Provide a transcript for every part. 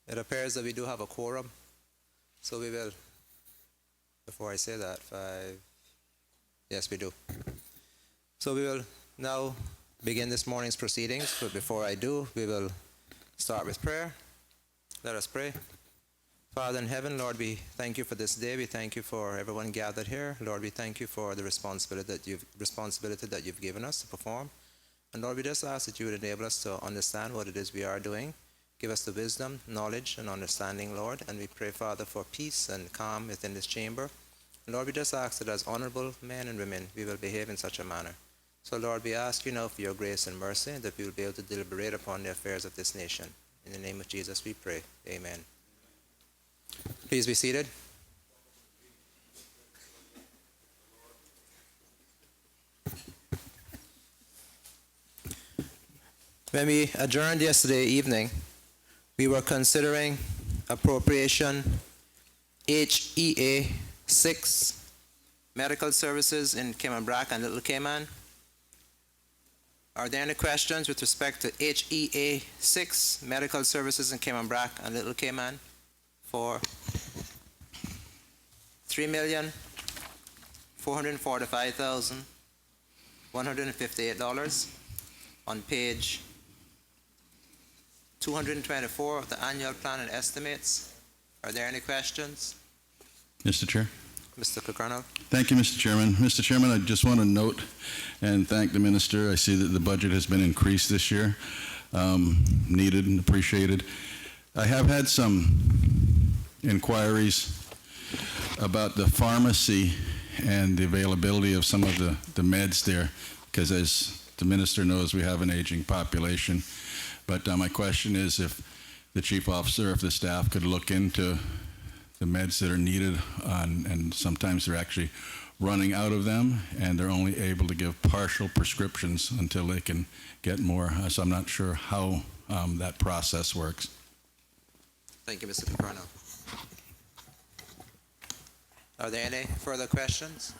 It appears that we do have a quorum, so we will, before I say that, yes, we do. So we will now begin this morning's proceedings, but before I do, we will start with prayer. Let us pray. Father in heaven, Lord, we thank you for this day. We thank you for everyone gathered here. Lord, we thank you for the responsibility that you've given us to perform. And Lord, we just ask that you would enable us to understand what it is we are doing. Give us the wisdom, knowledge, and understanding, Lord. And we pray, Father, for peace and calm within this chamber. And Lord, we just ask that as honorable men and women, we will behave in such a manner. So, Lord, we ask you now for your grace and mercy, that we will be able to deliberate upon the affairs of this nation. In the name of Jesus, we pray. Amen. Please be seated. When we adjourned yesterday evening, we were considering appropriation HEA 6, medical services in Cayman Brac and Little Cayman. Are there any questions with respect to HEA 6, medical services in Cayman Brac and Little Cayman for $3,445,158 on page 224 of the annual plan and estimates? Are there any questions? Mr. Chair. Mr. Colonel. Thank you, Mr. Chairman. Mr. Chairman, I just want to note and thank the Minister. I see that the budget has been increased this year, needed and appreciated. I have had some inquiries about the pharmacy and the availability of some of the meds there, because as the Minister knows, we have an aging population. But my question is if the Chief Officer, if the staff could look into the meds that are needed, and sometimes they're actually running out of them, and they're only able to give partial prescriptions until they can get more. So I'm not sure how that process works. Thank you, Mr. Piperno. Are there any further questions?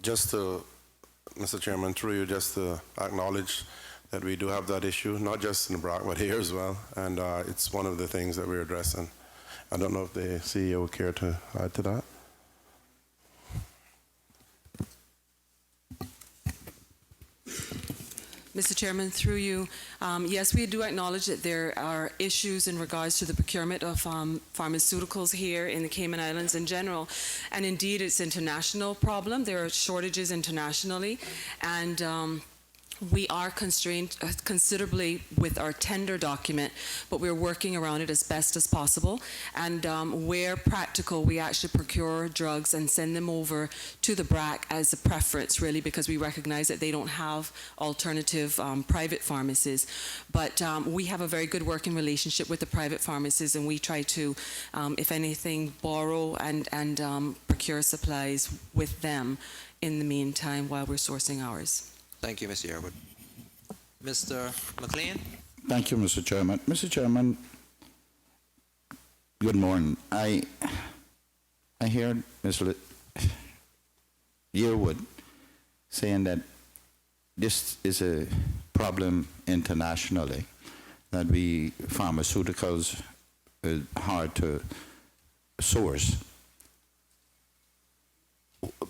Just to, Mr. Chairman, through you, just to acknowledge that we do have that issue, not just in Brac, but here as well, and it's one of the things that we're addressing. I don't know if the CEO would care to add to that. Mr. Chairman, through you, yes, we do acknowledge that there are issues in regards to the procurement of pharmaceuticals here in the Cayman Islands in general, and indeed it's an international problem. There are shortages internationally, and we are constrained considerably with our tender document, but we're working around it as best as possible. And where practical, we actually procure drugs and send them over to the BRAC as a preference, really, because we recognize that they don't have alternative private pharmacies. But we have a very good working relationship with the private pharmacies, and we try to, if anything, borrow and procure supplies with them in the meantime while we're sourcing ours. Thank you, Mr. Yearwood. Mr. McLean? Thank you, Mr. Chairman. Mr. Chairman, good morning. I heard Mr. Yearwood saying that this is a problem internationally, that pharmaceuticals are hard to source.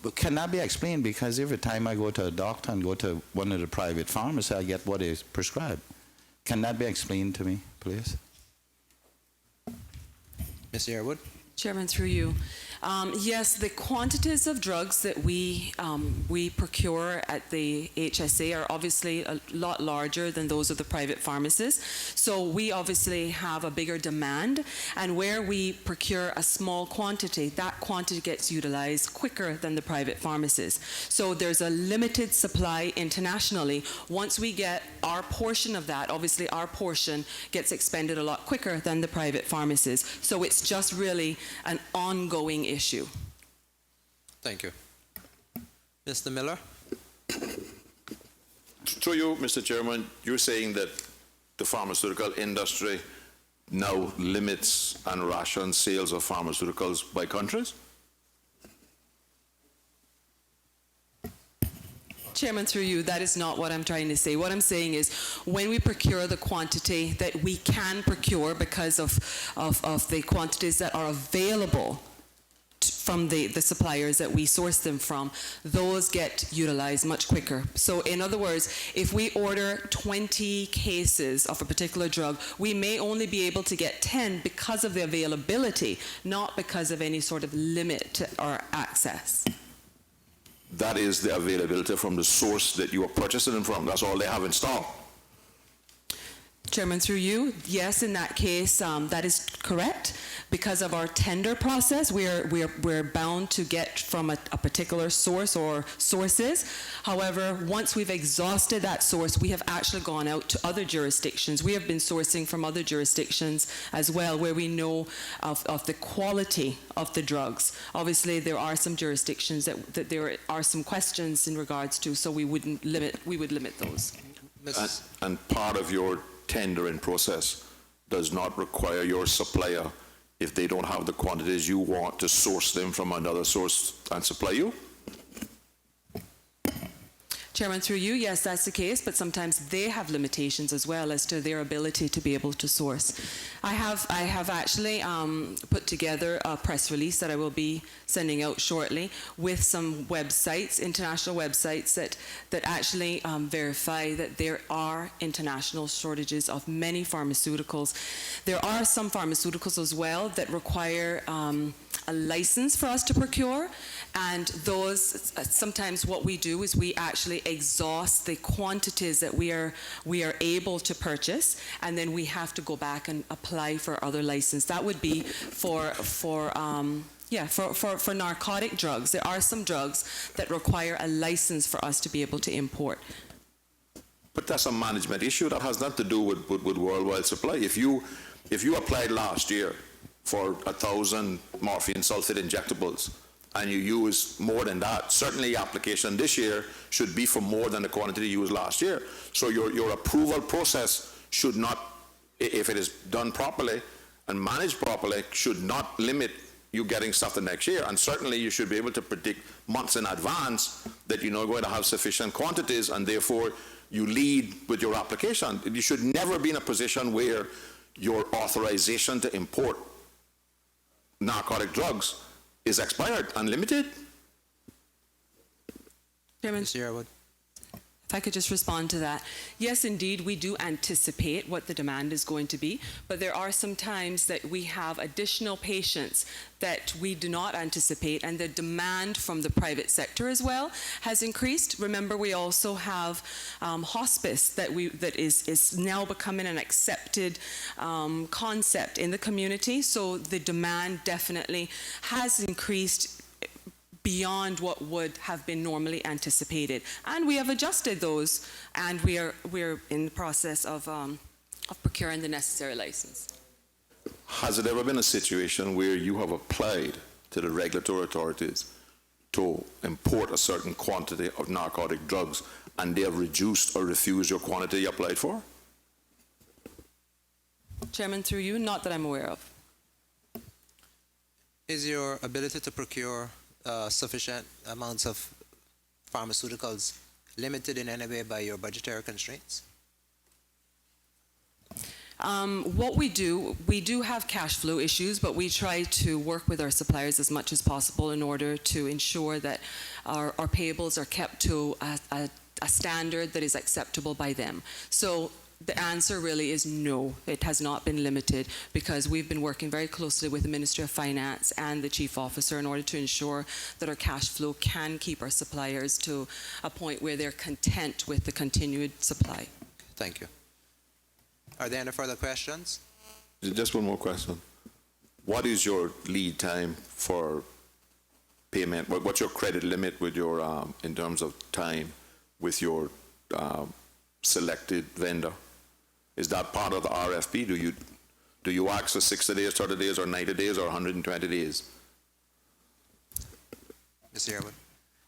But can that be explained? Because every time I go to a doctor and go to one of the private pharmacies, I get what is prescribed. Can that be explained to me, please? Ms. Yearwood? Chairman, through you. Yes, the quantities of drugs that we procure at the HSA are obviously a lot larger than those of the private pharmacies. So we obviously have a bigger demand, and where we procure a small quantity, that quantity gets utilized quicker than the private pharmacies. So there's a limited supply internationally. Once we get our portion of that, obviously our portion gets expended a lot quicker than the private pharmacies. So it's just really an ongoing issue. Thank you. Mr. Miller? Through you, Mr. Chairman, you're saying that the pharmaceutical industry now limits and rations sales of pharmaceuticals by countries? Chairman, through you, that is not what I'm trying to say. What I'm saying is when we procure the quantity that we can procure because of the quantities that are available from the suppliers that we source them from, those get utilized much quicker. So in other words, if we order 20 cases of a particular drug, we may only be able to get 10 because of the availability, not because of any sort of limit or access. That is the availability from the source that you are purchasing them from. That's all they have in stock. Chairman, through you, yes, in that case, that is correct. Because of our tender process, we're bound to get from a particular source or sources. However, once we've exhausted that source, we have actually gone out to other jurisdictions. We have been sourcing from other jurisdictions as well, where we know of the quality of the drugs. Obviously, there are some jurisdictions that there are some questions in regards to, so we would limit those. And part of your tendering process does not require your supplier, if they don't have the quantities you want, to source them from another source and supply you? Chairman, through you, yes, that's the case, but sometimes they have limitations as well as to their ability to be able to source. I have actually put together a press release that I will be sending out shortly with some websites, international websites that actually verify that there are international shortages of many pharmaceuticals. There are some pharmaceuticals as well that require a license for us to procure, and those, sometimes what we do is we actually exhaust the quantities that we are able to purchase, and then we have to go back and apply for other license. That would be for narcotic drugs. There are some drugs that require a license for us to be able to import. But that's a management issue. That has nothing to do with worldwide supply. If you applied last year for 1,000 morphine sulfate injectables, and you use more than that, certainly application this year should be for more than the quantity you used last year. So your approval process should not, if it is done properly and managed properly, should not limit you getting stuff the next year. And certainly you should be able to predict months in advance that you're not going to have sufficient quantities, and therefore you lead with your application. You should never be in a position where your authorization to import narcotic drugs is expired, unlimited. Chairman, Mr. Yearwood. if I could just respond to that. Yes, indeed, we do anticipate what the demand is going to be, but there are some times that we have additional patients that we do not anticipate, and the demand from the private sector as well has increased. Remember, we also have hospice that is now becoming an accepted concept in the community, so the demand definitely has increased beyond what would have been normally anticipated, and we have adjusted those, and we're in the process of procuring the necessary license. Has it ever been a situation where you have applied to the regulatory authorities to import a certain quantity of narcotic drugs, and they have reduced or refused your quantity you applied for? Chairman, through you, not that I'm aware of. Is your ability to procure sufficient amounts of pharmaceuticals limited in any way by your budgetary constraints? What we do have cash flow issues, but we try to work with our suppliers as much as possible in order to ensure that our payables are kept to a standard that is acceptable by them. So the answer really is no, it has not been limited, because we've been working very closely with the Ministry of Finance and the Chief Officer in order to ensure that our cash flow can keep our suppliers to a point where they're content with the continued supply. Thank you. Are there any further questions? Just one more question. What is your lead time for payment? What's your credit limit with your, in terms of time with your selected vendor? Is that part of the RFP? Do you ask for 60 days, 30 days, or 90 days, or 120 days? Mr. Yearwood.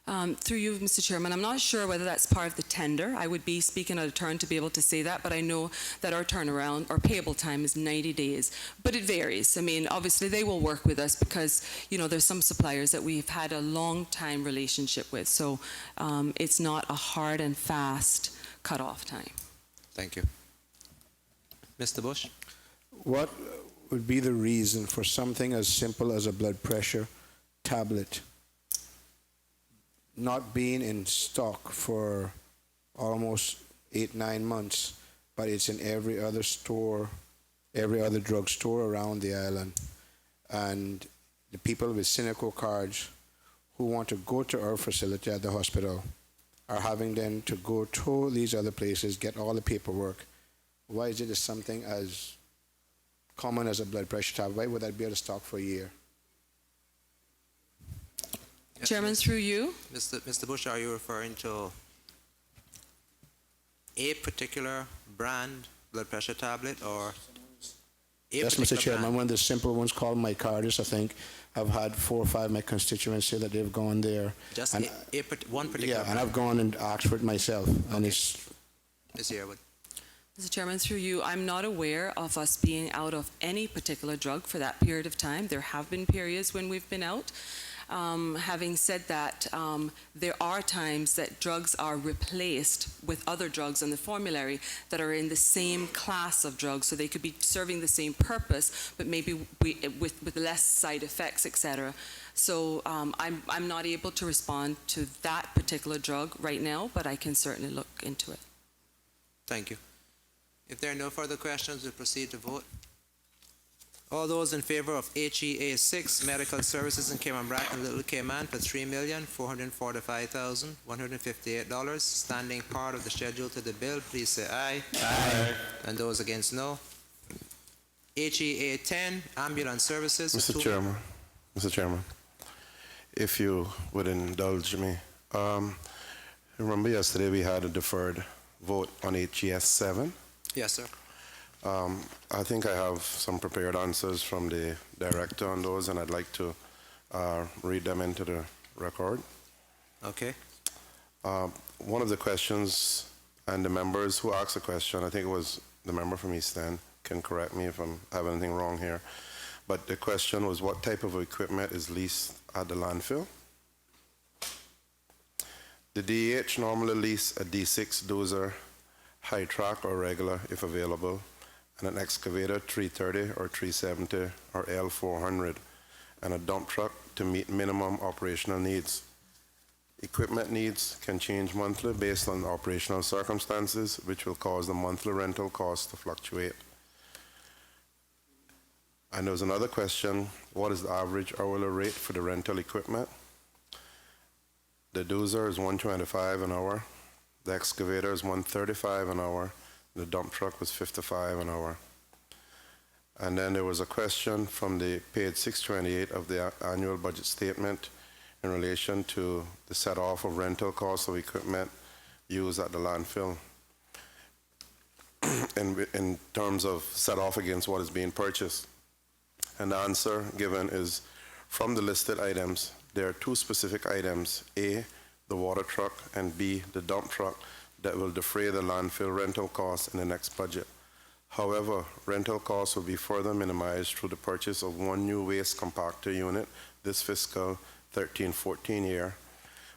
Through you, Mr. Chairman, I'm not sure whether that's part of the tender. I would be speaking out of turn to be able to say that, but I know that our turnaround, our payable time is 90 days. But it varies. I mean, obviously they will work with us because, you know, there's some suppliers that we've had a long time relationship with. So it's not a hard and fast cutoff time. Thank you. Mr. Bush? What would be the reason for something as simple as a blood pressure tablet not being in stock for almost 8-9 months, but it's in every other store, every other drugstore around the island? And the people with cynical cards who want to go to our facility at the hospital are having them to go to these other places, get all the paperwork. Why is it something as common as a blood pressure tablet? Why would that be out of stock for a year? Yes, Chairman, through you. Mr. Bush, are you referring to a particular brand blood pressure tablet or a Yes, Mr. particular Chairman, brand? one of the simple ones called Micardis, I think. I've had 4 or 5 of my constituents say that they've gone there. Just And- one particular Yeah, and brand? I've gone and asked for it myself, and it's Ms. Yearwood? Mr. Chairman, through you, I'm not aware of us being out of any particular drug for that period of time. There have been periods when we've been out. Having said that, there are times that drugs are replaced with other drugs on the formulary that are in the same class of drugs, so they could be serving the same purpose, but maybe with less side effects, etc. So I'm not able to respond to that particular drug right now, but I can certainly look into it. Thank you. If there are no further questions, we'll proceed to vote. All those in favor of HEA 6, medical services in Cayman Brac and Little Cayman for $3,445,158, standing part of the schedule to the bill, please say aye. Aye. And those against, no. HEA 10, ambulance services. Mr. Chairman, if you would indulge me, remember yesterday we had a deferred vote on HES 7. Yes, sir. I think I have some prepared answers from the director on those, and I'd like to read them into the record. Okay. One of the questions, and the members who asked the question, I think it was the member from East End, can correct me if I have anything wrong here, but the question was what type of equipment is leased at the landfill? The DEH normally lease a D6 dozer, high track or regular if available, and an excavator 330 or 370 or L400, and a dump truck to meet minimum operational needs. Equipment needs can change monthly based on operational circumstances, which will cause the monthly rental cost to fluctuate. And there was another question, what is the average hourly rate for the rental equipment? The dozer is $125 an hour, the excavator is $135 an hour, the dump truck was $55 an hour. And then there was a question from the page 628 of the annual budget statement in relation to the set-off of rental costs of equipment used at the landfill in terms of set-off against what is being purchased. And the answer given is, from the listed items, there are 2 specific items, A, the water truck, and B, the dump truck, that will defray the landfill rental costs in the next budget. However, rental costs will be further minimized through the purchase of 1 new waste compactor unit this fiscal 13-14 year,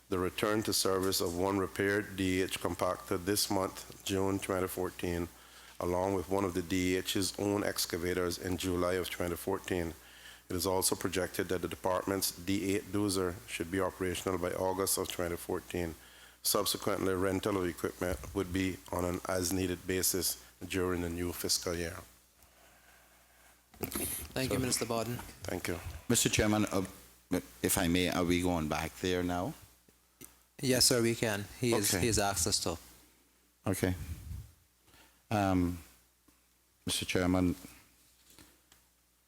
the return to service of 1 repaired DEH compactor this month, June 2014, along with one of the DEH's own excavators in July of 2014. It is also projected that the department's D8 dozer should be operational by August of 2014. Subsequently, rental of equipment would be on an as-needed basis during the new fiscal year. Thank you, Minister Borden. Thank you. Mr. Chairman, if I may, are we going back there now? Yes, sir, we can. Okay. He's asked us to. Okay. Mr. Chairman,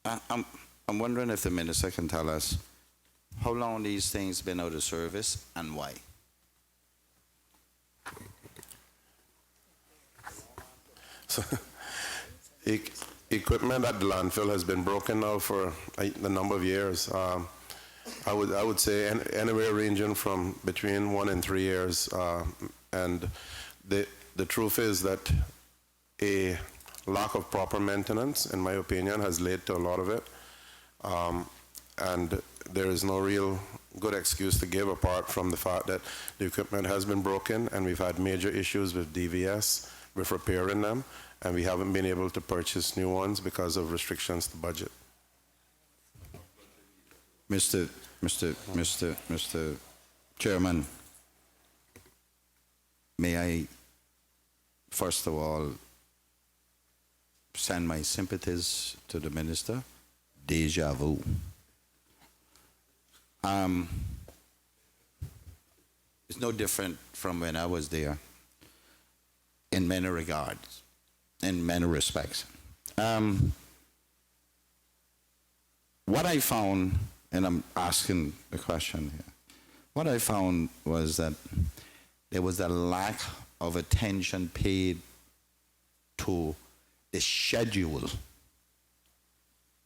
I'm wondering if the minister can tell us how long these things been out of service and why. So, equipment at the landfill has been broken now for a number of years. I would say anywhere ranging from between 1 and 3 years. And the truth is that a lack of proper maintenance, in my opinion, has led to a lot of it. And there is no real good excuse to give apart from the fact that the equipment has been broken and we've had major issues with DVS, with repairing them, and we haven't been able to purchase new ones because of restrictions to budget. Mr. Chairman, may I first of all send my sympathies to the minister? Deja vu. It's no different from when I was there in many regards, in many respects. What I found, and I'm asking the question here, what I found was that there was a lack of attention paid to the schedule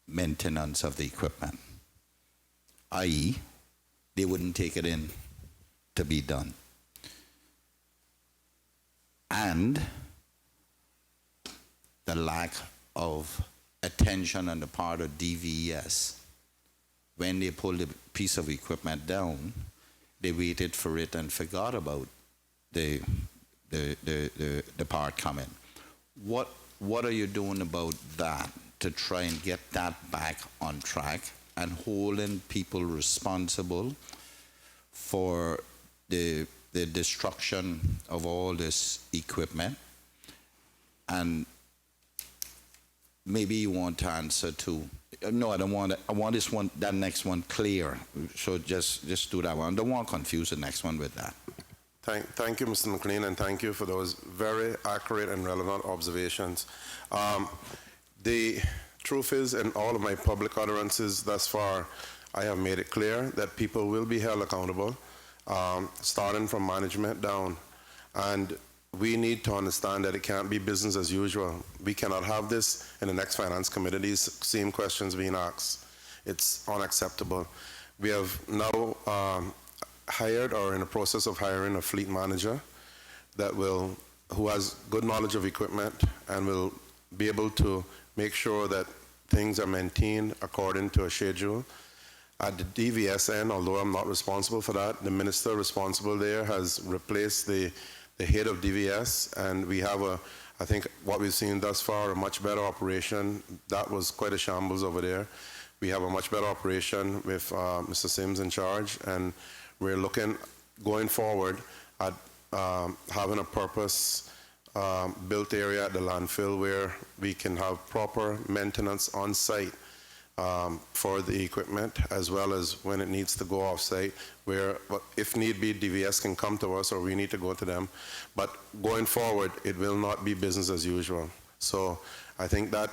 maintenance of the equipment, i.e., they wouldn't take it in to be done. And the lack of attention on the part of DVS. When they pulled the piece of equipment down, they waited for it and forgot about the part coming. What are you doing about that to try and get that back on track and holding people responsible for the destruction of all this equipment? And maybe you want to answer to, no, I don't want it. I want this one, that next one clear. So just do that one. I don't want to confuse the next one with that. Thank you, Mr. McLean, and thank you for those very accurate and relevant observations. The truth is, in all of my public utterances thus far, I have made it clear that people will be held accountable, starting from management down. And we need to understand that it can't be business as usual. We cannot have this in the next finance committee, these same questions being asked. It's unacceptable. We have now hired or in the process of hiring a fleet manager who has good knowledge of equipment and will be able to make sure that things are maintained according to a schedule. At the DVS end, although I'm not responsible for that, the minister responsible there has replaced the head of DVS, and we have I think what we've seen thus far, a much better operation. That was quite a shambles over there. We have a much better operation with Mr. Sims in charge, and we're looking, going forward, at having a purpose-built area at the landfill where we can have proper maintenance on site for the equipment, as well as when it needs to go off-site, where, if need be, DVS can come to us or we need to go to them. But going forward, it will not be business as usual. So I think that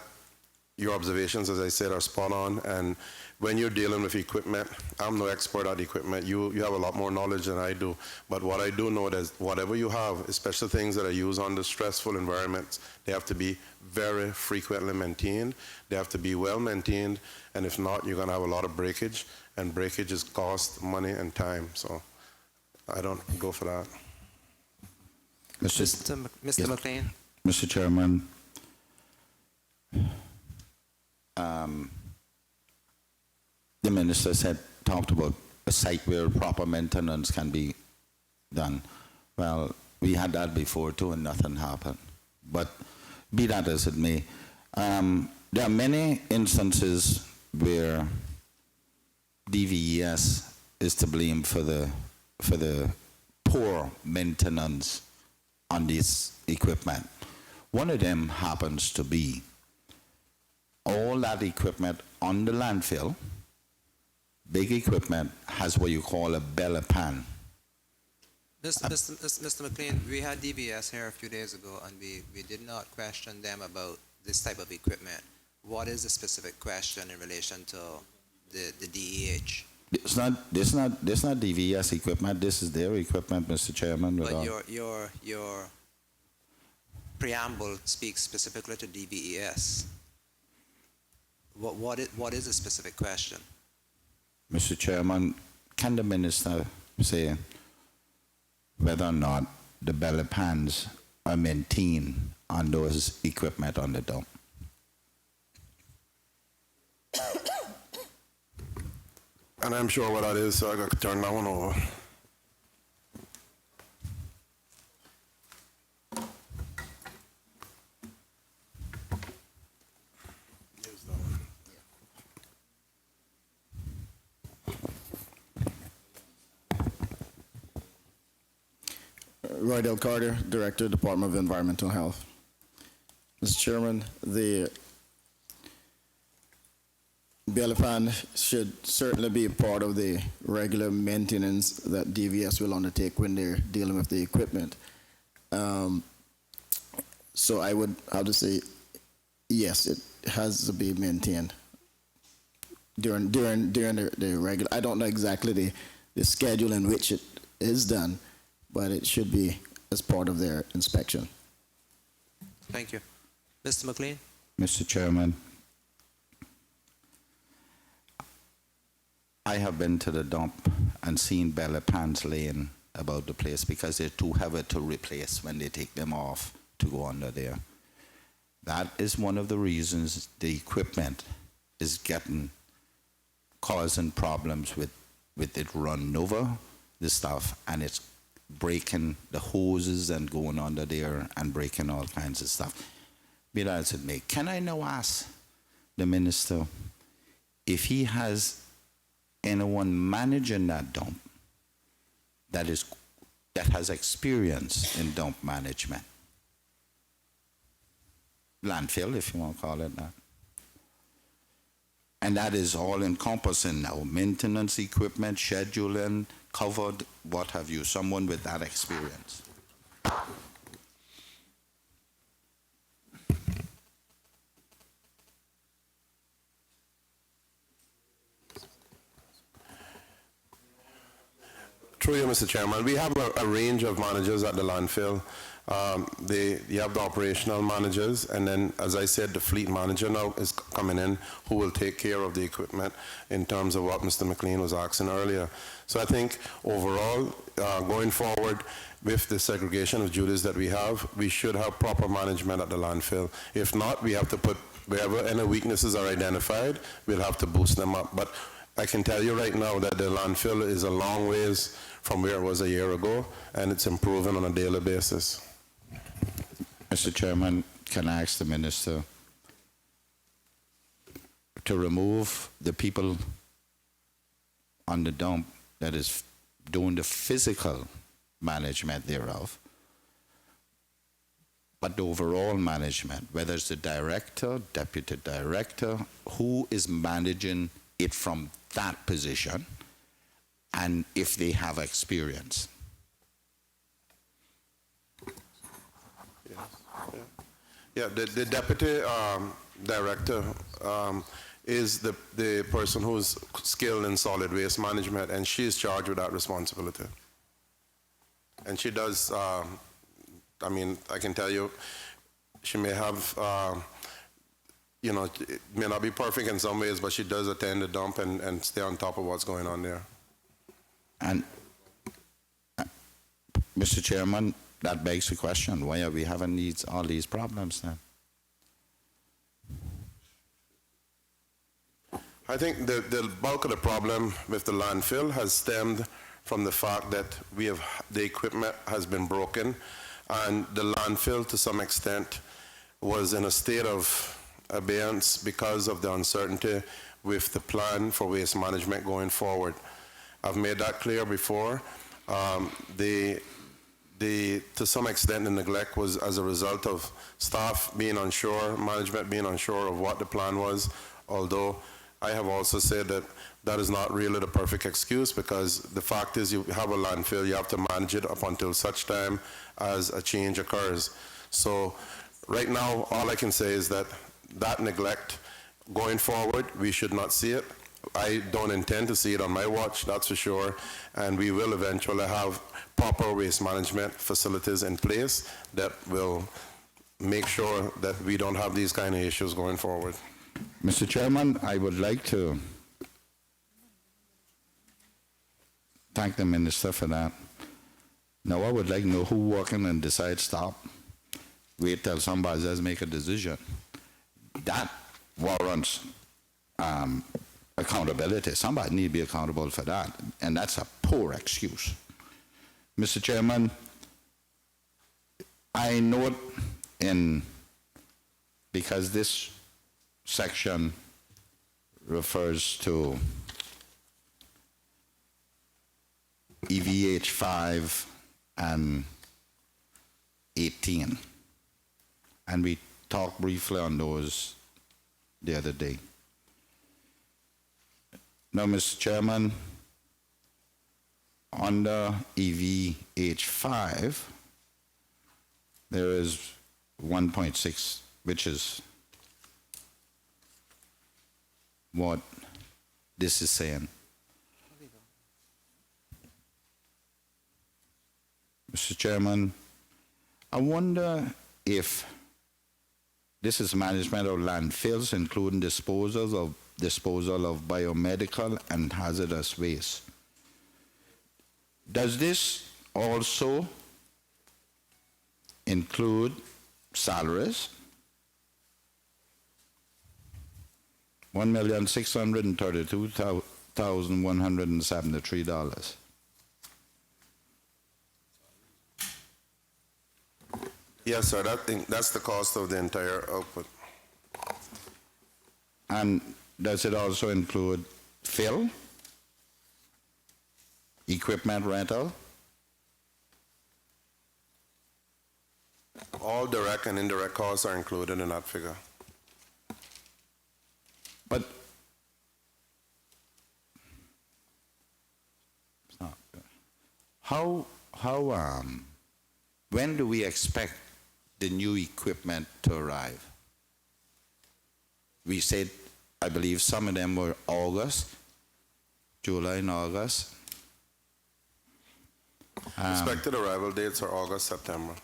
your observations, as I said, are spot on. And when you're dealing with equipment, I'm no expert at equipment. You have a lot more knowledge than I do. But what I do know is whatever you have, especially things that are used under stressful environments, they have to be very frequently maintained. They have to be well maintained. And if not, you're going to have a lot of breakage. And breakage is cost, money, and time. So I don't go for that. Mr. Yes. McLean? Mr. Chairman, the minister talked about a site where proper maintenance can be done. Well, we had that before too, and nothing happened. But be that as it may, there are many instances where DVES is to blame for the poor maintenance on this equipment. One of them happens to be all that equipment on the landfill, big equipment, has what you call a belly pan. Mr. McLean, we had DBS here a few days ago, and we did not question them about this type of equipment. What is the specific question in relation to the DEH? This not DVS equipment. This is their equipment, Mr. Chairman. But your preamble speaks specifically to DBES. What is the specific question? Mr. Chairman, can the minister say whether or not the belly pans are maintained on those equipment on the dump? And I'm sure what that is, so I got to turn that one over. Here's that one. Roy Del Carter, Director, Department of Environmental Health. Mr. Chairman, the belly pan should certainly be part of the regular maintenance that DVS will undertake when they're dealing with the equipment. So I would have to say, yes, it has to be maintained during the regular. I don't know exactly the schedule in which it is done, but it should be as part of their inspection. Thank you. Mr. McLean? Mr. Chairman, I have been to the dump and seen belly pans laying about the place because they're too heavy to replace when they take them off to go under there. That is one of the reasons the equipment is causing problems with it running over the stuff, and it's breaking the hoses and going under there and breaking all kinds of stuff. Be that as it may, can I now ask the minister if he has anyone managing that dump that has experience in dump management? Landfill, if you want to call it that. And that is all encompassing now, maintenance equipment, scheduling, covered, what have you, someone with that experience. Through you, Mr. Chairman, we have a range of managers at the landfill. You have the operational managers, and then, as I said, the fleet manager now is coming in, who will take care of the equipment in terms of what Mr. McLean was asking earlier. So I think overall, going forward with the segregation of duties that we have, we should have proper management at the landfill. If not, we have to put, wherever any weaknesses are identified, we'll have to boost them up. But I can tell you right now that the landfill is a long ways from where it was a year ago, and it's improving on a daily basis. Mr. Chairman, can I ask the minister to remove the people on the dump that is doing the physical management thereof, but the overall management, whether it's the director, deputy director, who is managing it from that position, and if they have experience? Yeah, the deputy director is the person who's skilled in solid waste management, and she is charged with that responsibility. And she does, I mean, I can tell you, she may have, you know, it may not be perfect in some ways, but she does attend the dump and stay on top of what's going on there. And, Mr. Chairman, that begs the question, why are we having all these problems then? I think the bulk of the problem with the landfill has stemmed from the fact that the equipment has been broken, and the landfill to some extent was in a state of abeyance because of the uncertainty with the plan for waste management going forward. I've made that clear before. To some extent, the neglect was as a result of staff being unsure, management being unsure of what the plan was, although I have also said that that is not really the perfect excuse, because the fact is you have a landfill, you have to manage it up until such time as a change occurs. So right now, all I can say is that neglect going forward, we should not see it. I don't intend to see it on my watch, that's for sure, and we will eventually have proper waste management facilities in place that will make sure that we don't have these kind of issues going forward. Mr. Chairman, I would like to thank the minister for that. Now, I would like to know who walk in and decide stop. Wait till somebody else make a decision. That warrants accountability. Somebody need to be accountable for that, and that's a poor excuse. Mr. Chairman, I note because this section refers to EVH 5 and 18, and we talked briefly on those the other day. Now, Mr. Chairman, under EVH 5, there is 1.6, which is what this is saying. Mr. Chairman, I wonder if this is management of landfills, including disposal of biomedical and hazardous waste. Does this also include salaries? $1,632,173. Yes, sir, that's the cost of the entire output. And does it also include fill, equipment rental? All direct and indirect costs are included in that figure. But when do we expect the new equipment to arrive? We said, I believe some of them were August, July and August. Expected arrival dates are August, September.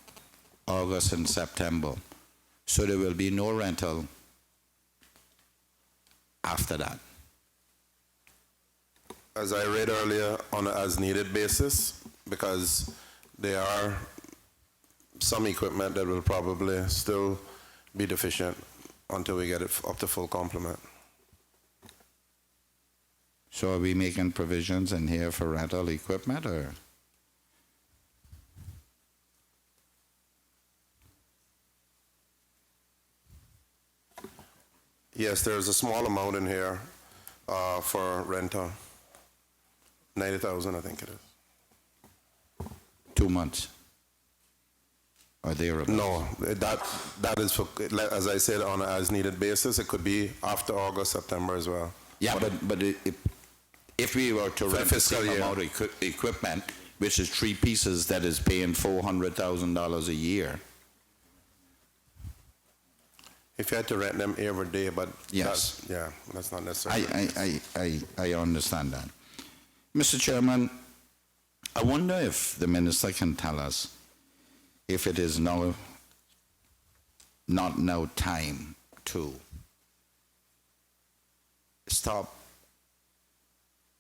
August and September. So there will be no rental after that. As I read earlier, on an as-needed basis, because there are some equipment that will probably still be deficient until we get it up to full complement. So are we making provisions in here for rental equipment, or? Yes, there's a small amount in here for rental. 90,000, I think it is. 2 months? Or thereabouts? No, that is for, as I said, on an as-needed basis. It could be after August, September as well. Yeah, but if we were to For rent the fiscal same year. amount of equipment, which is 3 pieces, that is paying $400,000 a year. If you had to rent them every day, but Yes. that's not necessary. I understand that. Mr. Chairman, I wonder if the minister can tell us if it is not now time to stop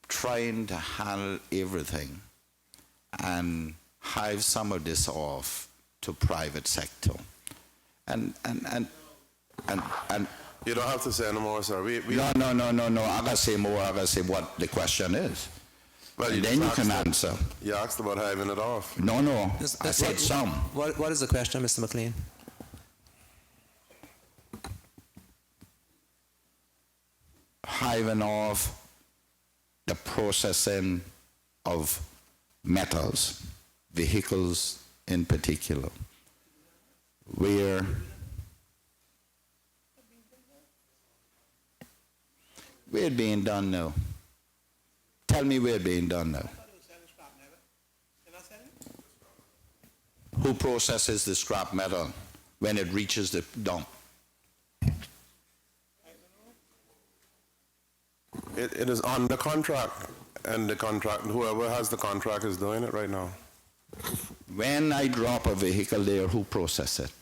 trying to handle everything and hive some of this off to private sector. And You don't have to say anymore, sir. no. I gotta say more. I gotta say what the question is. Well, And you then you just can asked- answer. You asked about having it off. No. Yes, I said some. What is the question, Mr. McLean? Hiving off the processing of metals, vehicles in particular, where it being done now? Tell me where it being done now. Who processes the scrap metal when it reaches the dump? It is on the contract, and whoever has the contract is doing it right now. When I drop a vehicle there, who processes it?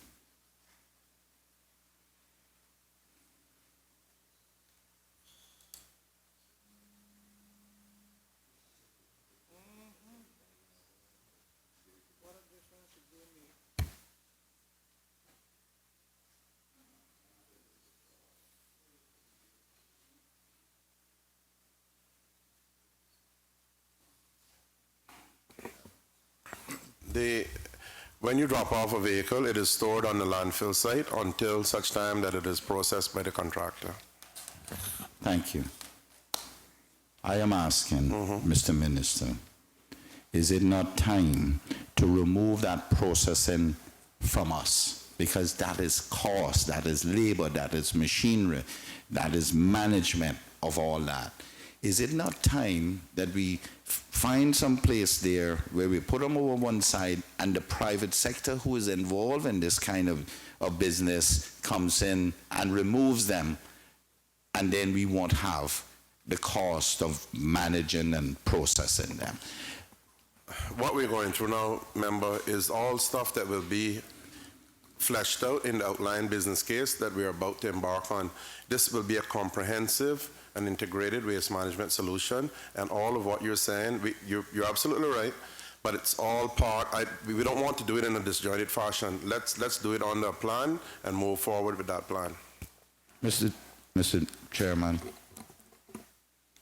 When you drop off a vehicle, it is stored on the landfill site until such time that it is processed by the contractor. Thank you. I am asking, Mr. Minister, is it not time to remove that processing from us? Because that is cost, that is labor, that is machinery, that is management of all that. Is it not time that we find some place there where we put them over one side and the private sector who is involved in this kind of business comes in and removes them, and then we won't have the cost of managing and processing them? What we're going through now, member, is all stuff that will be fleshed out in the outline business case that we're about to embark on. This will be a comprehensive and integrated waste management solution, and all of what you're saying, you're absolutely right, but it's all part. We don't want to do it in a disjointed fashion. Let's do it on the plan and move forward with that plan. Mr. Chairman,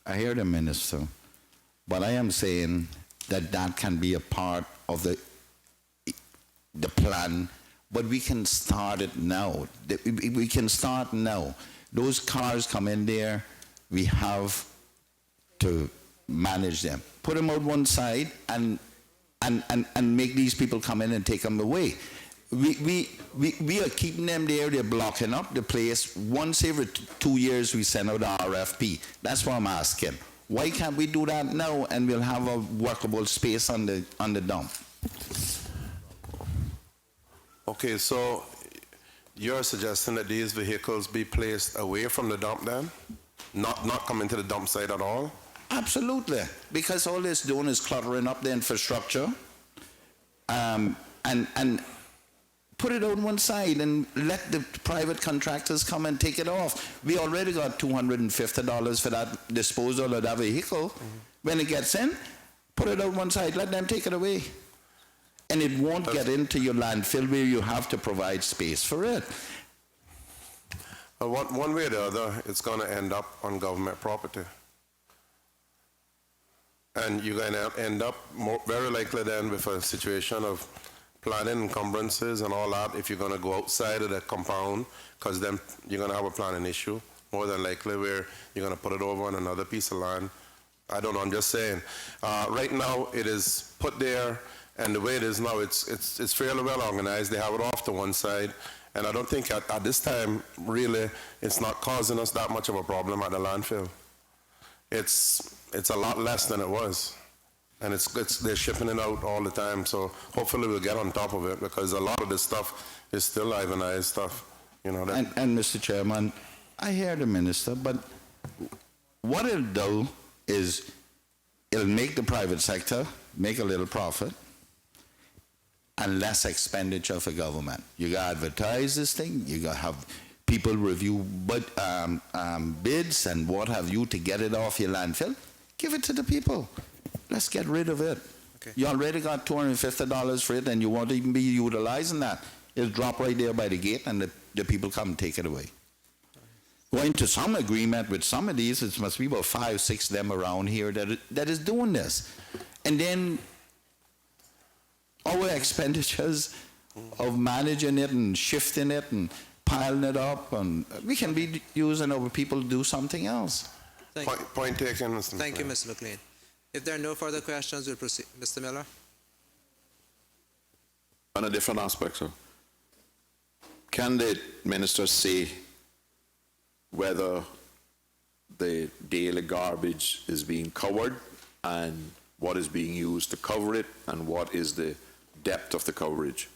I hear the minister, but I am saying that that can be a part of the plan, but we can start it now. We can start now. Those cars come in there, we have to manage them. Put them out one side and make these people come in and take them away. We are keeping them there, they're blocking up the place. Once every 2 years we send out RFP. That's what I'm asking. Why can't we do that now and we'll have a workable space on the dump? Okay, so you're suggesting that these vehicles be placed away from the dump then? Not come into the dump site at all? Absolutely, because all it's doing is cluttering up the infrastructure, and put it on one side and let the private contractors come and take it off. We already got $250 for that disposal of that vehicle. When it gets in, put it on one side, let them take it away. And it won't get into your landfill where you have to provide space for it. One way or the other, it's going to end up on government property. And you're going to end up very likely then with a situation of planning encumbrances and all that if you're going to go outside of the compound, because then you're going to have a planning issue, more than likely, where you're going to put it over on another piece of land. I don't know, I'm just saying. Right now, it is put there, and the way it is now, it's fairly well organized. They have it off to one side. And I don't think at this time, really, it's not causing us that much of a problem at the landfill. It's a lot less than it was. And they're shipping it out all the time, so hopefully we'll get on top of it, because a lot of this stuff is still livenized stuff. You know, And Mr. Chairman, I hear the minister, but what it'll do is it'll make the private sector make a little profit and less expenditure for government. You got to advertise this thing, you got to have people review bids and what have you to get it off your landfill. Give it to the people. Let's get rid of it. Okay. You already got $250 for it and you won't even be utilizing that. It'll drop right there by the gate and the people come and take it away. Going to some agreement with some of these, it must be about 5, 6 of them around here that is doing this. And then our expenditures of managing it and shifting it and piling it up, and we can be using our people to do something else. point taken, Mr. Thank you, McLean. Mr. McLean. If there are no further questions, we'll proceed. Mr. Miller? On a different aspect, sir. Can the minister say whether the daily garbage is being covered and what is being used to cover it and what is the depth of the coverage?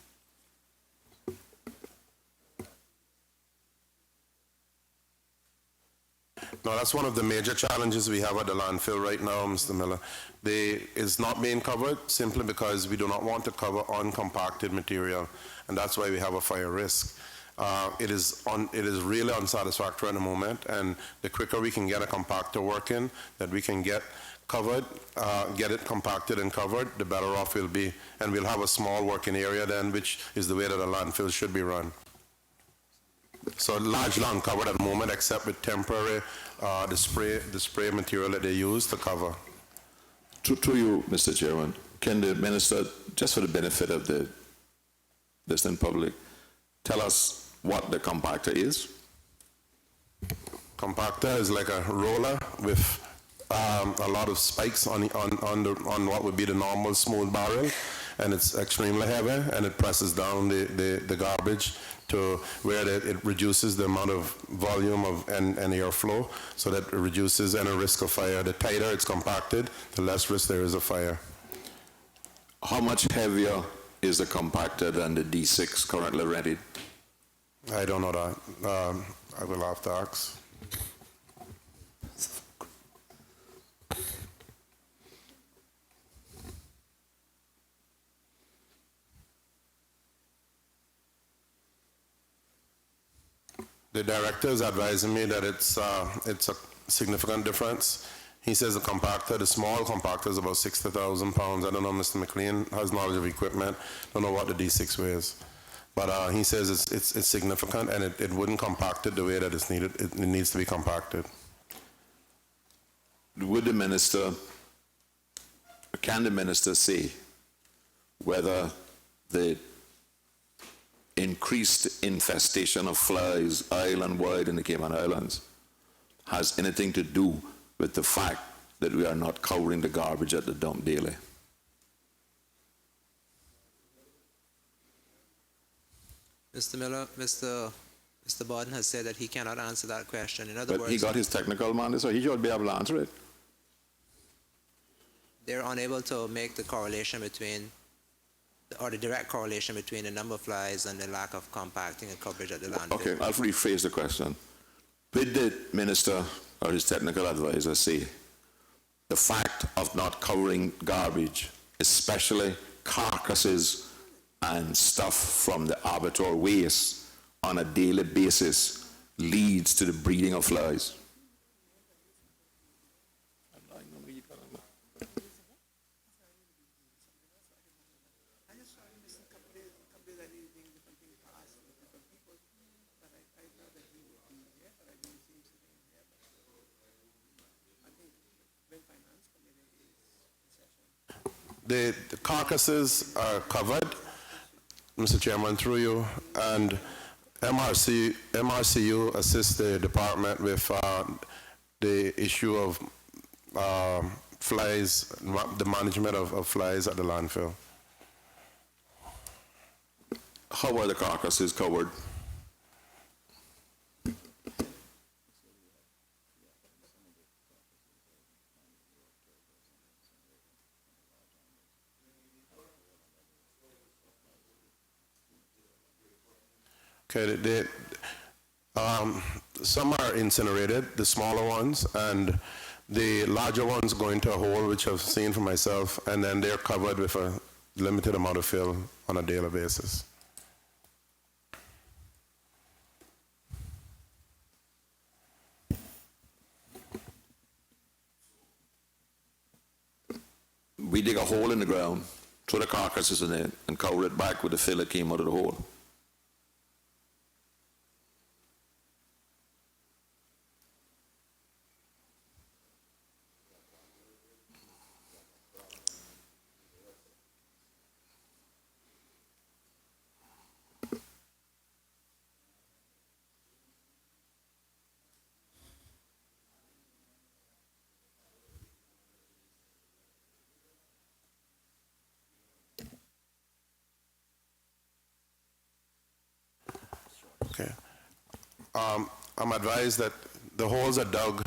No, that's one of the major challenges we have at the landfill right now, Mr. Miller. It's not being covered simply because we do not want to cover uncompacted material, and that's why we have a fire risk. It is really unsatisfactory at the moment, and the quicker we can get a compactor working that we can get covered, get it compacted and covered, the better off we'll be. And we'll have a small working area then, which is the way that a landfill should be run. So largely uncovered at the moment, except with temporary, the spray material that they use to cover. To you, Mr. Chairman, Can the minister, just for the benefit of the listening public, tell us what the compactor is? Compactor is like a roller with a lot of spikes on what would be the normal smooth barrel, and it's extremely heavy, and it presses down the garbage to where it reduces the amount of volume and airflow, so that it reduces any risk of fire. The tighter it's compacted, the less risk there is of fire. How much heavier is the compactor than the D6 currently rented? I don't know that. I will have to ask. The director is advising me that it's a significant difference. He says the compactor, the small compactor, is about 60,000 pounds. I don't know, Mr. McLean has knowledge of equipment. Don't know what the D6 weighs. But he says it's significant, and it wouldn't compact it the way that it's needed. It needs to be compacted. Would the minister, can the minister say whether the increased infestation of flies island-wide in the Cayman Islands has anything to do with the fact that we are not covering the garbage at the dump daily? Mr. Miller, Mr. Borden has said that he cannot answer that question. In other But words, he got his technical man, so he should be able to answer it. they're unable to make the correlation between, or the direct correlation between the number of flies and the lack of compacting and coverage at the landfill. Okay, I'll rephrase the question. Did the minister or his technical advisor say the fact of not covering garbage, especially carcasses and stuff from the abattoir waste on a daily basis, leads to the breeding of flies? The carcasses are covered, Mr. Chairman, through you, and MRCU assists the department with the issue of flies, the management of flies at the landfill. How are the carcasses covered? Okay, some are incinerated, the smaller ones, and the larger ones go into a hole, which I've seen for myself, and then they're covered with a limited amount of fill on a daily basis. We dig a hole in the ground, throw the carcasses in it, and cover it back with the fill that came out of the hole. Okay. I'm advised that the holes are dug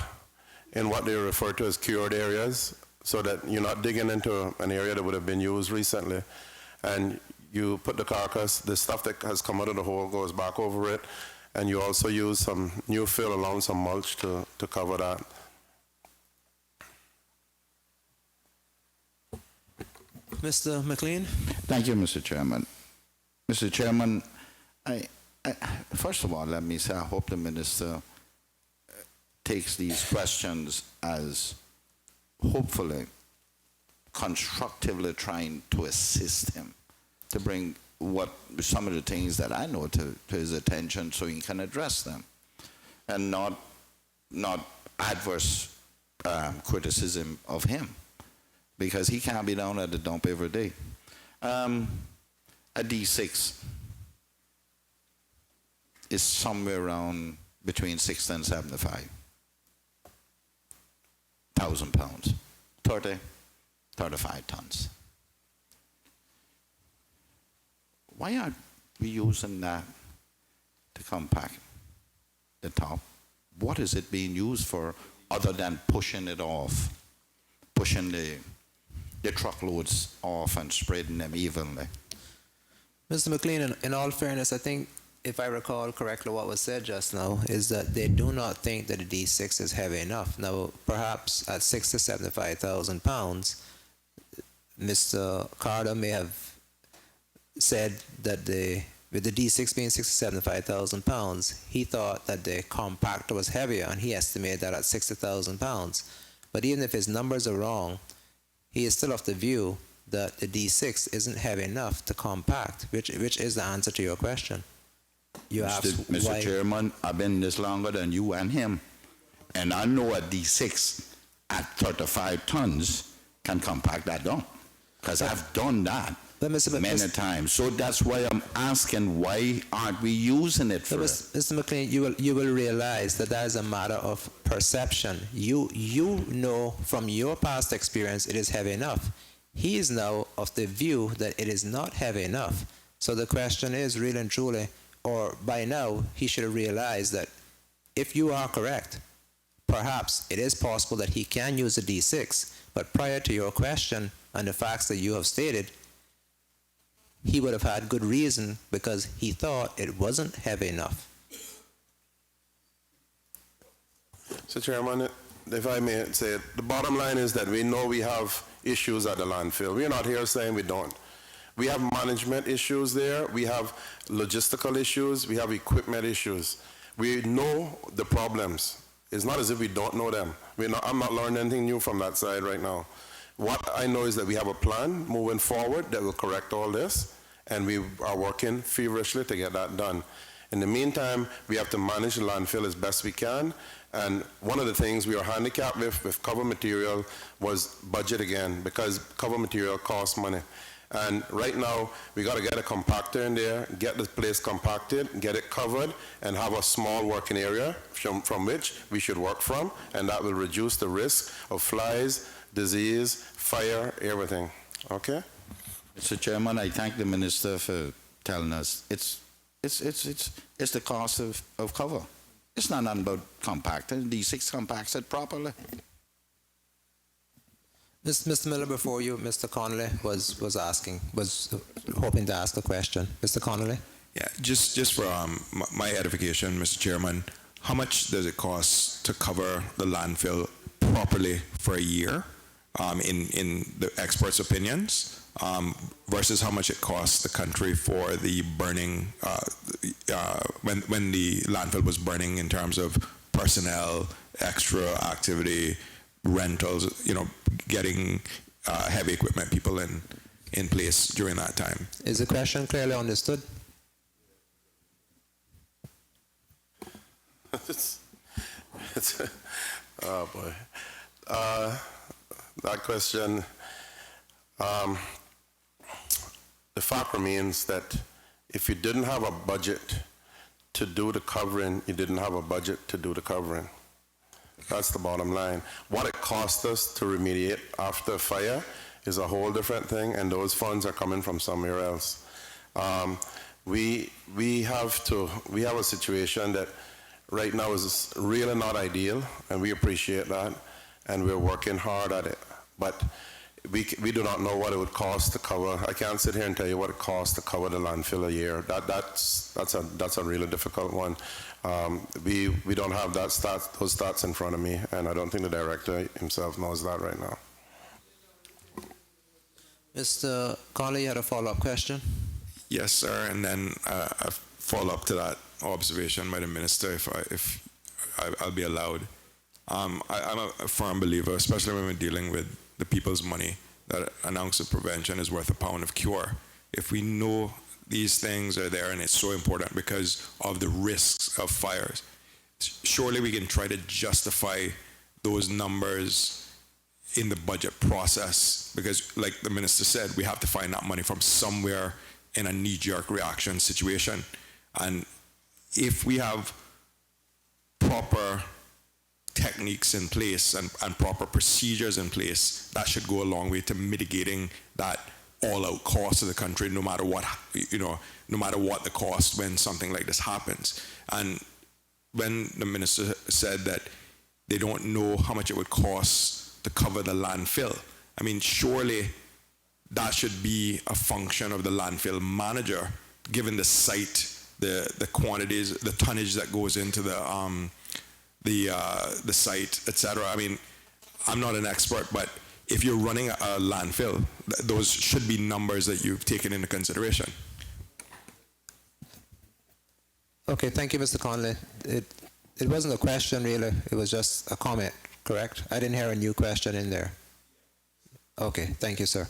in what they refer to as cured areas, so that you're not digging into an area that would have been used recently. And you put the carcass, the stuff that has come out of the hole goes back over it, and you also use some new fill along some mulch to cover that. Mr. McLean? Thank you, Mr. Chairman. Mr. Chairman, first of all, let me say I hope the minister takes these questions as hopefully constructively trying to assist him to bring some of the things that I know to his attention so he can address them, and not adverse criticism of him. because he can't be down at the dump every day. A D6 is somewhere around between 60 and 75,000 pounds, 35 tons. Why aren't we using that to compact the top? What is it being used for other than pushing it off, pushing the truckloads off and spreading them evenly? Mr. McLean, in all fairness, I think if I recall correctly what was said just now, is that they do not think that the D6 is heavy enough. Now, perhaps at 60 to 75,000 pounds, Mr. Carter may have said that with the D6 being 60 to 75,000 pounds, he thought that the compactor was heavier, and he estimated that at 60,000 pounds. But even if his numbers are wrong, he is still of the view that the D6 isn't heavy enough to compact, which is the answer to your question. You asked Mr. why. Chairman, I've been this longer than you and him, and I know a D6 at 35 tons can compact that down, because I've done that But many times. So that's why I'm asking, why aren't we using it for it? Mr. McLean, you will realize that that is a matter of perception. You know from your past experience it is heavy enough. He is now of the view that it is not heavy enough. So the question is really and truly, or by now he should have realized that if you are correct, perhaps it is possible that he can use a D6, but prior to your question and the facts that you have stated, he would have had good reason because he thought it wasn't heavy enough. So, Chairman, if I may say it, the bottom line is that we know we have issues at the landfill. We're not here saying we don't. We have management issues there. We have logistical issues. We have equipment issues. We know the problems. It's not as if we don't know them. I'm not learning anything new from that side right now. What I know is that we have a plan moving forward that will correct all this, and we are working feverishly to get that done. In the meantime, we have to manage the landfill as best we can, and one of the things we are handicapped with cover material was budget again, because cover material costs money. And right now, we got to get a compactor in there, get the place compacted, get it covered, and have a small working area from which we should work from, and that will reduce the risk of flies, disease, fire, everything. Okay? Mr. Chairman, I thank the minister for telling us it's the cost of cover. It's not nothing about compacting. D6 compacts it properly. Mr. Miller, before you, Mr. Connolly was hoping to ask a question. Mr. Connolly? Yeah, just for my edification, Mr. Chairman, how much does it cost to cover the landfill properly for a year, in the experts' opinions, versus how much it costs the country for the burning, when the landfill was burning in terms of personnel, extra activity, rentals, getting heavy equipment people in place during that time? Is the question clearly understood? Oh boy. That question, the fact remains that if you didn't have a budget to do the covering, you didn't have a budget to do the covering. That's the bottom line. What it cost us to remediate after a fire is a whole different thing, and those funds are coming from somewhere else. We have a situation that right now is really not ideal, and we appreciate that, and we're working hard at it. But we do not know what it would cost to cover. I can't sit here and tell you what it costs to cover the landfill a year. That's a really difficult one. We don't have those stats in front of me, and I don't think the director himself knows that right now. Mr. Connolly, you had a follow-up question? Yes, sir. And then a follow-up to that observation by the minister, if I'll be allowed. I'm a firm believer, especially when we're dealing with the people's money, that an ounce of prevention is worth a pound of cure. If we know these things are there, and it's so important because of the risks of fires, surely we can try to justify those numbers in the budget process, because like the minister said, we have to find that money from somewhere in a knee-jerk reaction situation. And if we have proper techniques in place and proper procedures in place, that should go a long way to mitigating that all-out cost of the country, no matter what, no matter what the cost when something like this happens. And when the minister said that they don't know how much it would cost to cover the landfill, I mean, surely that should be a function of the landfill manager, given the site, the quantities, the tonnage that goes into the site, etc. I mean, I'm not an expert, but if you're running a landfill, those should be numbers that you've taken into consideration. Okay, thank you, Mr. Conley. It wasn't a question, really. It was just a comment, correct? I didn't hear a new question in there. Okay, thank you, sir.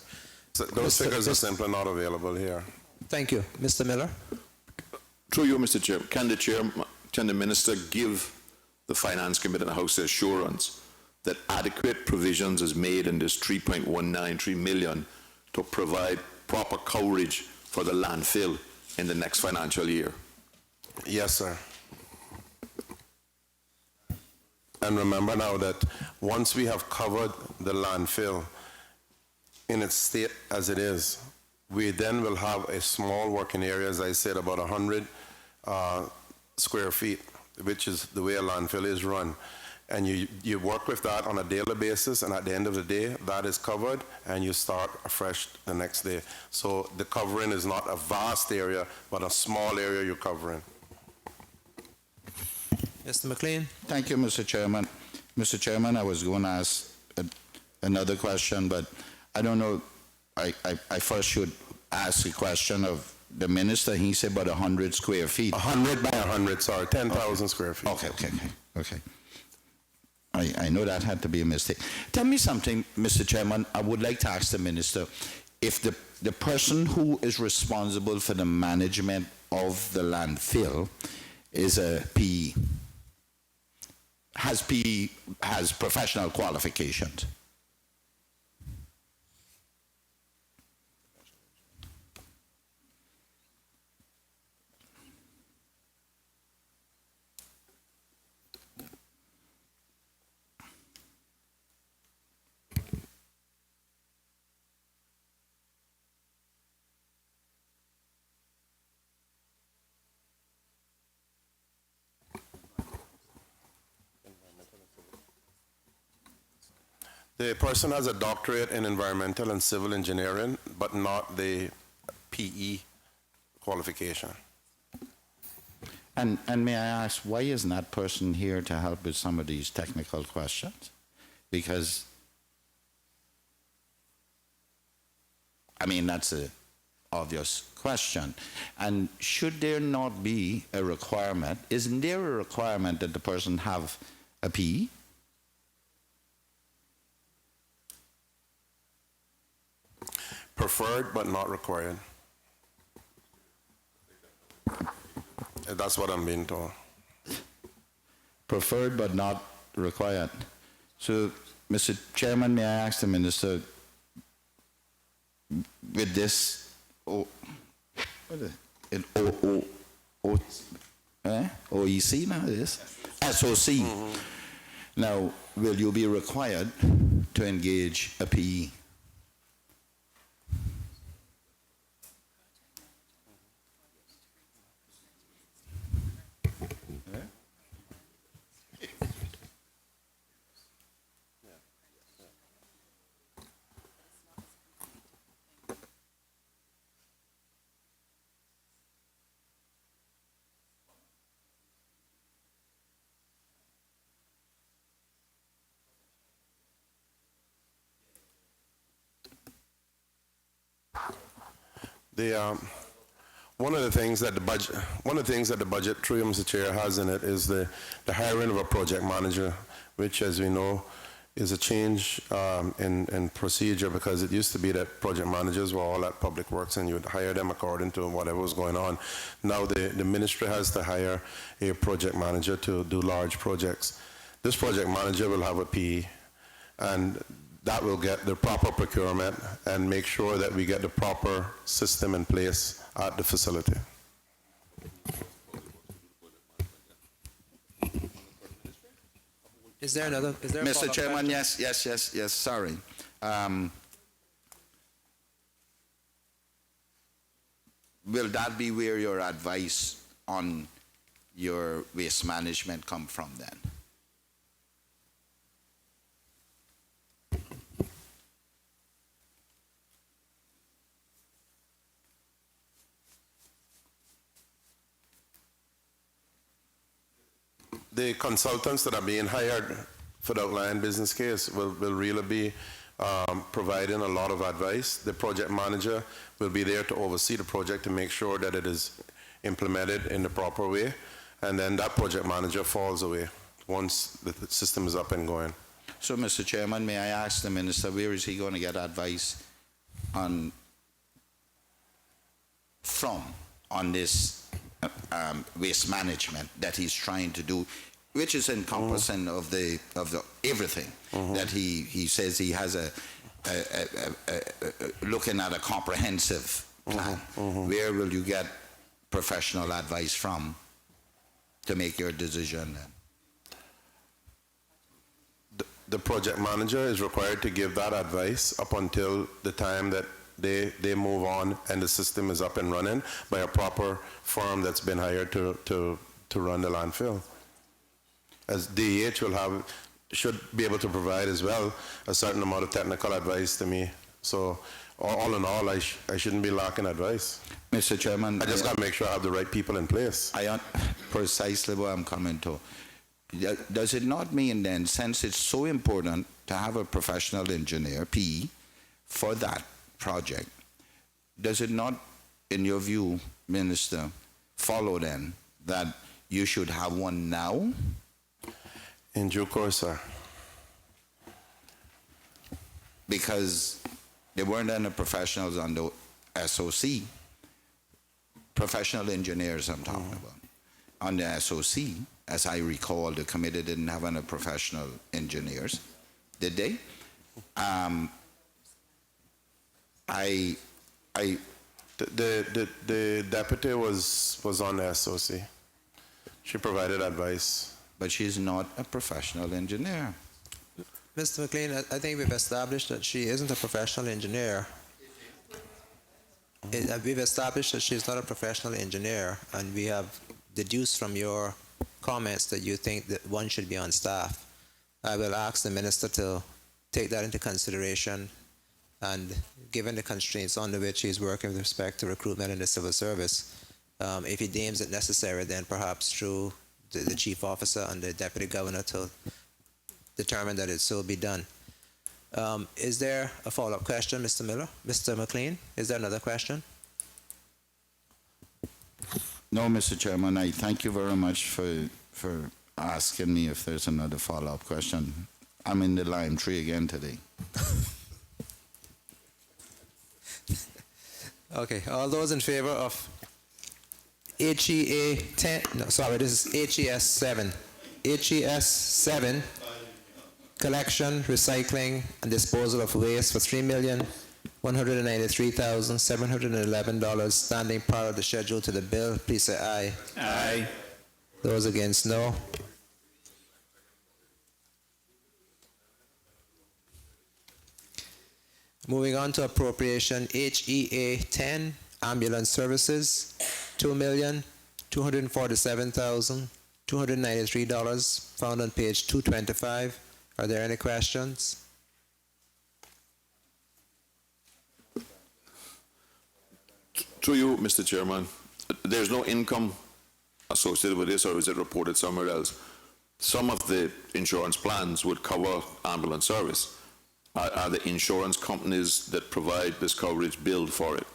So those figures are simply not available here. Thank you. Mr. Miller? Through you, Mr. Chair, can the minister give the Finance Committee and the House assurance that adequate provisions is made in this 3.193 million to provide proper coverage for the landfill in the next financial year? Yes, sir. And remember now that once we have covered the landfill in its state as it is, we then will have a small working area, as I said, about 100 square feet, which is the way a landfill is run. And you work with that on a daily basis, and at the end of the day, that is covered, and you start afresh the next day. So the covering is not a vast area, but a small area you're covering. Mr. McLean? Thank you, Mr. Chairman. Mr. Chairman, I was going to ask another question, but I don't know. I first should ask a question of the minister. He said about 100 square feet. 100 by 100, sorry, 10,000 square feet. Okay. I know that had to be a mistake. Tell me something, Mr. Chairman. I would like to ask the minister if the person who is responsible for the management of the landfill is a PE, has professional qualifications. The person has a doctorate in environmental and civil engineering, but not the PE qualification. And may I ask, why isn't that person here to help with some of these technical questions? Because, I mean, that's an obvious question. And should there not be a requirement, isn't there a requirement that the person have a PE? Preferred, but not required. That's what I'm being told. Preferred but not required. So, Mr. Chairman, may I ask the minister, with this, OEC now it is? SOC. Now, will you be required to engage a PE? One of the things that the budget, through you, Mr. Chair, has in it is the hiring of a project manager, which, as we know, is a change in procedure, because it used to be that project managers were all at Public Works and you would hire them according to whatever was going on. Now the ministry has to hire a project manager to do large projects. This project manager will have a PE, and that will get the proper procurement and make sure that we get the proper system in place at the facility. Is there another? Is there a Mr. follow-up Chairman, question? yes, sorry. Will that be where your advice on your waste management come from then? The consultants that are being hired for the outline business case will really be providing a lot of advice. The project manager will be there to oversee the project to make sure that it is implemented in the proper way, and then that project manager falls away once the system is up and going. So, Mr. Chairman, may I ask the minister, where is he going to get advice on this waste management that he's trying to do, which is encompassing of the everything that he says he has looking at a comprehensive plan. Where will you get professional advice from to make your decision then? The project manager is required to give that advice up until the time that they move on and the system is up and running by a proper firm that's been hired to run the landfill. As DEH should be able to provide as well a certain amount of technical advice to me. So all in all, I shouldn't be lacking advice. Mr. Chairman, I just got to make sure I have the right people in place. Precisely what I'm coming to. Does it not mean then, since it's so important to have a professional engineer, PE, for that project, does it not, in your view, Minister, follow then that you should have one now? In due course, sir. Because there weren't any professionals on the SOC, professional engineers I'm talking about. On the SOC, as I recall, the committee didn't have any professional engineers, did they? The deputy was on the SOC. She provided advice. But she's not a professional engineer. Mr. McLean, I think we've established that she isn't a professional engineer. We've established that she's not a professional engineer, and we have deduced from your comments that you think that one should be on staff. I will ask the minister to take that into consideration, and given the constraints under which he's working with respect to recruitment in the civil service, if he deems it necessary, then perhaps through the chief officer and the deputy governor to determine that it so be done. Is there a follow-up question, Mr. Miller? Mr. McLean, is there another question? No, Mr. Chairman, I thank you very much for asking me if there's another follow-up question. I'm in the lime tree again today. Okay, all those in favor of HEA 10, no, sorry, this is HES 7. HES 7, collection, recycling, and disposal of waste for $3,193,711 standing part of the schedule to the bill. Please say aye. Aye. Those against, no. Moving on to appropriation HEA 10, ambulance services, $2,247,293, found on page 225. Are there any questions? Through you, Mr. Chairman, there's no income associated with this, or is it reported somewhere else? Some of the insurance plans would cover ambulance service. Are the insurance companies that provide this coverage billed for it?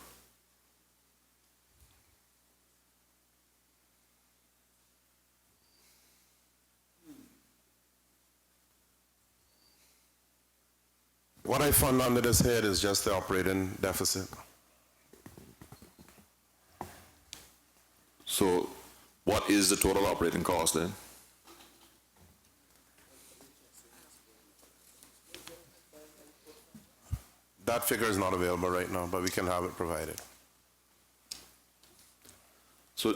What I fund under this head is just the operating deficit. So what is the total operating cost then? That figure is not available right now, but we can have it provided. So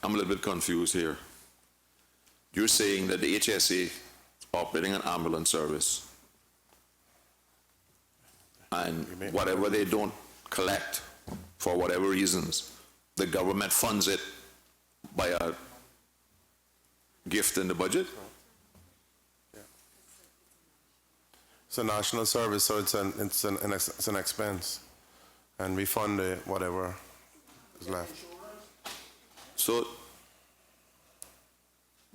I'm a little bit confused here. You're saying that the HSA is operating an ambulance service, and whatever they don't collect, for whatever reasons, the government funds it by a gift in the budget? It's a national service, so it's an expense, and we fund whatever is left. So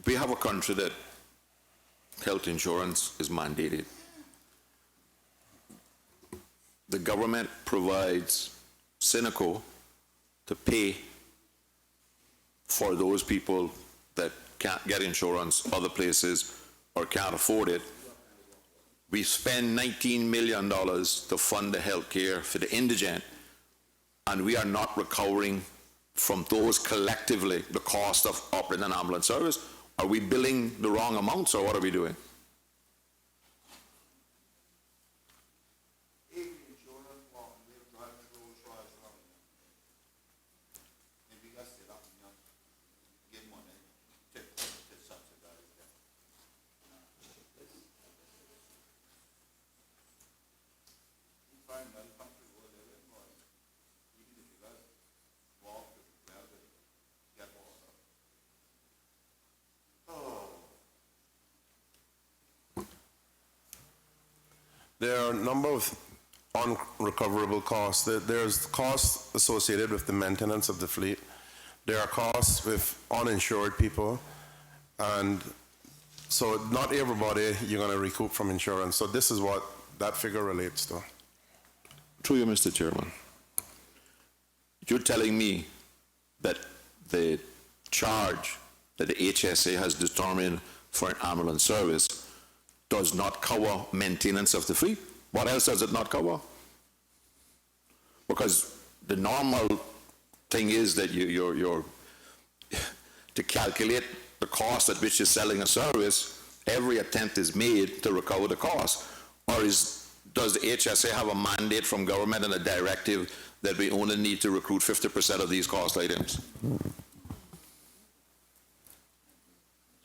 we have a country that health insurance is mandated. The government provides Cineco to pay for those people that can't get insurance other places or can't afford it. We spend $19 million to fund the health care for the indigent, and we are not recovering from those collectively the cost of operating an ambulance service. Are we billing the wrong amounts, or what are we doing? There are a number of unrecoverable costs. There's costs associated with the maintenance of the fleet. There are costs with uninsured people, and so not everybody you're going to recoup from insurance. So this is what that figure relates to. Through you, Mr. Chairman. You're telling me that the charge that the HSA has determined for an ambulance service does not cover maintenance of the fleet? What else does it not cover? Because the normal thing is that you're to calculate the cost at which you're selling a service, every attempt is made to recover the cost. Or does the HSA have a mandate from government and a directive that we only need to recruit 50% of these cost items?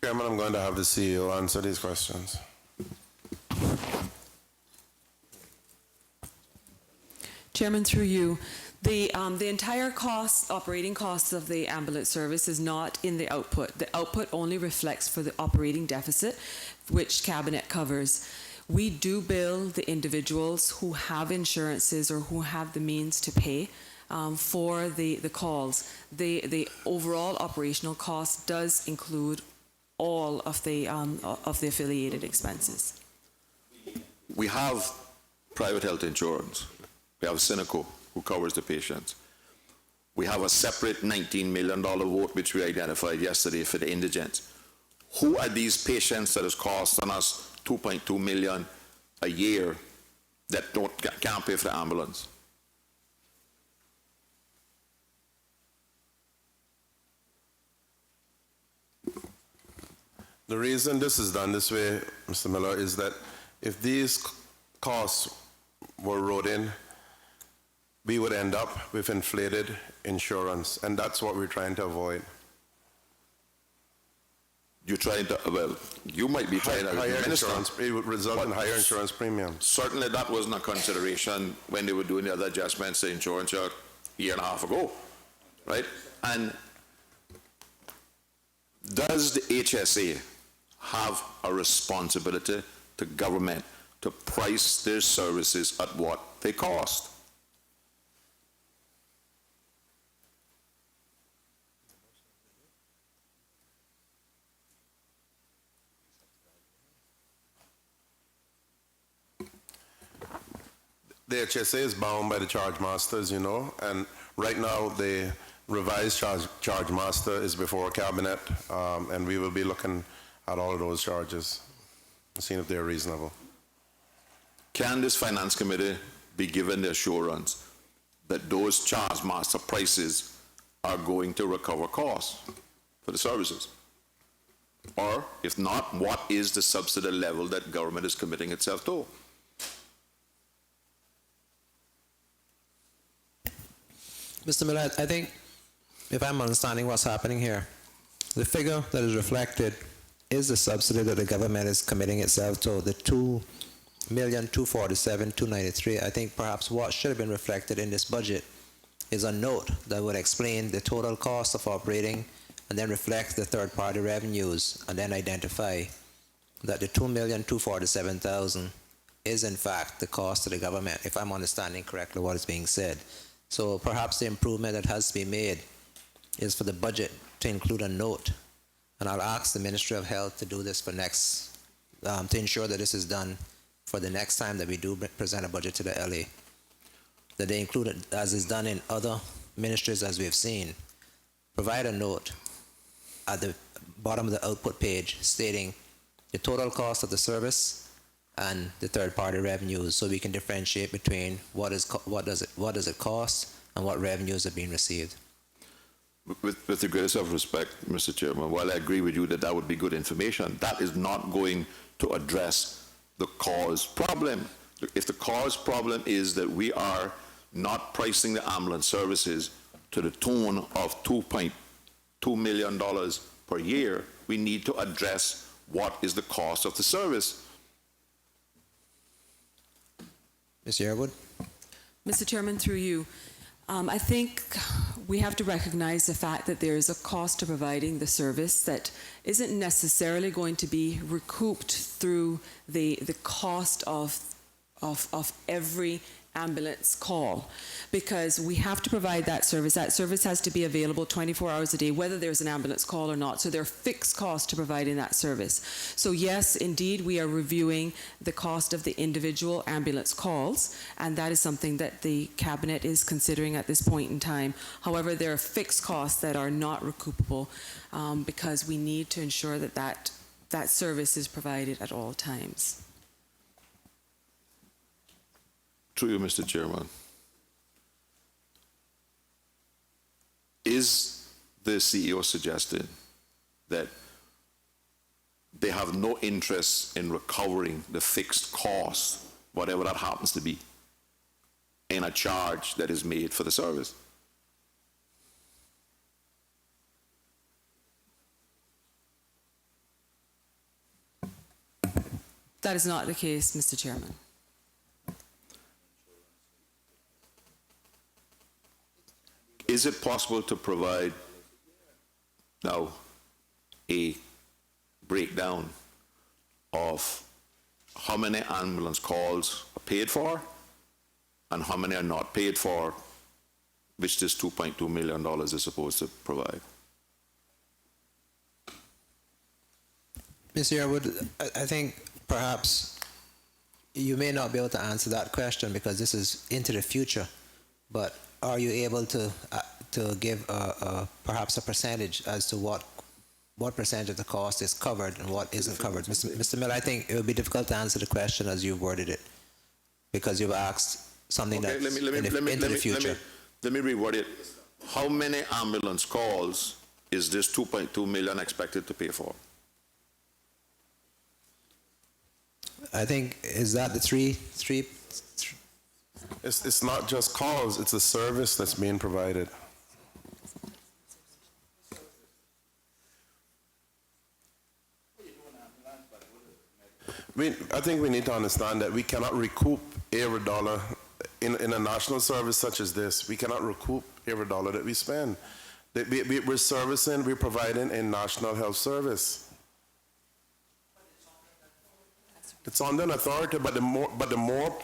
Chairman, I'm going to have the CEO answer these questions. Chairman, through you, the entire cost, operating costs of the ambulance service is not in the output. The output only reflects for the operating deficit, which Cabinet covers. We do bill the individuals who have insurances or who have the means to pay for the calls. The overall operational cost does include all of the affiliated expenses. We have private health insurance. We have Cineco, who covers the patients. We have a separate $19 million vote, which we identified yesterday for the indigents. Who are these patients that is costing us $2.2 million a year that can't pay for the ambulance? The reason this is done this way, Mr. Miller, is that if these costs were wrote in, we would end up with inflated insurance, and that's what we're trying to avoid. You're trying to, well, you might be trying to, Higher Minister, insurance, it would result in higher insurance premiums. certainly that wasn't a consideration when they were doing the other adjustments to insurance a year and a half ago, right? And does the HSA have a responsibility to government to price their services at what they cost? The HSA is bound by the charge master, as you know, and right now the revised charge master is before Cabinet, and we will be looking at all of those charges, seeing if they're reasonable. Can this finance committee be given the assurance that those charge master prices are going to recover costs for the services? Or if not, what is the subsidy level that government is committing itself to? Mr. Miller, I think, if I'm understanding what's happening here, the figure that is reflected is the subsidy that the government is committing itself to, the $2,247,293. I think perhaps what should have been reflected in this budget is a note that would explain the total cost of operating and then reflect the third-party revenues and then identify that the $2,247,000 is in fact the cost to the government, if I'm understanding correctly what is being said. So perhaps the improvement that has to be made is for the budget to include a note. And I'll ask the Ministry of Health to do this for next, to ensure that this is done for the next time that we do present a budget to the LA. That they include it, as is done in other ministries as we have seen, provide a note at the bottom of the output page stating the total cost of the service and the third-party revenues, so we can differentiate between what does it cost and what revenues are being received. With the greatest of respect, Mr. Chairman, while I agree with you that that would be good information, that is not going to address the cause problem. If the cause problem is that we are not pricing the ambulance services to the tune of $2.2 million per year, we need to address what is the cost of the service. Ms. Yearwood? Mr. Chairman, through you, I think we have to recognize the fact that there is a cost to providing the service that isn't necessarily going to be recouped through the cost of every ambulance call, because we have to provide that service. That service has to be available 24 hours a day, whether there's an ambulance call or not. So there are fixed costs to providing that service. So yes, indeed, we are reviewing the cost of the individual ambulance calls, and that is something that the Cabinet is considering at this point in time. However, there are fixed costs that are not recoupable because we need to ensure that that service is provided at all times. Through you, Mr. Chairman. Is the CEO suggesting that they have no interest in recovering the fixed cost, whatever that happens to be, in a charge that is made for the service? That is not the case, Mr. Chairman. Is it possible to provide now a breakdown of how many ambulance calls are paid for and how many are not paid for, which this $2.2 million is supposed to provide? Ms. Yearwood, I think perhaps you may not be able to answer that question because this is into the future, but are you able to give perhaps a percentage as to what percentage of the cost is covered and what isn't covered? Mr. Miller, I think it would be difficult to answer the question as you've worded it because you've asked something that's into the future. Let me reword it. How many ambulance calls is this $2.2 million expected to pay for? I think, is that the three? It's not just calls, it's a service that's being provided. I think we need to understand that we cannot recoup every dollar in a national service such as this. We cannot recoup every dollar that we spend. We're servicing, we're providing a national health service. It's under an authority, but the more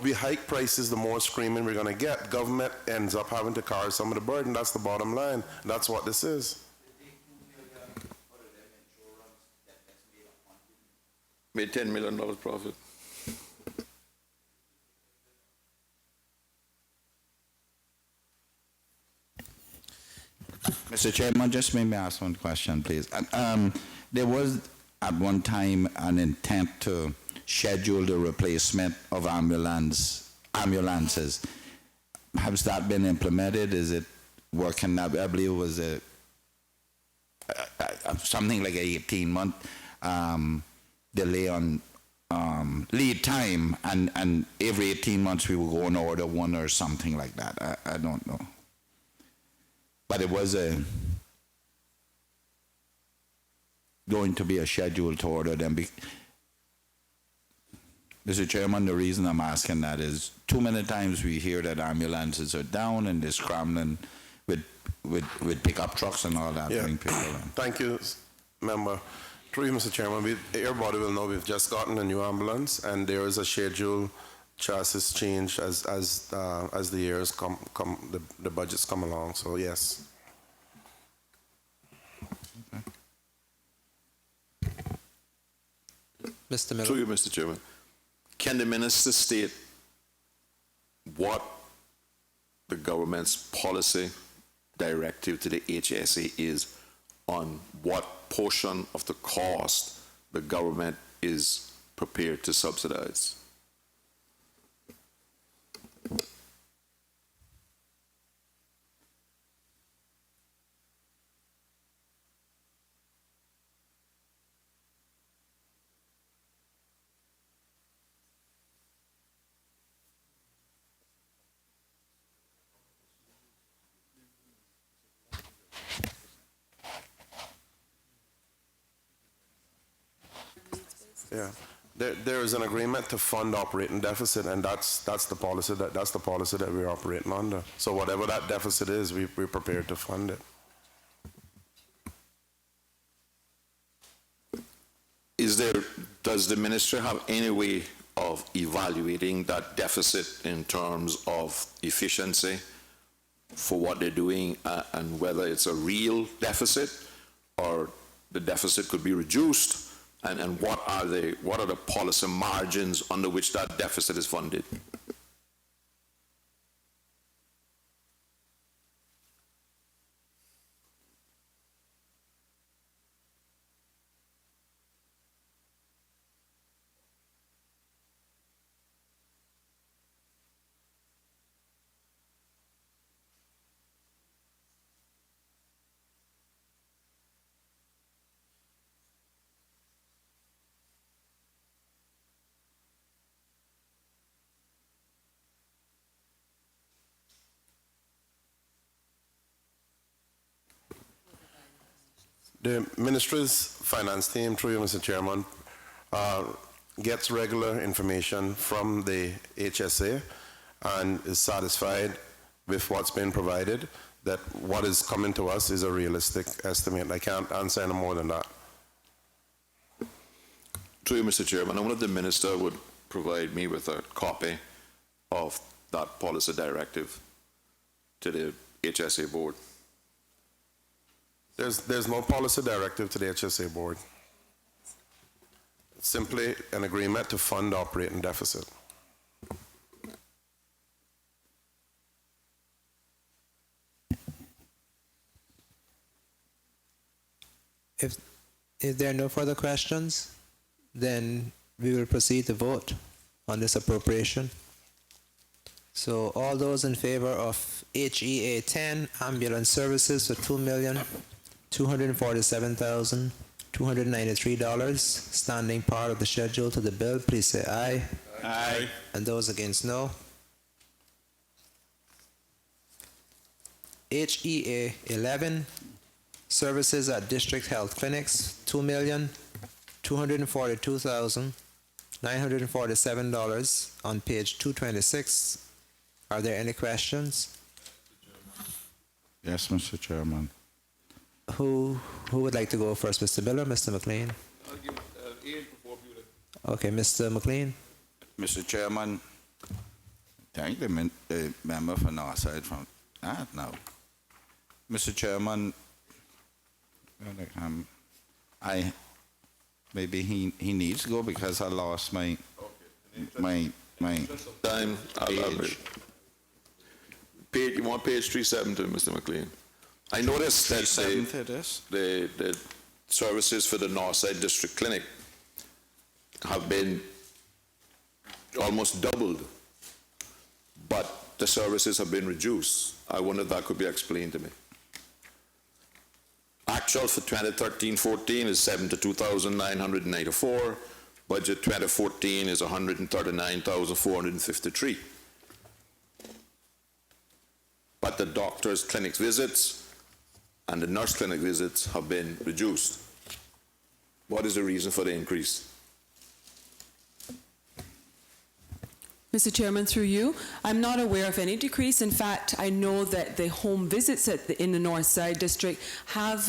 we hike prices, the more screaming we're going to get. Government ends up having to carry some of the burden. That's the bottom line. That's what this is. Made $10 million profit. Mr. Chairman, just let me ask one question, please. There was at one time an intent to schedule the replacement of ambulances. Has that been implemented? Is it working? I believe it was something like an 18-month delay on lead time, and every 18 months we will go and order one or something like that. I don't know. but it was going to be a schedule to order them. Mr. Chairman, the reason I'm asking that is too many times we hear that ambulances are down and they're scrambling with pickup trucks and all that to Yeah. bring people in. Thank you, member. Through you, Mr. Chairman, everybody will know we've just gotten a new ambulance, and there is a schedule chassis change as the years the budgets come along. So yes. Mr. Miller. Through you, Mr. Chairman. Can the minister state what the government's policy directive to the HSA is on what portion of the cost the government is prepared to subsidize? Yeah, there is an agreement to fund operating deficit, and that's the policy that we're operating under. So whatever that deficit is, we're prepared to fund it. Does the minister have any way of evaluating that deficit in terms of efficiency for what they're doing, and whether it's a real deficit or the deficit could be reduced? And what are the policy margins under which that deficit is funded? The Ministry's finance team, through you, Mr. Chairman, gets regular information from the HSA and is satisfied with what's been provided, that what is coming to us is a realistic estimate. I can't answer any more than that. Through you, Mr. Chairman, I wonder if the minister would provide me with a copy of that policy directive to the HSA board. There's no policy directive to the HSA board. It's simply an agreement to fund operating deficit. If there are no further questions, then we will proceed to vote on this appropriation. So all those in favor of HEA 10 ambulance services for $2,247,293, standing part of the schedule to the bill, please say aye. Aye. And those against, no. HEA 11 services at district health clinics, $2,242,947 on page 226. Are there any questions? Yes, Mr. Chairman. Who would like to go first, Mr. Miller, Mr. McLean? I'll give Ian before you. Okay, Mr. McLean. Mr. Chairman, thank the member for Northside from that now. Mr. Chairman, maybe he needs to go because I lost my Time. page. You want page 370, Mr. McLean? I noticed that the services for the Northside District Clinic have been almost doubled, but the services have been reduced. I wonder if that could be explained to me. Actual for 2013-14 is $72,994. Budget 2014 is $139,453. But the doctor's clinic visits and the nurse clinic visits have been reduced. What is the reason for the increase? Mr. Chairman, through you, I'm not aware of any decrease. In fact, I know that the home visits in the North Side District have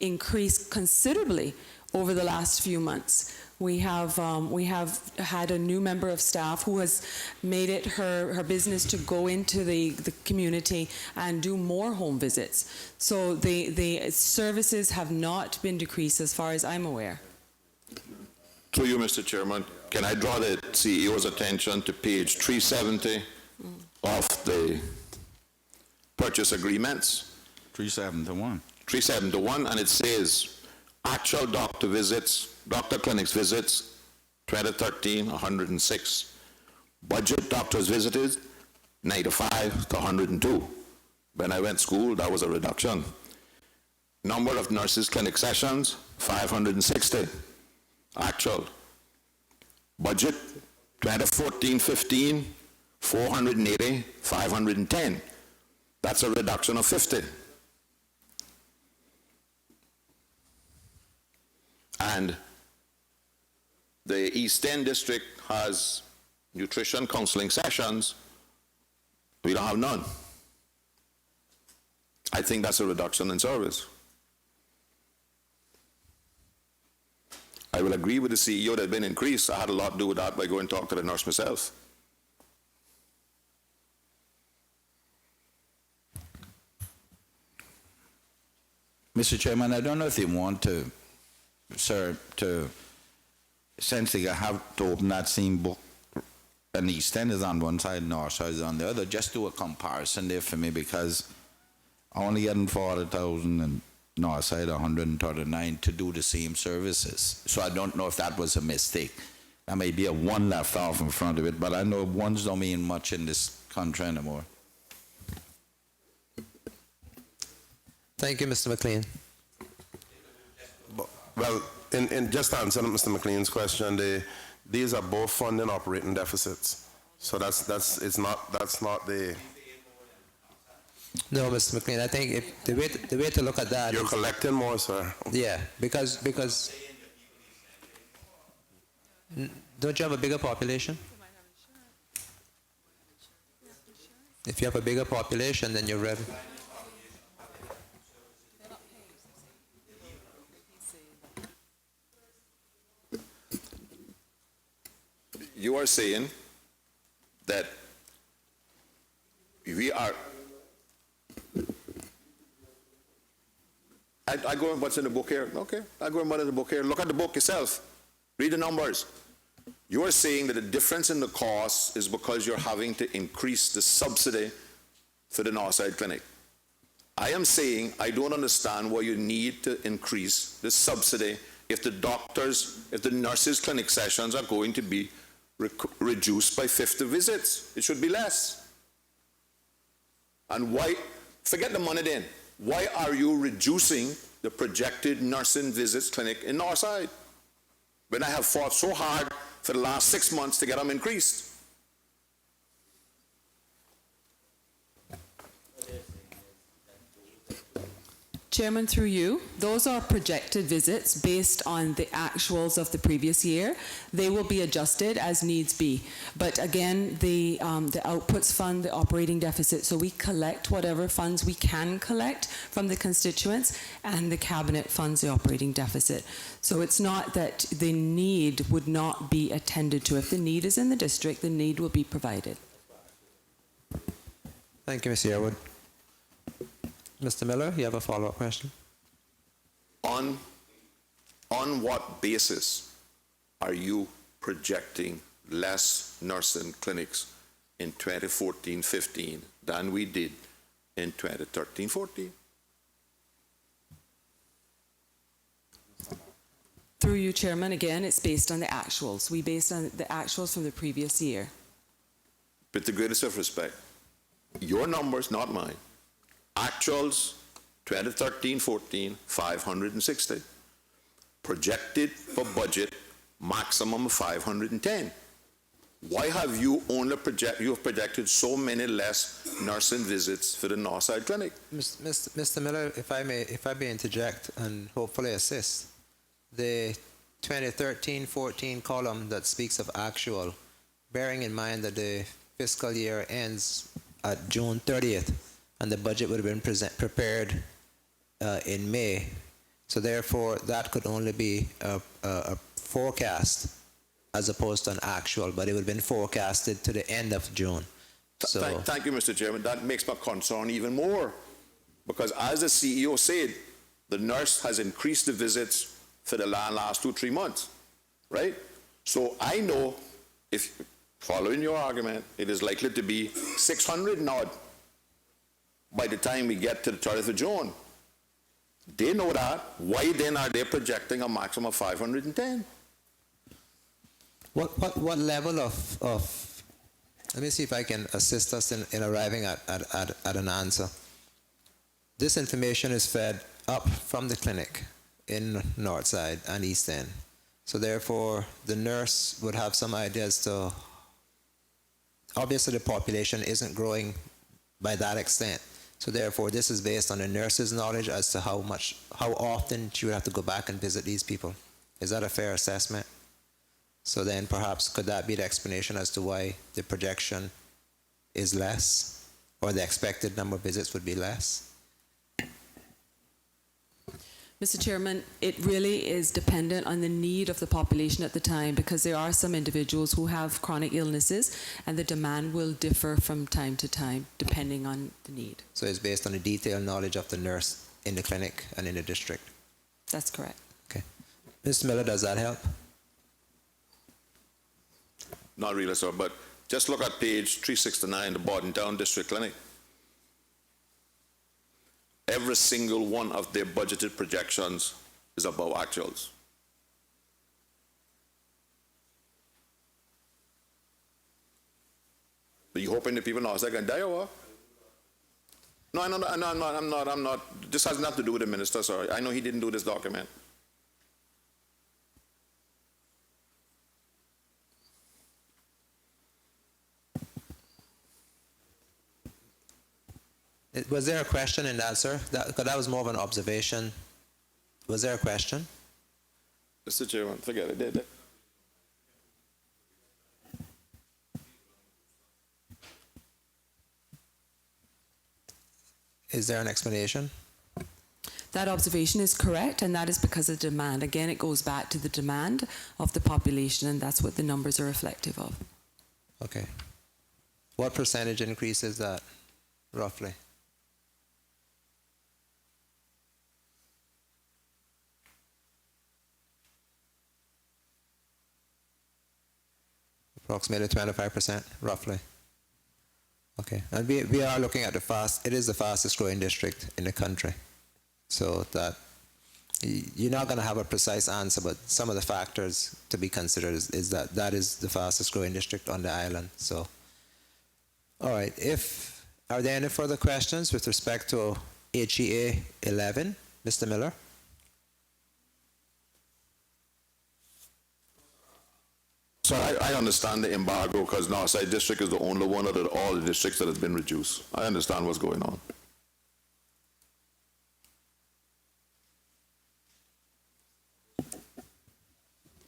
increased considerably over the last few months. We have had a new member of staff who has made it her business to go into the community and do more home visits. So the services have not been decreased as far as I'm aware. Through you, Mr. Chairman, can I draw the CEO's attention to page 370 of the purchase agreements? 371. 371, and it says, actual doctor clinics visits, 2013, 106. Budget doctors visited, 95 to 102. When I went to school, that was a reduction. Number of nurses clinic sessions, 560. Actual. Budget, 2014-15, 480, 510. That's a reduction of 50. And the East End District has nutrition counseling sessions. We don't have none. I think that's a reduction in service. I will agree with the CEO that had been increased. I had a lot to do with that by going to talk to the nurse myself. Mr. Chairman, I don't know if you want to, sir, since they have to open that same book, and East End is on one side, North Side is on the other, just do a comparison there for me, because I only getting 40,000 and North Side 139 to do the same services. So I don't know if that was a mistake. There may be a one left off in front of it, but I know ones don't mean much in this country anymore. Thank you, Mr. McLean. Well, in just answering Mr. McLean's question, these are both funding operating deficits. So that's not the. No, Mr. McLean, I think the way to look at that You're is, collecting more, sir. yeah, because don't you have a bigger population? If you have a bigger population, then your revenue. You are saying that we are. I go on what's in the book here. Okay, I go on what's in the book here. Look at the book yourself. Read the numbers. You are saying that the difference in the cost is because you're having to increase the subsidy for the Northside Clinic. I am saying I don't understand why you need to increase the subsidy if the nurses' clinic sessions are going to be reduced by 50 visits. It should be less. And why, forget the money then, why are you reducing the projected nursing visits clinic in Northside when I have fought so hard for the last 6 months to get them increased? Chairman, through you, those are projected visits based on the actuals of the previous year. They will be adjusted as needs be. But again, the outputs fund the operating deficit, so we collect whatever funds we can collect from the constituents, and the cabinet funds the operating deficit. So it's not that the need would not be attended to. If the need is in the district, the need will be provided. Thank you, Mr. Yearwood. Mr. Miller, you have a follow-up question? On what basis are you projecting less nursing clinics in 2014-15 than we did in 2013-14? Through you, Chairman, again, it's based on the actuals. We based on the actuals from the previous year. With the greatest of respect, your numbers, not mine. Actuals, 2013-14, 560. Projected for budget, maximum of 510. Why have you projected so many less nursing visits for the Northside Clinic? Mr. Miller, if I may interject and hopefully assist, the 2013-14 column that speaks of actual, bearing in mind that the fiscal year ends at June 30th, and the budget would have been prepared in May, so therefore that could only be a forecast as opposed to an actual, but it would have been forecasted to the end of June. So, Thank you, Mr. Chairman. That makes my concern even more, because as the CEO said, the nurse has increased the visits for the last 2-3 months, right? So I know, if following your argument, it is likely to be 600 and odd by the time we get to the 30th of June. They know that. Why then are they projecting a maximum of 510? what level of let me see if I can assist us in arriving at an answer. This information is fed up from the clinic in Northside and East End. So therefore, the nurse would have some ideas to, obviously the population isn't growing by that extent. So therefore, this is based on the nurse's knowledge as to how often she would have to go back and visit these people. Is that a fair assessment? So then perhaps could that be the explanation as to why the projection is less, or the expected number of visits would be less? Mr. Chairman, it really is dependent on the need of the population at the time, because there are some individuals who have chronic illnesses, and the demand will differ from time to time depending on the need. So it's based on the detailed knowledge of the nurse in the clinic and in the district. That's correct. Okay. Mr. Miller, does that help? Not really, sir, but just look at page 369, the Bordentown District Clinic. Every single one of their budgeted projections is above actuals. Are you hoping the people know they're going to die or what? No, I'm not. This has nothing to do with the minister, sir. I know he didn't do this document. Was there a question in that, sir? That was more of an observation. Was there a question? Mr. Chairman, forget it. Did it? Is there an explanation? That observation is correct, and that is because of demand. Again, it goes back to the demand of the population, and that's what the numbers are reflective of. Okay. What percentage increase is that, roughly? Approximately 25%, roughly. Okay, and we are looking at it is the fastest growing district in the country. So that, you're not going to have a precise answer, but some of the factors to be considered is that is the fastest growing district on the island. So, all right, are there any further questions with respect to HEA 11? Mr. Miller? So I understand the embargo because Northside District is the only one out of all the districts that has been reduced. I understand what's going on.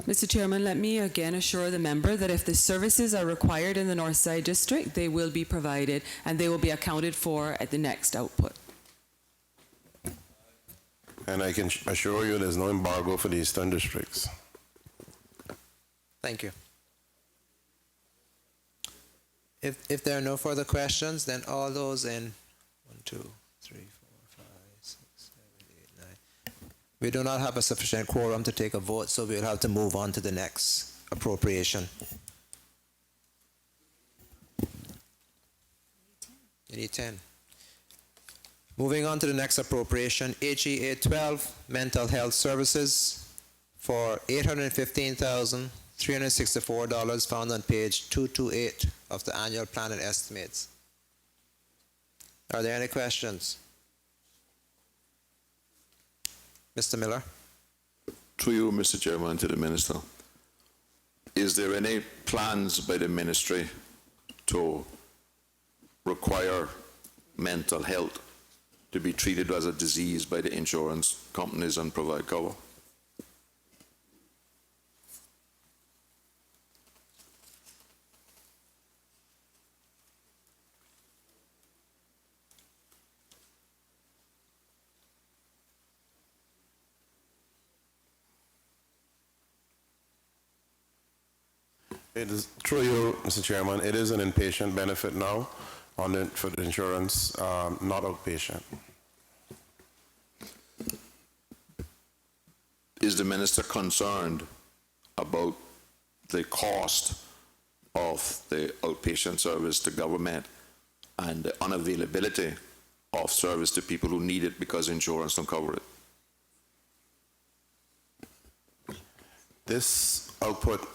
Mr. Chairman, let me again assure the member that if the services are required in the Northside District, they will be provided and they will be accounted for at the next output. And I can assure you there's no embargo for the Eastern districts. Thank you. If there are no further questions, then all those in 1, 2, 3, 4, 5, 6, 7, 8, 9. We do not have a sufficient quorum to take a vote, so we'll have to move on to the next appropriation. You need 10. Moving on to the next appropriation, HEA 12, Mental Health Services, for $815,364 found on page 228 of the annual plan and estimates. Are there any questions? Mr. Miller? Through you, Mr. Chairman, to the minister. is there any plans by the ministry to require mental health to be treated as a disease by the insurance companies and provide cover? It is, through you, Mr. Chairman, it is an inpatient benefit now for the insurance, not outpatient. Is the minister concerned about the cost of the outpatient service to government and the unavailability of service to people who need it because insurance don't cover it? This output,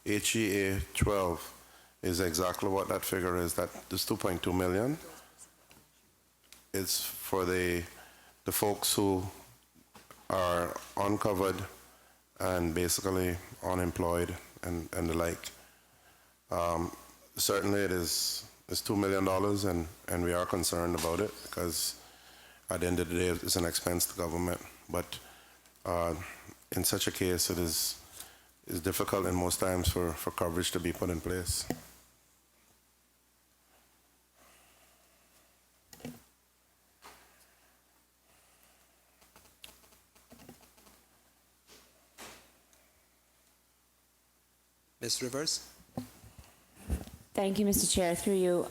HEA 12, is exactly what that figure is. That this 2.2 million is for the folks who are uncovered and basically unemployed and the like. Certainly it is $2 million and we are concerned about it because at the end of the day it's an expense to government. But in such a case it is difficult in most times for coverage to be put in place. Ms. Rivers? Thank you, Mr. Chair. Through you,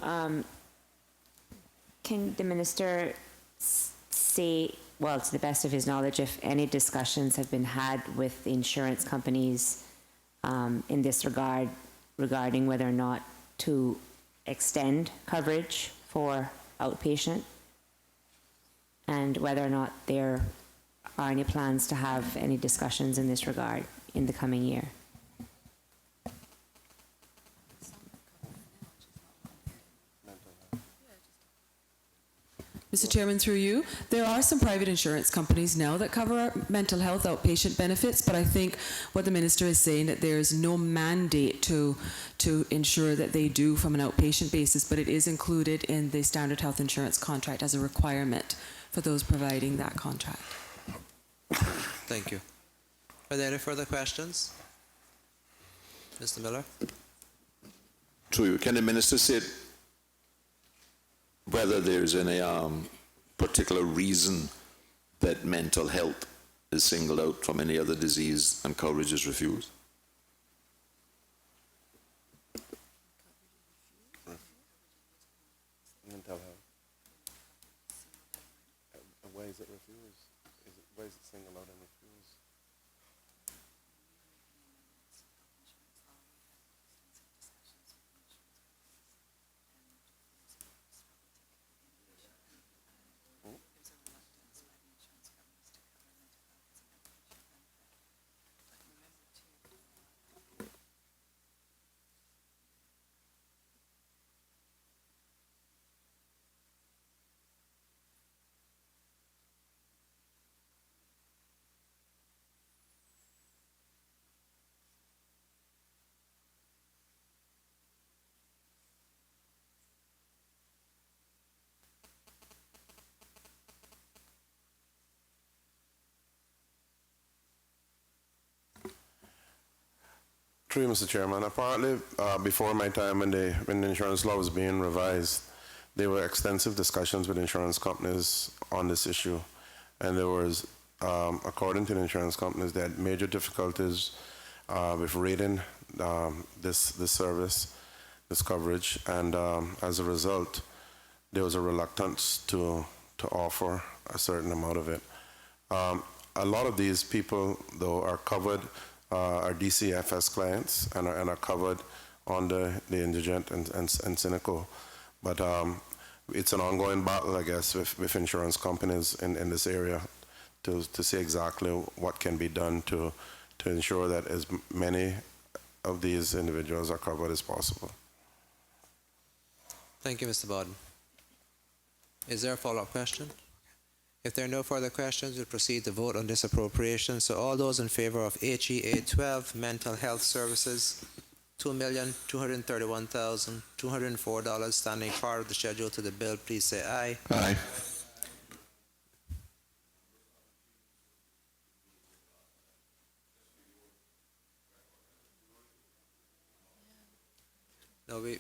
can the minister say, well, to the best of his knowledge, if any discussions have been had with the insurance companies in this regard, regarding whether or not to extend coverage for outpatient, and whether or not there are any plans to have any discussions in this regard in the coming year? Mr. Chairman, through you, there are some private insurance companies now that cover mental health outpatient benefits, but I think what the minister is saying that there is no mandate to ensure that they do from an outpatient basis, but it is included in the standard health insurance contract as a requirement for those providing that contract. Thank you. Are there any further questions? Mr. Miller? Through you, can the minister say whether there's any particular reason that mental health is singled out from any other disease and coverage is refused? Mental health. Why is it refused? Why is it singled out and refused? True, Mr. Chairman. Apparently, before my time when the insurance law was being revised, there were extensive discussions with insurance companies on this issue. And there was, according to the insurance companies, they had major difficulties with rating this service, this coverage. And as a result, there was a reluctance to offer a certain amount of it. A lot of these people, though, are covered, are DCFS clients and are covered under the indigent and cynical. But it's an ongoing battle, I guess, with insurance companies in this area to see exactly what can be done to ensure that as many of these individuals are covered as possible. Thank you, Mr. Bowden. Is there a follow-up question? If there are no further questions, we'll proceed to vote on this appropriation. So all those in favor of HEA 12, Mental Health Services, $2,231,204 standing part of the schedule to the bill, please say aye. Aye. No, we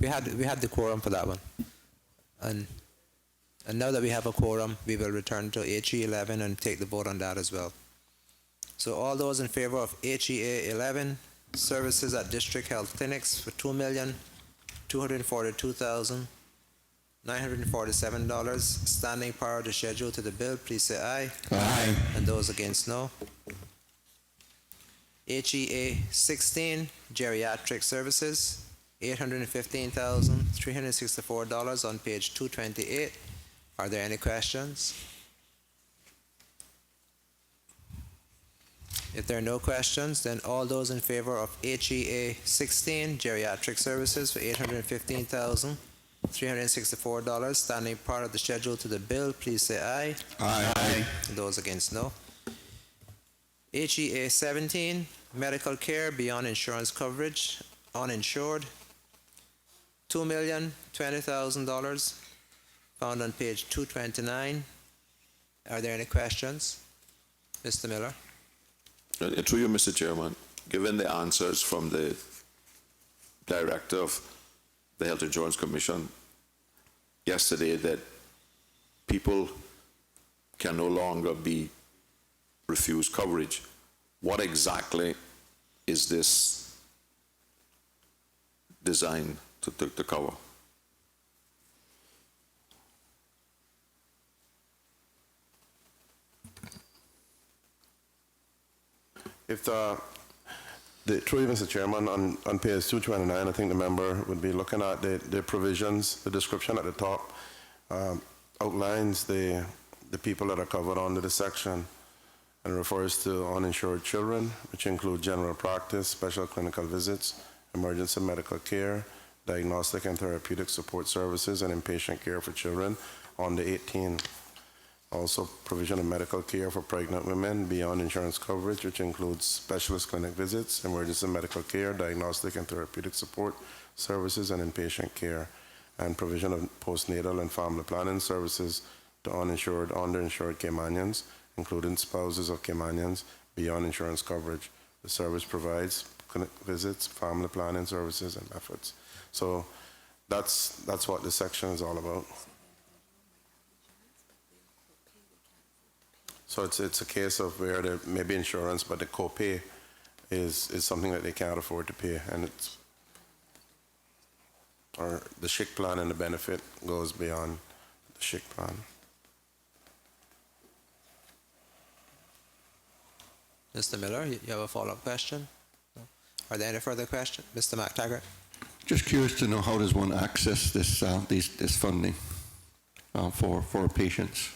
had the quorum for that one. And now that we have a quorum, we will return to HE 11 and take the vote on that as well. So all those in favor of HEA 11, services at district health clinics for $2,242,947, standing part of the schedule to the bill, please say aye. Aye. And those against, no. HEA 16, geriatric services, $815,364 on page 228. Are there any questions? If there are no questions, then all those in favor of HEA 16, geriatric services for $815,364, standing part of the schedule to the bill, please say aye. Aye. Those against, no. HEA 17, medical care beyond insurance coverage, uninsured, $2,020,000, found on page 229. Are there any questions? Mr. Miller? Through you, Mr. Chairman, given the answers from the Director of the Health Insurance Commission yesterday that people can no longer be refused coverage, what exactly is this designed to cover? If through you, Mr. Chairman, on page 229, I think the member would be looking at the provisions, the description at the top outlines the people that are covered under the section and refers to uninsured children, which include general practice, special clinical visits, emergency medical care, diagnostic and therapeutic support services, and inpatient care for children under 18. Also, provision of medical care for pregnant women beyond insurance coverage, which includes specialist clinic visits, emergency medical care, diagnostic and therapeutic support services, and inpatient care, and provision of postnatal and family planning services to uninsured, underinsured Caymanians, including spouses of Caymanians beyond insurance coverage. The service provides clinic visits, family planning services, and methods. So that's what this section is all about. So it's a case of where there may be insurance, but the copay is something that they can't afford to pay, and or the SHIC plan and the benefit goes beyond the SHIC plan. Mr. Miller, you have a follow-up question? No? Are there any further questions? Mr. McTaggart? Just curious to know, how does one access this this funding for patients?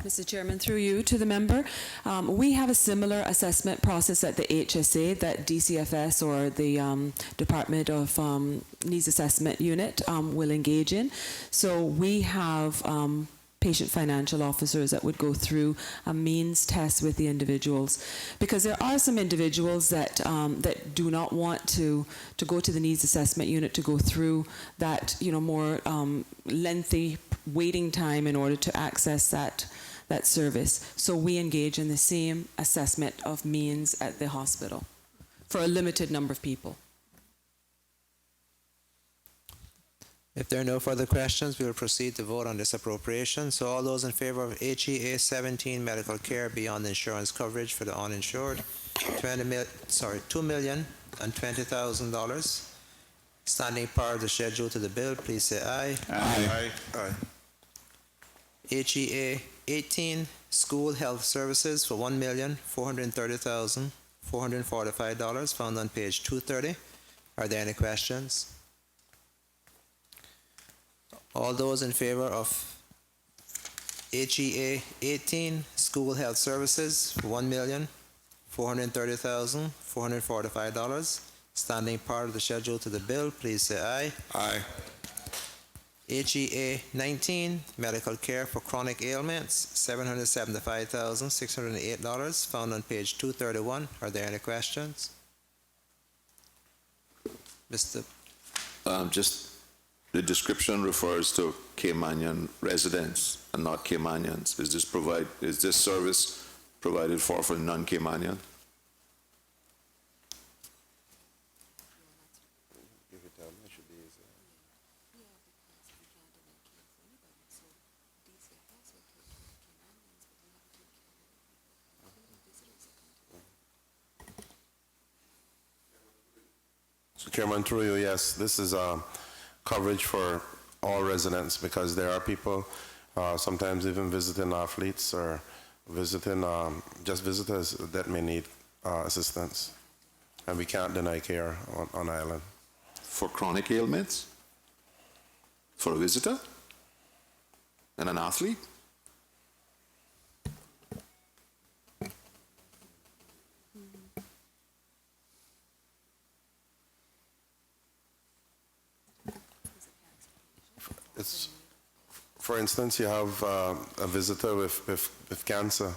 Mr. Chairman, through you to the member, we have a similar assessment process at the HSA that DCFS or the Department of Needs Assessment Unit will engage in. So we have patient financial officers that would go through a means test with the individuals, because there are some individuals that that do not want to go to the needs assessment unit to go through that more lengthy waiting time in order to access that service. So we engage in the same assessment of means at the hospital for a limited number of people. If there are no further questions, we will proceed to vote on this appropriation. So all those in favor of HEA 17, medical care beyond insurance coverage for the uninsured, $2,020,000, standing part of the schedule to the bill, please say aye. Aye. Aye. HEA 18, school health services for $1,430,445, found on page 230. Are there any questions? All those in favor of HEA 18, school health services for $1,430,445, standing part of the schedule to the bill, please say aye. Aye. HEA 19, medical care for chronic ailments, $775,608, found on page 231. Are there any questions? Mr. Just the description refers to Caymanian residents and not Caymanians. Is this service provided for non-Caymanian? So Chairman, through you, yes, this is coverage for all residents because there are people, sometimes even visiting athletes or visiting, just visitors that may need assistance. And we can't deny care on island. For chronic ailments? For a visitor? And an athlete? It's, for instance, you have a visitor with cancer.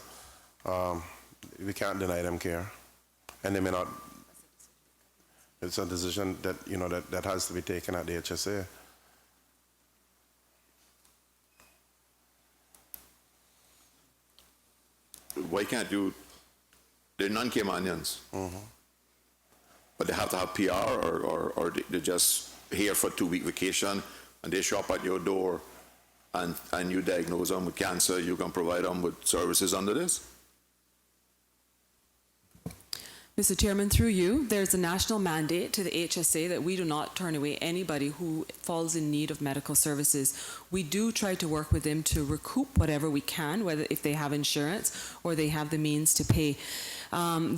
We can't deny them care, and they may not. It's a decision that that has to be taken at the HSA. Why can't you? They're non-Caymanians, but they have to have PR, or they're just here for a 2-week vacation, and they shop at your door, and you diagnose them with cancer. You can provide them with services under this. Mr. Chairman, through you, there's a national mandate to the HSA that we do not turn away anybody who falls in need of medical services. We do try to work with them to recoup whatever we can, whether if they have insurance or they have the means to pay.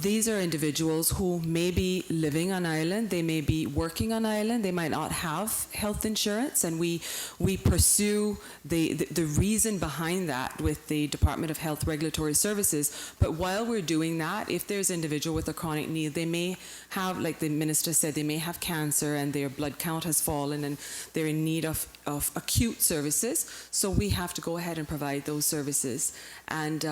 These are individuals who may be living on island, they may be working on island, they might not have health insurance, and we pursue the reason behind that with the Department of Health Regulatory Services. But while we're doing that, if there's an individual with a chronic need, they may have, like the minister said, they may have cancer and their blood count has fallen and they're in need of acute services. So we have to go ahead and provide those services. And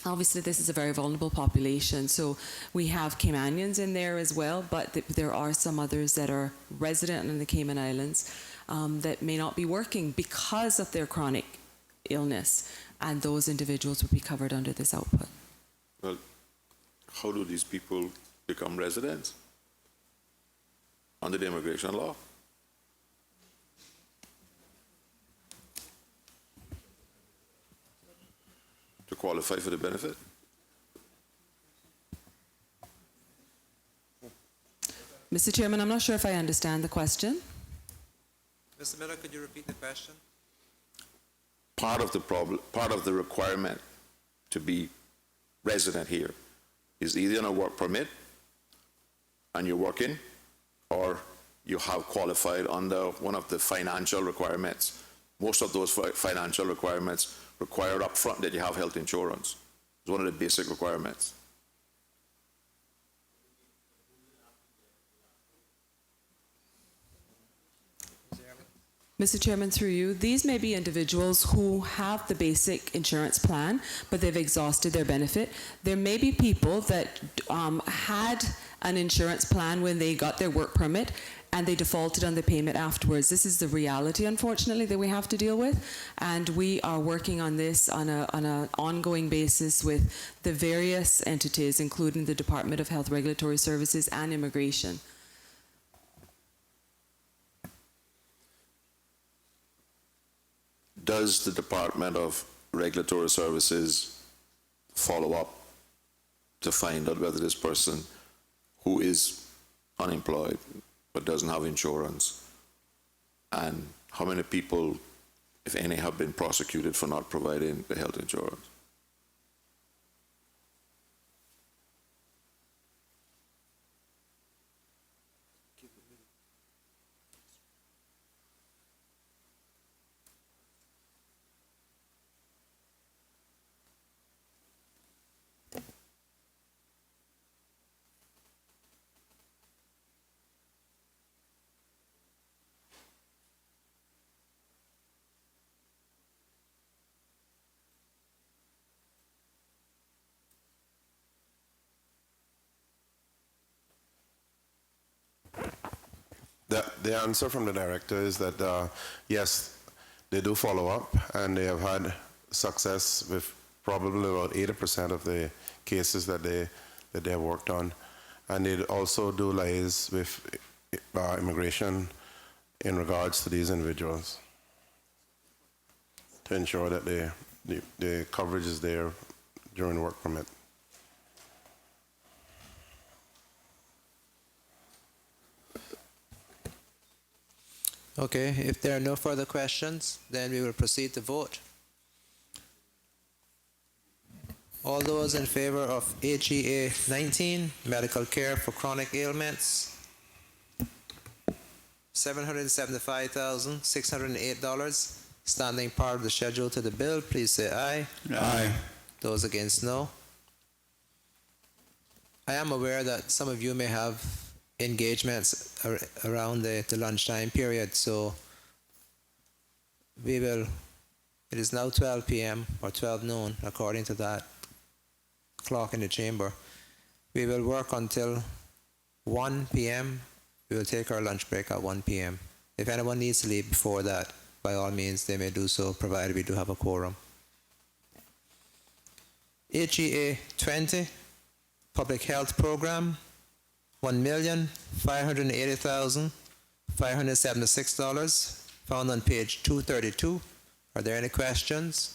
obviously, this is a very vulnerable population, so we have Caymanians in there as well, but there are some others that are resident in the Cayman Islands that may not be working because of their chronic illness, and those individuals would be covered under this output. Well, how do these people become residents? Under the immigration law? To qualify for the benefit? Mr. Chairman, I'm not sure if I understand the question. Mr. Miller, could you repeat the question? Part of the problem, part of the requirement to be resident here is either on a work permit and you're working, or you have qualified under one of the financial requirements. Most of those financial requirements require up front that you have health insurance. It's one of the basic requirements. Mr. Chairman, through you, these may be individuals who have the basic insurance plan, but they've exhausted their benefit. There may be people that had an insurance plan when they got their work permit and they defaulted on the payment afterwards. This is the reality, unfortunately, that we have to deal with, and we are working on this on an ongoing basis with the various entities, including the Department of Health Regulatory Services and Immigration. Does the Department of Regulatory Services follow up to find out whether this person who is unemployed but doesn't have insurance, and how many people, if any, have been prosecuted for not providing the health insurance? The answer from the director is that, yes, they do follow up, and they have had success with probably about 80% of the cases that they have worked on. And they also do liaise with immigration in regards to these individuals to ensure that the coverage is there during work permit. Okay, if there are no further questions, then we will proceed to vote. All those in favor of HEA 19, medical care for chronic ailments, $775,608, standing part of the schedule to the bill, please say aye. Aye. Those against, no. I am aware that some of you may have engagements around the lunchtime period, so we will, it is now 12 p.m. or 12 noon, according to that clock in the chamber. We will work until 1 p.m. We will take our lunch break at 1 p.m. If anyone needs to leave before that, by all means, they may do so, provided we do have a quorum. HEA 20, Public Health Program, $1,580,576, found on page 232. Are there any questions?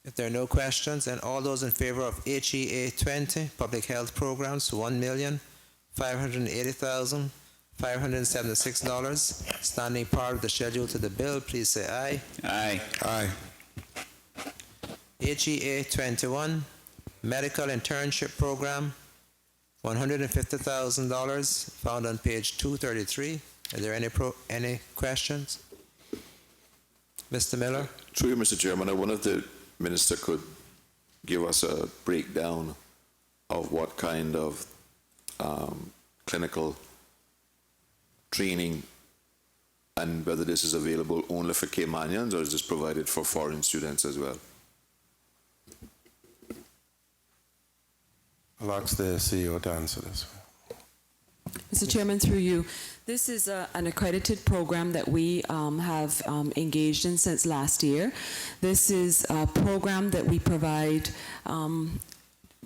If there are no questions, then all those in favor of HEA 20, Public Health Programs, $1,580,576, standing part of the schedule to the bill, please say aye. Aye. Aye. HEA 21, Medical Internship Program, $150,000, found on page 233. Are there any questions? Mr. Miller? Through you, Mr. Chairman, I wonder if the minister could give us a breakdown of what kind of clinical training and whether this is available only for Caymanians or is this provided for foreign students as well? I'll ask the CEO to answer this. Mr. Chairman, through you, this is an accredited program that we have engaged in since last year. This is a program that we provide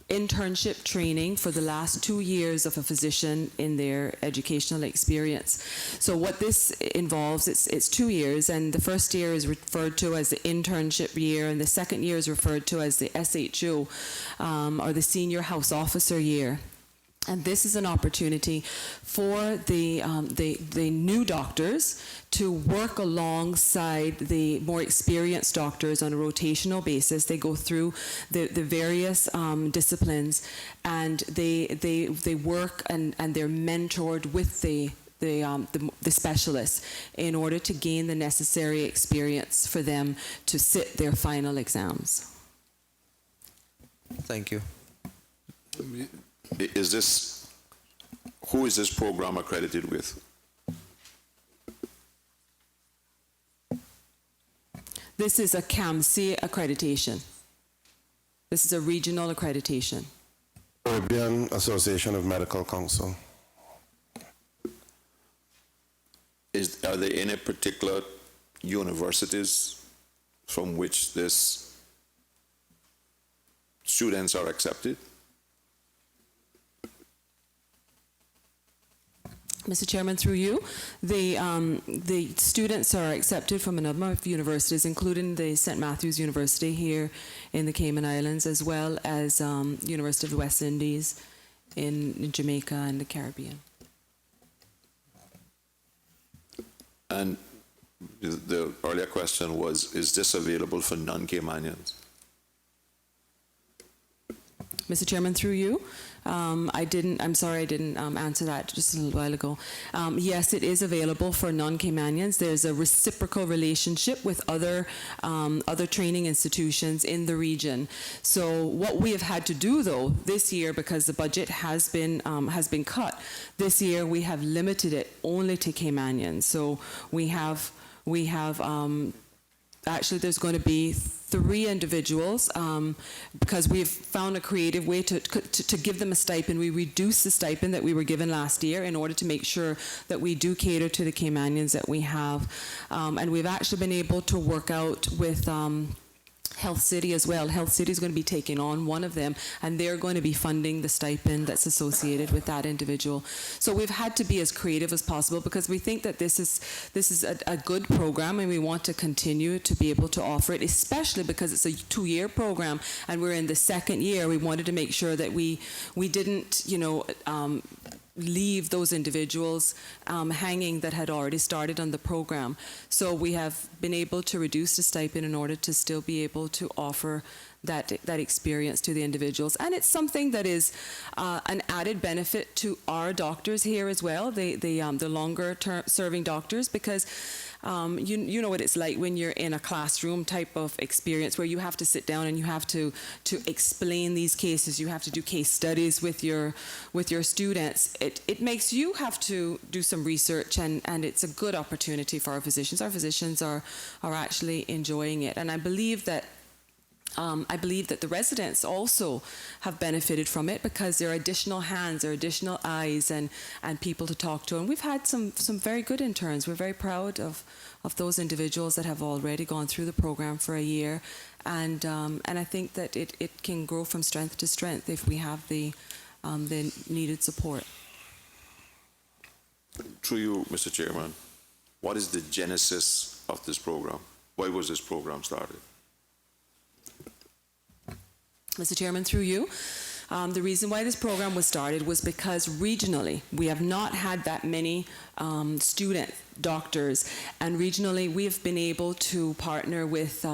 internship training for the last 2 years of a physician in their educational experience. So what this involves, it's 2 years, and the first year is referred to as the internship year, and the second year is referred to as the SHO, or the Senior House Officer year. And this is an opportunity for the new doctors to work alongside the more experienced doctors on a rotational basis. They go through the various disciplines, and they work and they're mentored with the specialists in order to gain the necessary experience for them to sit their final exams. Thank you. Who is this program accredited with? This is a CAMC accreditation. This is a regional accreditation. Caribbean Association of Medical Council. Are there any particular universities from which this students are accepted? Mr. Chairman, through you, the students are accepted from a number of universities, including the St. Matthew's University here in the Cayman Islands, as well as University of the West Indies in Jamaica and the Caribbean. And the earlier question was, is this available for non-Caymanians? Mr. Chairman, through you, I'm sorry I didn't answer that just a little while ago. Yes, it is available for non-Caymanians. There's a reciprocal relationship with other training institutions in the region. So what we have had to do, though, this year, because the budget has been cut, this year we have limited it only to Caymanians. So we have actually there's going to be 3 individuals because we've found a creative way to give them a stipend. We reduced the stipend that we were given last year in order to make sure that we do cater to the Caymanians that we have. And we've actually been able to work out with Health City as well. Health City is going to be taking on one of them, and they're going to be funding the stipend that's associated with that individual. So we've had to be as creative as possible because we think that this is a good program, and we want to continue to be able to offer it, especially because it's a 2-year program and we're in the 2nd year. We wanted to make sure that we didn't, leave those individuals hanging that had already started on the program. So we have been able to reduce the stipend in order to still be able to offer that experience to the individuals. And it's something that is an added benefit to our doctors here as well, the longer serving doctors, because you know what it's like when you're in a classroom type of experience where you have to sit down and you have to explain these cases. You have to do case studies with your students. It makes you have to do some research, and it's a good opportunity for our physicians. Our physicians are actually enjoying it, and I believe that the residents also have benefited from it because there are additional hands, there are additional eyes and people to talk to. And we've had some very good interns. We're very proud of those individuals that have already gone through the program for a year. And I think that it can grow from strength to strength if we have the needed support. Through you, Mr. Chairman, what is the genesis of this program? Why was this program started? Mr. Chairman, through you, the reason why this program was started was because regionally we have not had that many student doctors, and regionally we have been able to partner with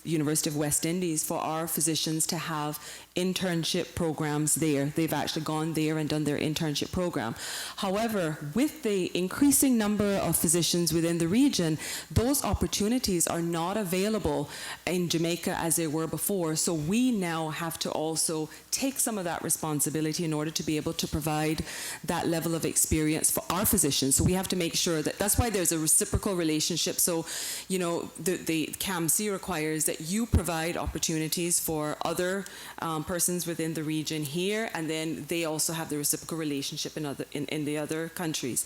University of West Indies for our physicians to have internship programs there. They've actually gone there and done their internship program. However, with the increasing number of physicians within the region, those opportunities are not available in Jamaica as they were before. So we now have to also take some of that responsibility in order to be able to provide that level of experience for our physicians. So we have to make sure that's why there's a reciprocal relationship. So, the CAMC requires that you provide opportunities for other persons within the region here, and then they also have the reciprocal relationship in the other countries.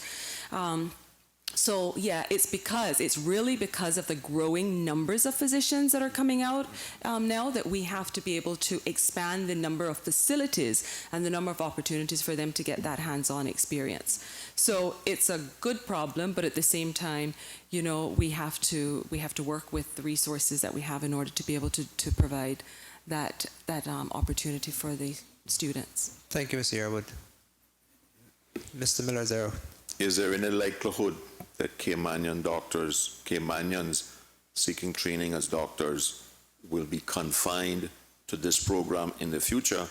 So yeah, it's really because of the growing numbers of physicians that are coming out now that we have to be able to expand the number of facilities and the number of opportunities for them to get that hands-on experience. So it's a good problem, but at the same time, we have to work with the resources that we have in order to be able to provide that opportunity for the students. Thank you, Mr. Yearwood. Mr. Miller-Zero. Is there any likelihood that Caymanians seeking training as doctors will be confined to this program in the future,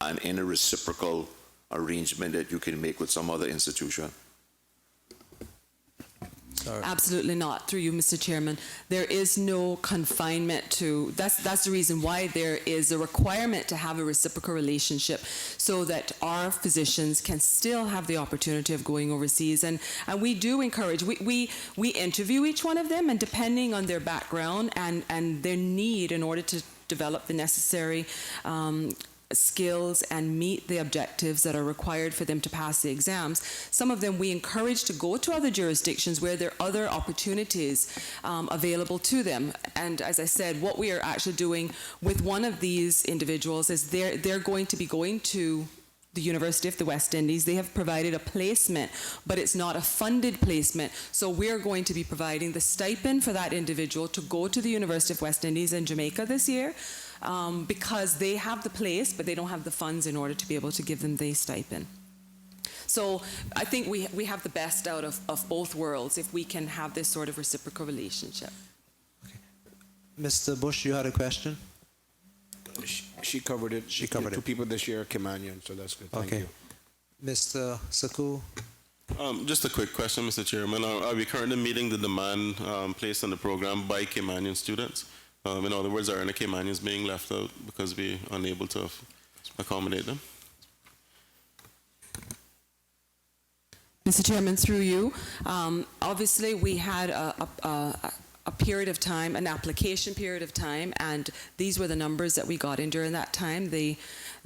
and any reciprocal arrangement that you can make with some other institution? Sorry. Absolutely not. Through you, Mr. Chairman, there is no confinement to. That's the reason why there is a requirement to have a reciprocal relationship, so that our physicians can still have the opportunity of going overseas. And we do encourage. We interview each one of them, and depending on their background and their need in order to develop the necessary skills and meet the objectives that are required for them to pass the exams. Some of them we encourage to go to other jurisdictions where there are other opportunities available to them. And as I said, what we are actually doing with one of these individuals is they're going to be going to the University of the West Indies. They have provided a placement, but it's not a funded placement. So we're going to be providing the stipend for that individual to go to the University of West Indies in Jamaica this year, because they have the place, but they don't have the funds in order to be able to give them the stipend. So I think we have the best out of both worlds if we can have this sort of reciprocal relationship. Okay. Mr. Bush, you had a question? She covered it. She covered it. 2 people this year are Caymanian, so that's good. Thank Okay. you. Mr. Saku? Just a quick question, Mr. Chairman. Are we currently meeting the demand placed on the program by Caymanian students? In other words, are any Caymanians being left out because we're unable to accommodate them? Mr. Chairman, through you, obviously we had a period of time, an application period of time, and these were the numbers that we got in during that time, the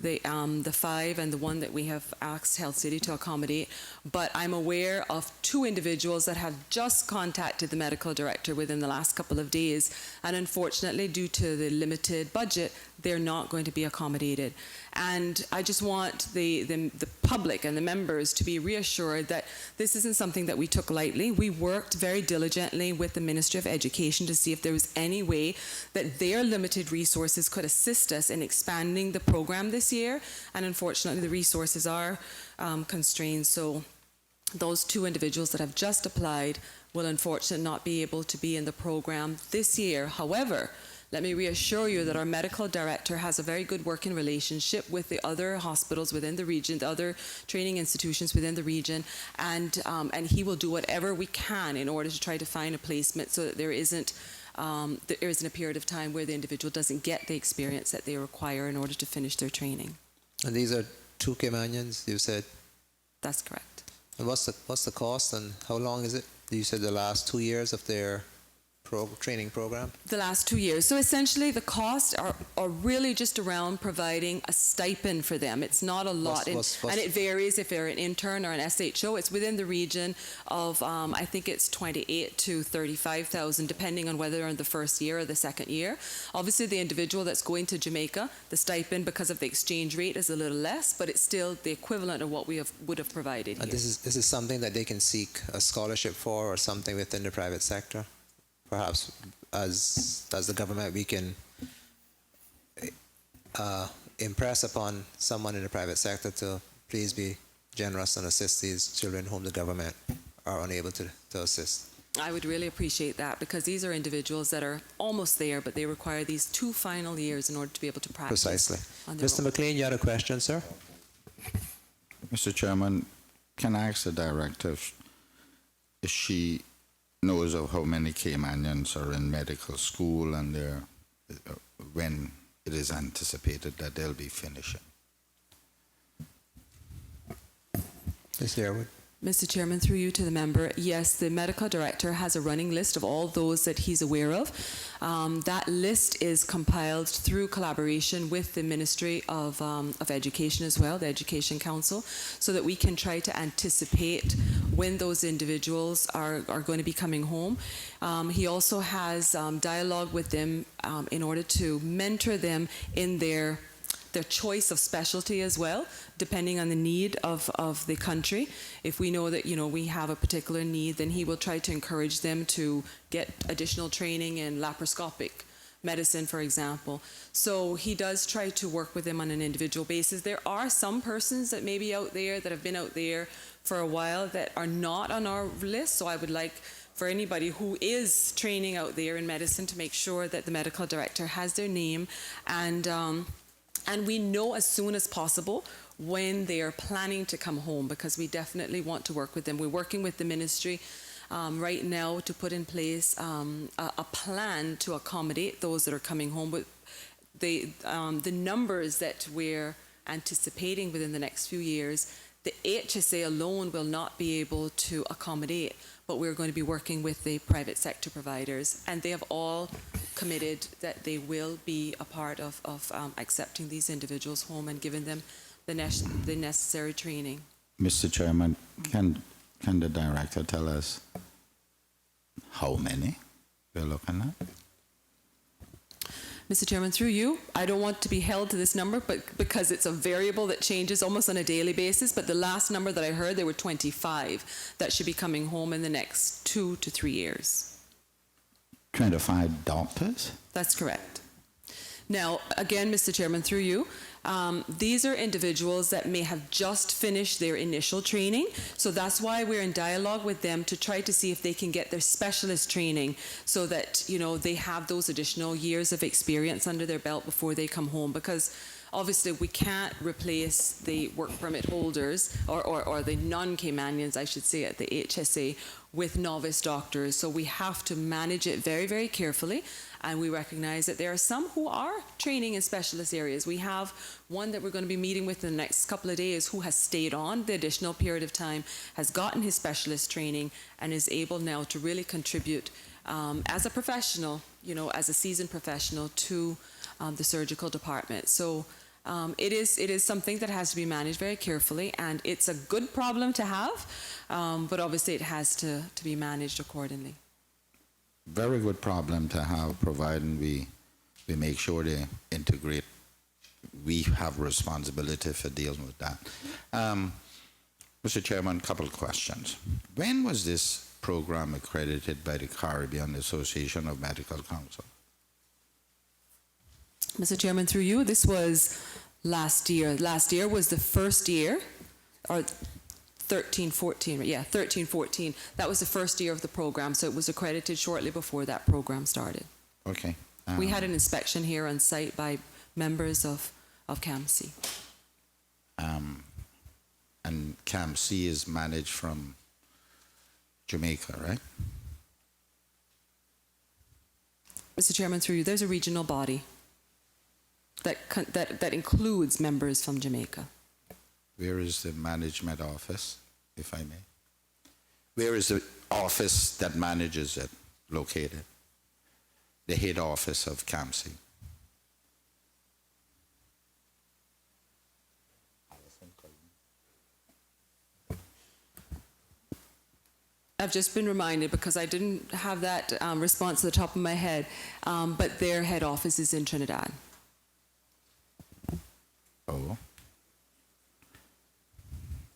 5 and the 1 that we have asked Health City to accommodate. But I'm aware of 2 individuals that have just contacted the medical director within the last couple of days, and unfortunately, due to the limited budget, they're not going to be accommodated. And I just want the public and the members to be reassured that this isn't something that we took lightly. We worked very diligently with the Ministry of Education to see if there was any way that their limited resources could assist us in expanding the program this year. And unfortunately, the resources are constrained. So those 2 individuals that have just applied will unfortunately not be able to be in the program this year. However, let me reassure you that our medical director has a very good working relationship with the other hospitals within the region, the other training institutions within the region, and he will do whatever we can in order to try to find a placement so that there isn't a period of time where the individual doesn't get the experience that they require in order to finish their training. And these are 2 Caymanians, you said? That's correct. And what's the cost and how long is it? You said the last 2 years of their training program? The last 2 years. So essentially the costs are really just around providing a stipend for them. It's not a lot. And it varies if they're an intern or an SHO. It's within the region of, I think it's 28 to 35,000, depending on whether they're in the first year or the second year. Obviously, the individual that's going to Jamaica, the stipend, because of the exchange rate, is a little less, but it's still the equivalent of what we would have provided here. And this is something that they can seek a scholarship for or something within the private sector? Perhaps as the government, we can impress upon someone in the private sector to please be generous and assist these children whom the government are unable to assist. I would really appreciate that, because these are individuals that are almost there, but they require these 2 final years in order to be able to practice. Precisely. On their Mr. own. McLean, you had a question, sir? Mr. Chairman, can I ask the director if she knows of how many Caymanians are in medical school and when it is anticipated that they'll be finishing? Ms. Yearwood. Mr. Chairman, through you to the member, yes, the medical director has a running list of all those that he's aware of. That list is compiled through collaboration with the Ministry of Education as well, the Education Council, so that we can try to anticipate when those individuals are going to be coming home. He also has dialogue with them in order to mentor them in their choice of specialty as well, depending on the need of the country. If we know that, we have a particular need, then he will try to encourage them to get additional training in laparoscopic medicine, for example. So he does try to work with them on an individual basis. There are some persons that may be out there that have been out there for a while that are not on our list, so I would like for anybody who is training out there in medicine to make sure that the medical director has their name, and we know as soon as possible when they are planning to come home, because we definitely want to work with them. We're working with the ministry right now to put in place a plan to accommodate those that are coming home. But the numbers that we're anticipating within the next few years, the HSA alone will not be able to accommodate, but we're going to be working with the private sector providers, and they have all committed that they will be a part of accepting these individuals home and giving them the necessary training. Mr. Chairman, can the director tell us how many we're looking at? Mr. Chairman, through you, I don't want to be held to this number, but because it's a variable that changes almost on a daily basis, but the last number that I heard, there were 25 that should be coming home in the next 2 to 3 years. 25 doctors? That's correct. Now, again, Mr. Chairman, through you, these are individuals that may have just finished their initial training, so that's why we're in dialogue with them to try to see if they can get their specialist training so that, they have those additional years of experience under their belt before they come home, because obviously we can't replace the work permit holders or the non-Caymanians, I should say, at the HSA with novice doctors. So we have to manage it very, very carefully. And we recognize that there are some who are training in specialist areas. We have one that we're going to be meeting with in the next couple of days who has stayed on the additional period of time, has gotten his specialist training, and is able now to really contribute as a professional, as a seasoned professional, to the surgical department. So it is something that has to be managed very carefully, and it's a good problem to have, but obviously it has to be managed accordingly. Very good problem to have, providing we make sure they integrate. We have responsibility for dealing with that. Mr. Chairman, a couple of questions. When was this program accredited by the Caribbean Association of Medical Council? Mr. Chairman, through you, this was last year. Last year was the first year, or 13-14, yeah, 13-14. That was the first year of the program, so it was accredited shortly before that program started. Okay. We had an inspection here on site by members of CAMC. And CAMC is managed from Jamaica, right? Mr. Chairman, through you, there's a regional body that includes members from Jamaica. Where is the management office, if I may? Where is the office that manages it located? The head office of CAMC. I've just been reminded, because I didn't have that response to the top of my head, but their head office is in Trinidad. Oh.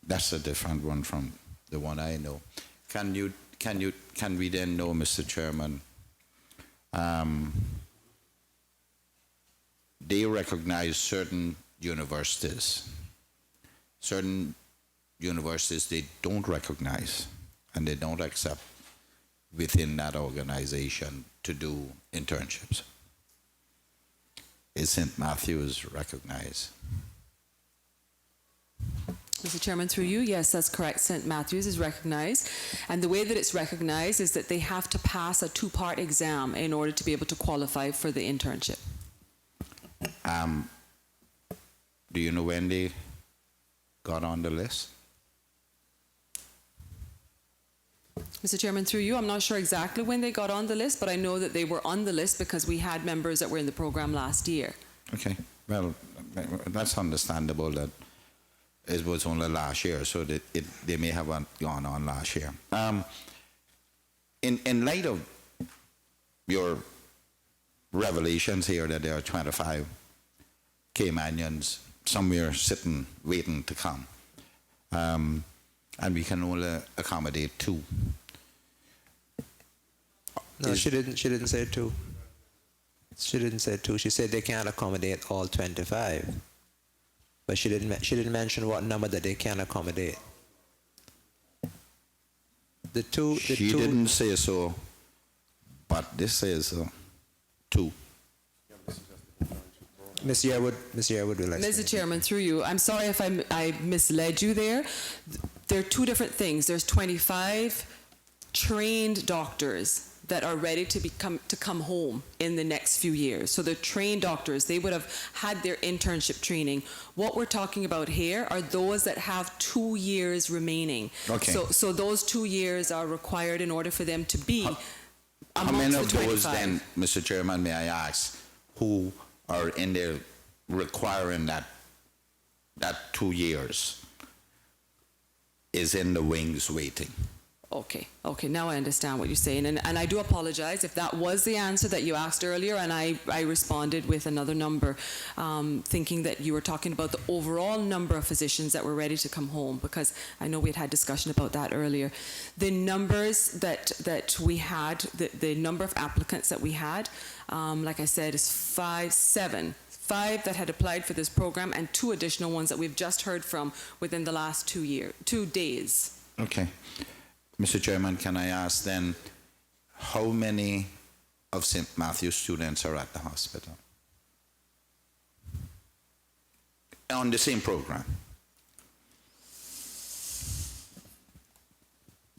That's a different one from the one I know. Can we then know, Mr. Chairman, they recognize certain universities they don't recognize, and they don't accept within that organization to do internships. Is St. Matthews recognized? Mr. Chairman, through you, yes, that's correct. St. Matthews is recognized. And the way that it's recognized is that they have to pass a two-part exam in order to be able to qualify for the internship. Do you know when they got on the list? Mr. Chairman, through you, I'm not sure exactly when they got on the list, but I know that they were on the list because we had members that were in the program last year. Okay. Well, that's understandable that it was only last year, so that they may have gone on last year. In light of your revelations here that there are 25 Caymanians somewhere sitting, waiting to come, and we can only accommodate 2. No, she didn't say 2. She didn't say 2. She said they can't accommodate all 25. But she didn't mention what number that they can accommodate. She didn't say so, but this says 2. Ms. Yearwood will explain. Mr. Chairman, through you, I'm sorry if I misled you there. There are 2 different things. There's 25 trained doctors that are ready to come home in the next few years. So they're trained doctors. They would have had their internship training. What we're talking about here are those that have 2 years remaining. Okay. So those 2 years are required in order for them to be How amongst many the of 25. those then, Mr. Chairman, may I ask, who are in there requiring that 2 years is in the wings waiting? Okay, now I understand what you're saying. And I do apologize if that was the answer that you asked earlier, and I responded with another number, thinking that you were talking about the overall number of physicians that were ready to come home, because I know we had discussion about that earlier. The numbers that we had, the number of applicants that we had, like I said, is 5 that had applied for this program, and 2 additional ones that we've just heard from within the last 2 days. Okay. Mr. Chairman, can I ask then, how many of St. Matthew's students are at the hospital on the same program?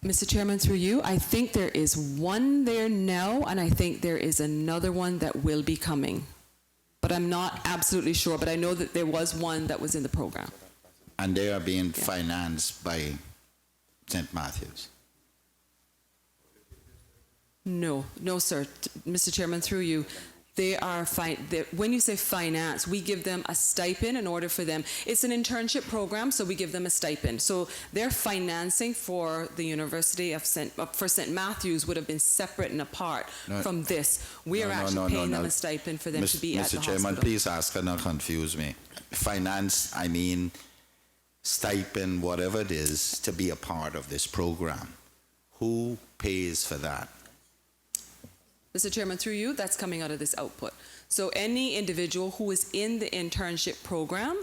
Mr. Chairman, through you, I think there is one there now, and I think there is another one that will be coming. But I'm not absolutely sure, but I know that there was one that was in the program. And they are being financed by St. Matthew's? No, no, sir. Mr. Chairman, through you, they are when you say finance, we give them a stipend in order for them. It's an internship program, so we give them a stipend. So their financing for the University of St. Matthews would have been separate and apart from this. We are actually paying them a stipend for them to be at the Mr. Chairman, hospital. please ask her not confuse me. Finance, I mean stipend, whatever it is, to be a part of this program. Who pays for that? Mr. Chairman, through you, that's coming out of this output. So any individual who is in the internship program,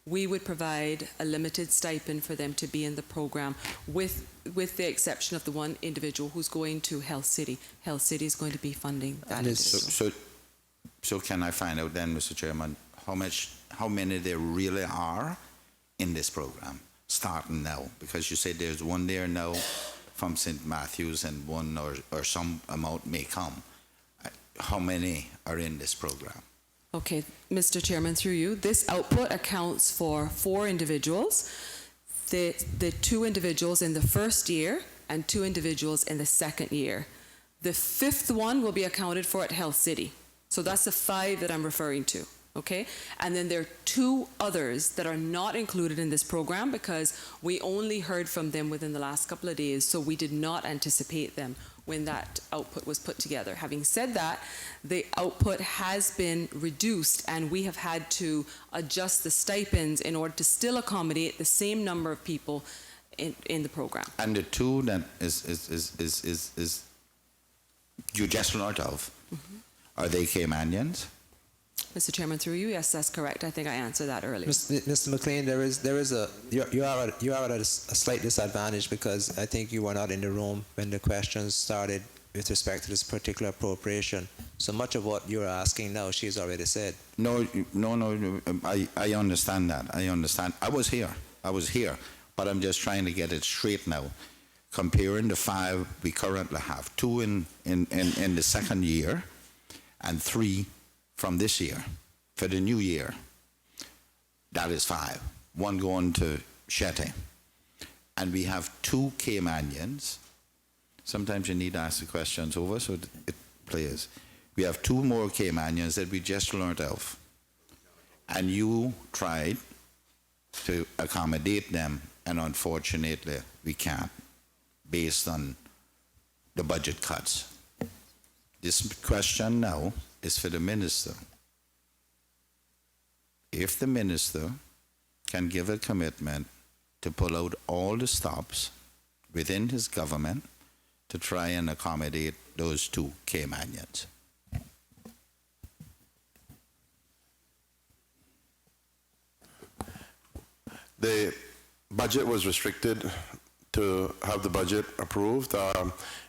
we would provide a limited stipend for them to be in the program with the exception of the one individual who's going to Health City. Health City is going to be funding that individual. So can I find out then, Mr. Chairman, how many there really are in this program, starting now? Because you said there's one there now from St. Matthews and one or some amount may come. How many are in this program? Okay, Mr. Chairman, through you, this output accounts for 4 individuals, the 2 individuals in the first year and 2 individuals in the second year. The 5th one will be accounted for at Health City. So that's the 5 that I'm referring to, okay? And then there are 2 others that are not included in this program because we only heard from them within the last couple of days, so we did not anticipate them when that output was put together. Having said that, the output has been reduced and we have had to adjust the stipends in order to still accommodate the same number of people in the program. And the 2 that is you just learned of, are they Caymanians? Mr. Chairman, through you, yes, that's correct. I think I answered that earlier. Mr. McLean, you are at a slight disadvantage because I think you were not in the room when the questions started with respect to this particular appropriation. So much of what you're asking now, she's already said. No, I understand that. I understand. I was here, but I'm just trying to get it straight now. Comparing the 5 we currently have, 2 in the second year and 3 from this year, for the new year. That is 5. 1 going to Shetty. And we have 2 Caymanians. Sometimes you need to ask the questions over so it plays. We have 2 more Caymanians that we just learned of. And you tried to accommodate them, and unfortunately we can't, based on the budget cuts. This question now is for the minister. If the minister can give a commitment to pull out all the stops within his government to try and accommodate those 2 Caymanians. The budget was restricted to have the budget approved.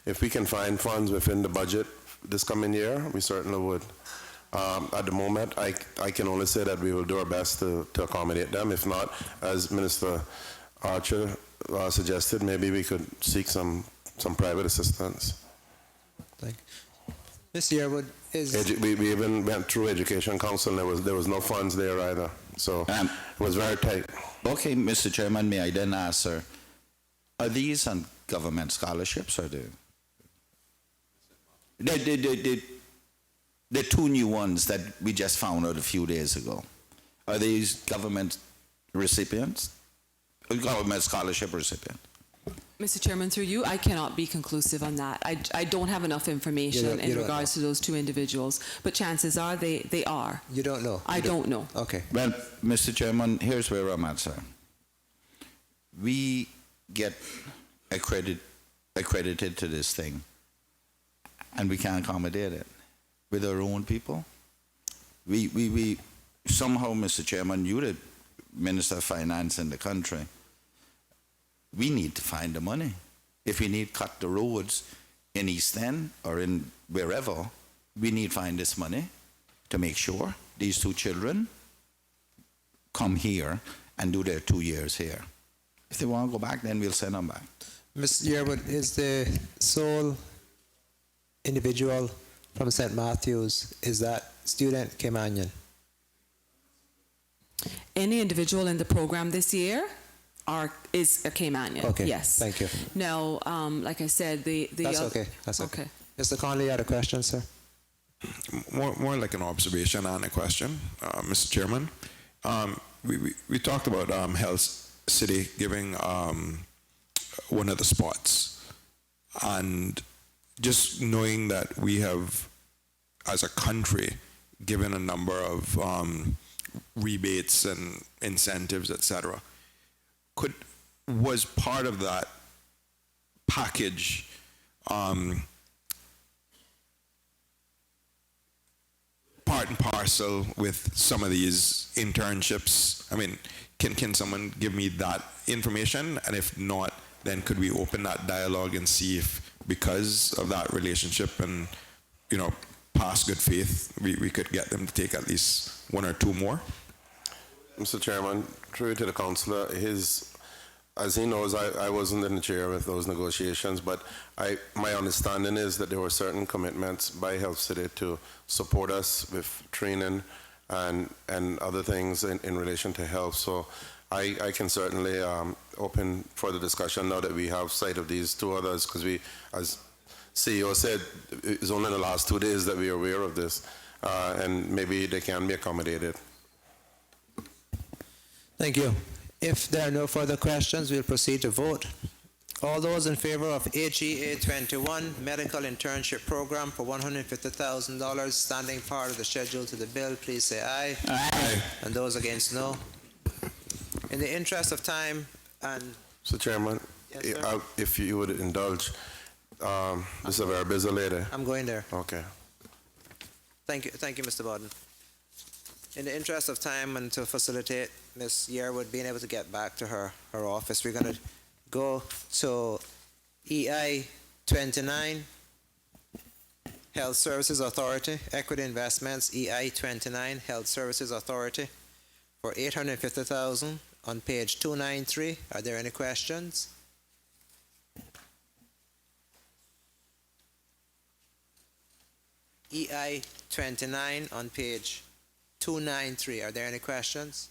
If we can find funds within the budget this coming year, we certainly would. At the moment, I can only say that we will do our best to accommodate them. If not, as Minister Archer suggested, maybe we could seek some private assistance. Thank you. Ms. Yearwood, we even went through Education Council, and there was no funds there either. So it was very tight. Okay, Mr. Chairman, may I then ask, sir, are these on government scholarships or the 2 new ones that we just found out a few days ago? Are these government recipients? Government scholarship recipients? Mr. Chairman, through you, I cannot be conclusive on that. I don't have enough information in regards to those 2 individuals, but chances are they are. You don't know? I don't know. Okay. Well, Mr. Chairman, here's where I'm at, sir. We get accredited to this thing, and we can't accommodate it with our own people. We somehow, Mr. Chairman, you're the Minister of Finance in the country. We need to find the money. If we need to cut the roads in East End or in wherever, we need to find this money to make sure these 2 children come here and do their 2 years here. If they want to go back, then we'll send them back. Ms. Yearwood, is the sole individual from St. Matthews, is that student Caymanian? Any individual in the program this year is a Caymanian. Okay. Yes. Thank you. Now, like I said, That's okay. That's okay. Mr. Conley, you had a question, sir? More like an observation and a question, Mr. Chairman. We talked about Health City giving one of the spots, and just knowing that we have, as a country, given a number of rebates and incentives, etc. Was part of that package part and parcel with some of these internships? I mean, can someone give me that information? And if not, then could we open that dialogue and see if, because of that relationship and, you know, past good faith, we could get them to take at least one or two more? Mr. Chairman, through to the councillor, as he knows, I wasn't in the chair with those negotiations, but my understanding is that there were certain commitments by Health City to support us with training and other things in relation to health. So I can certainly open further discussion now that we have sight of these two others, because we, as CEO said, it's only the last 2 days that we are aware of this, and maybe they can be accommodated. Thank you. If there are no further questions, we'll proceed to vote. All those in favor of HEA 21 Medical Internship Program for $150,000, standing part of the schedule to the bill, please say aye. Aye. And those against, no. In the interest of time and... Mr. Chairman, Yes, sir. if you would indulge, this is a very busy lady. I'm going there. Okay. Thank you, Mr. Bowden. In the interest of time and to facilitate Ms. Yearwood being able to get back to her office, we're going to go to EI 29, Health Services Authority, Equity Investments, EI 29, Health Services Authority, for $850,000 on page 293. Are there any questions? EI 29 on page 293. Are there any questions?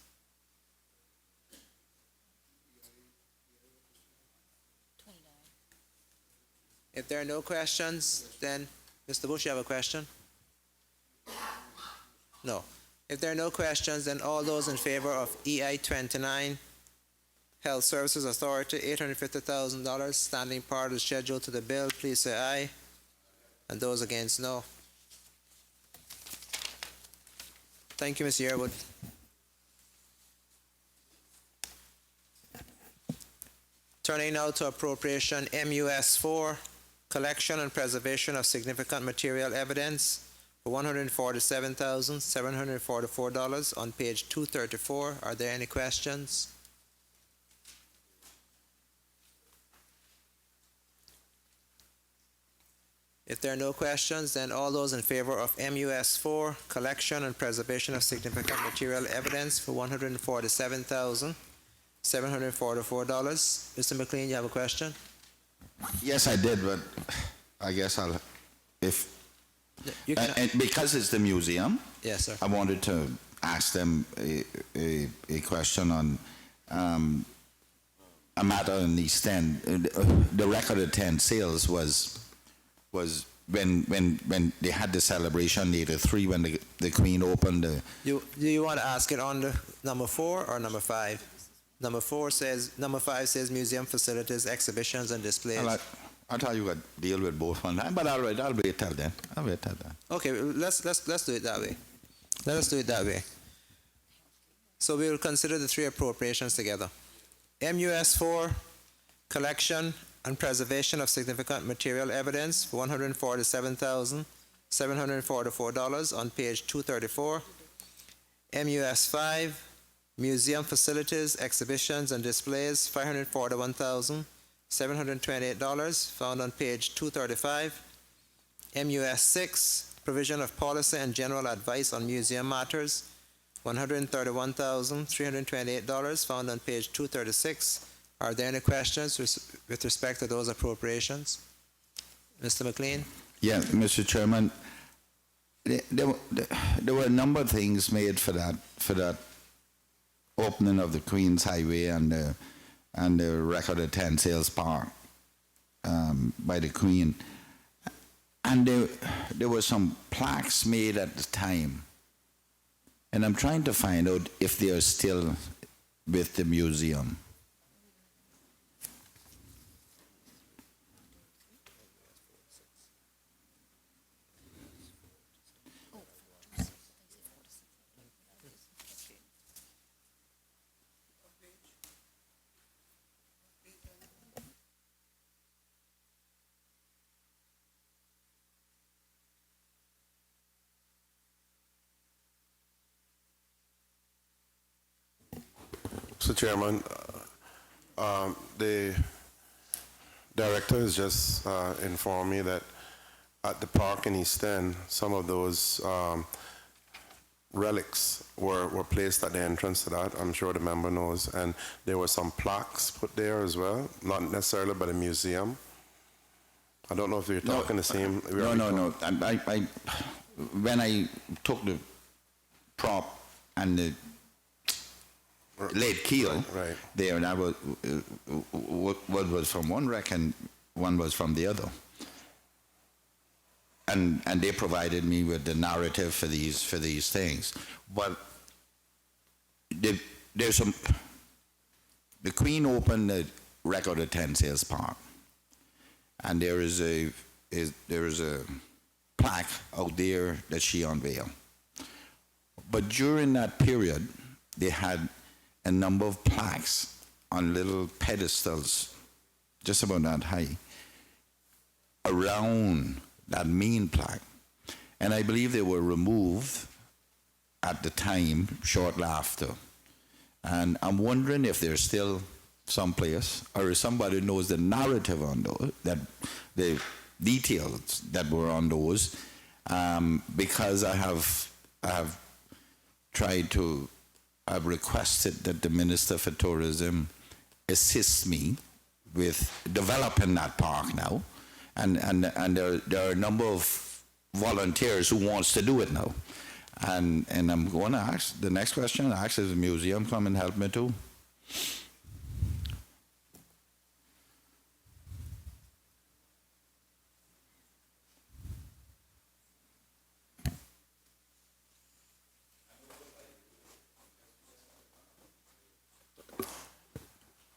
If there are no questions, then Mr. Bush, you have a question? No. If there are no questions, then all those in favor of EI 29, Health Services Authority, $850,000, standing part of the schedule to the bill, please say aye. And those against, no. Thank you, Ms. Yearwood. Turning now to appropriation MUS4, collection and preservation of significant material evidence for $147,744 on page 234. Are there any questions? If there are no questions, then all those in favor of MUS4, collection and preservation of significant material evidence for $147,744. Mr. McLean, you have a question? Yes, I did, but I guess I'll, if, You can, and because it's the museum, yes, sir. I wanted to ask them a question on a matter in East End. The record of 10 sales was when they had the celebration, 83, when the Queen opened the... Do you want to ask it on the number 4 or number 5? Number 5 says museum facilities, exhibitions, and displays. I thought you could deal with both one time, but I'll wait till then. Okay, let's do it that way. Let us do it that way. So we will consider the 3 appropriations together. MUS4, collection and preservation of significant material evidence for $147,744 on page 234. MUS5, museum facilities, exhibitions, and displays, $541,728, found on page 235. MUS6, provision of policy and general advice on museum matters, $131,328, found on page 236. Are there any questions with respect to those appropriations? Mr. McLean? Yeah, Mr. Chairman, there were a number of things made for that opening of the Queen's Highway and the record of 10 sales park by the Queen. And there were some plaques made at the time. And I'm trying to find out if they are still with the museum. Mr. Chairman, the director has just informed me that at the park in East End, some of those relics were placed at the entrance to that. I'm sure the member knows. And there were some plaques put there as well, not necessarily by the museum. I don't know if you're talking the same. No. I when I took the prop and the lead keel Right. there, and I was one was from one wreck and one was from the other, and they provided me with the narrative for these things. But there's some. The Queen opened the Record of 10 Sales Park, and there is a plaque out there that she unveiled. But during that period, they had a number of plaques on little pedestals, just about that high, around that main plaque. And I believe they were removed at the time, shortly after. And I'm wondering if they're still someplace, or if somebody knows the narrative on those, that the details that were on those, because I've requested that the Minister for Tourism assist me with developing that park now, and there are a number of volunteers who wants to do it now, and I'm going to ask the next question. I ask is the museum come and help me too.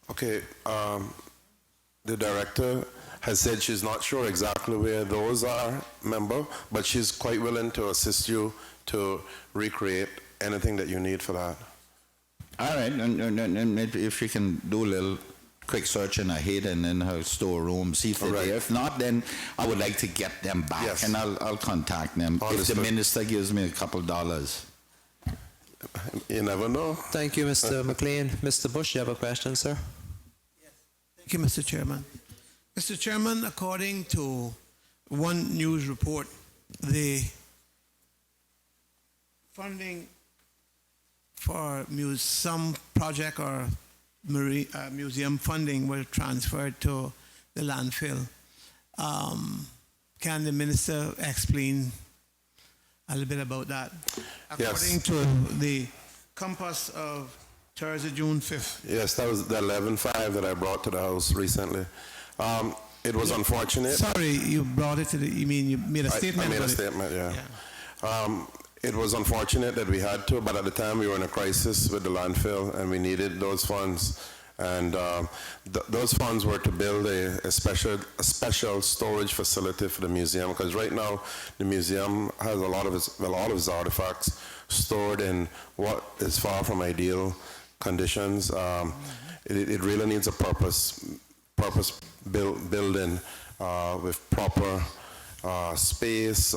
Okay, the director has said she's not sure exactly where those are, member, but she's quite willing to assist you to recreate anything that you need for that. All right, and if she can do a little quick search in her head and in her storeroom, see if they're All right. there. If not, then I would like to get them back, Yes. and I'll contact them. Understood. If the minister gives me a couple dollars. You never know. Thank you, Mr. McLean. Mr. Bush, you have a question, sir? Thank you, Mr. Chairman. Mr. Chairman, according to one news report, the funding for some project or museum funding were transferred to the landfill. Can the minister explain a little bit about that? Yes. According to the compass of Thursday, June 5th. Yes, that was the 11.5 that I brought to the house recently. It was unfortunate. Sorry, you brought it to the, you mean you made a statement? I made a about it? statement, yeah. It was unfortunate that we had to, but at the time we were in a crisis with the landfill and we needed those funds. And those funds were to build a special storage facility for the museum, because right now the museum has a lot of its artifacts stored in what is far from ideal conditions. It really needs a purpose building with proper space,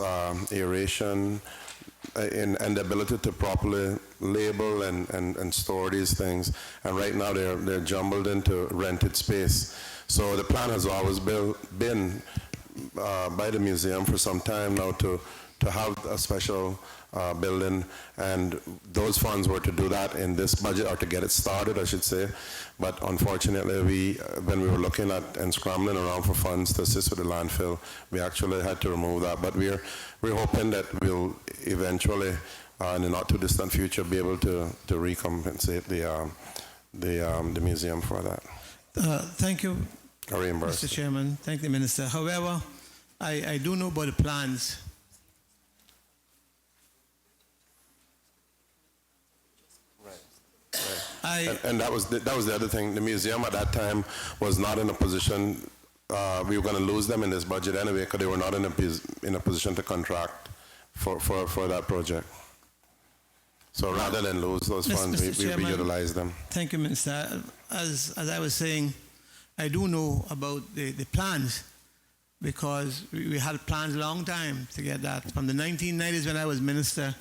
aeration, and the ability to properly label and store these things. And right now they're jumbled into rented space. So the plan has always been by the museum for some time now to have a special building, and those funds were to do that in this budget, or to get it started, I should say. But unfortunately, when we were looking at and scrambling around for funds to assist with the landfill, we actually had to remove that. But we're hoping that we'll eventually, in the not too distant future, be able to recompensate the museum for that. Thank you, Or reimburse. Mr. Chairman. Thank the Minister. However, I do know about the plans. And that was the other thing. The museum at that time was not in a position. We were going to lose them in this budget anyway because they were not in a position to contract for that project. So rather than lose those funds, we utilize them. Thank you, Minister. As I was saying, I do know about the plans because we had plans a long time to get that. From the 1990s when I was Minister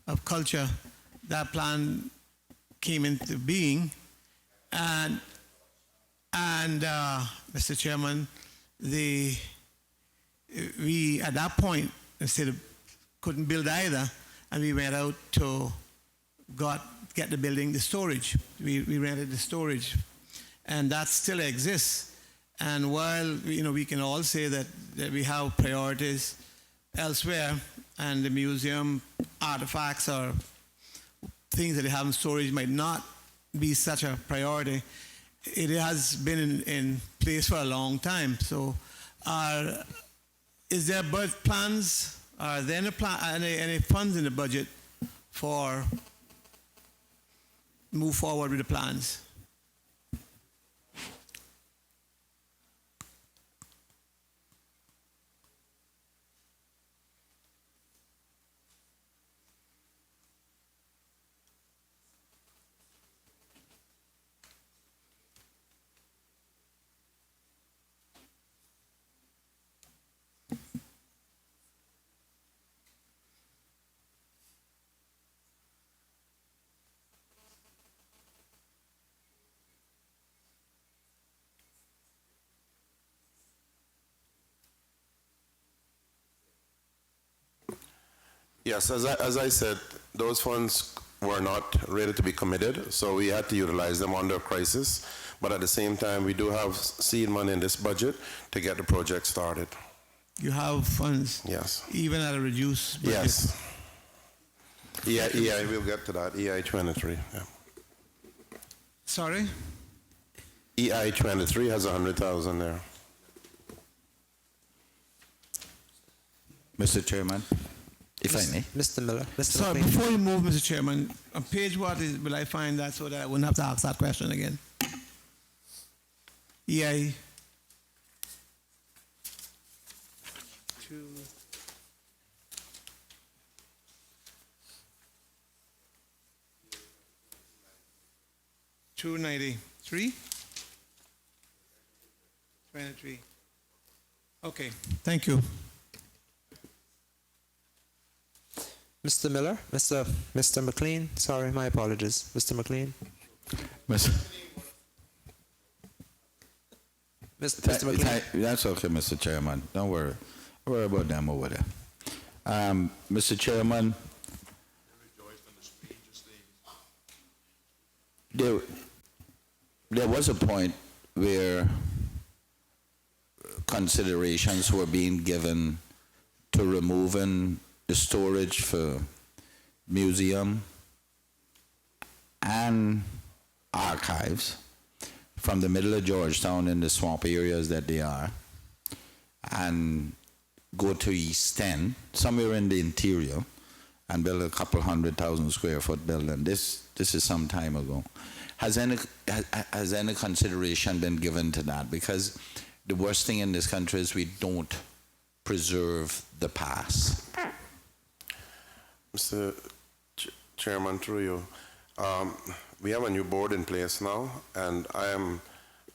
of Culture, that plan came into being. And Mr. Chairman, we at that point instead of couldn't build either, and we went out to get the building, the storage. We rented the storage, and that still exists. And while we can all say that we have priorities elsewhere, and the museum artifacts or things that they have in storage might not be such a priority, it has been in place for a long time. So, is there plans? Are there any funds in the budget for move forward with the plans? Yes, as I said, those funds were not ready to be committed, so we had to utilize them under crisis. But at the same time, we do have seed money in this budget to get the project started. You have funds? Yes. Even at a reduced budget? Yes. EI, we'll get to that. EI 23. Yeah. Sorry? EI 23 has 100,000 there. Mr. Chairman, if I may. Mr. Miller. Sorry, before you move, Mr. Chairman, on page what will I find that so that I wouldn't have to ask that question again? EI. $293? 23. Okay, thank you. Mr. Miller, Mr. McLean. Sorry, my apologies, Mr. McLean. Mr. McLean. That's okay, Mr. Chairman. Don't worry. Don't worry about them over there. Mr. Chairman, there was a point where considerations were being given to removing the storage for museum and archives from the middle of Georgetown in the swamp areas that they are, and go to East End, somewhere in the interior, and build a couple 100,000 square foot building. This is some time ago. Has any consideration been given to that? Because the worst thing in this country is we don't preserve the past. Mr. Chairman, through you, we have a new board in place now, and I am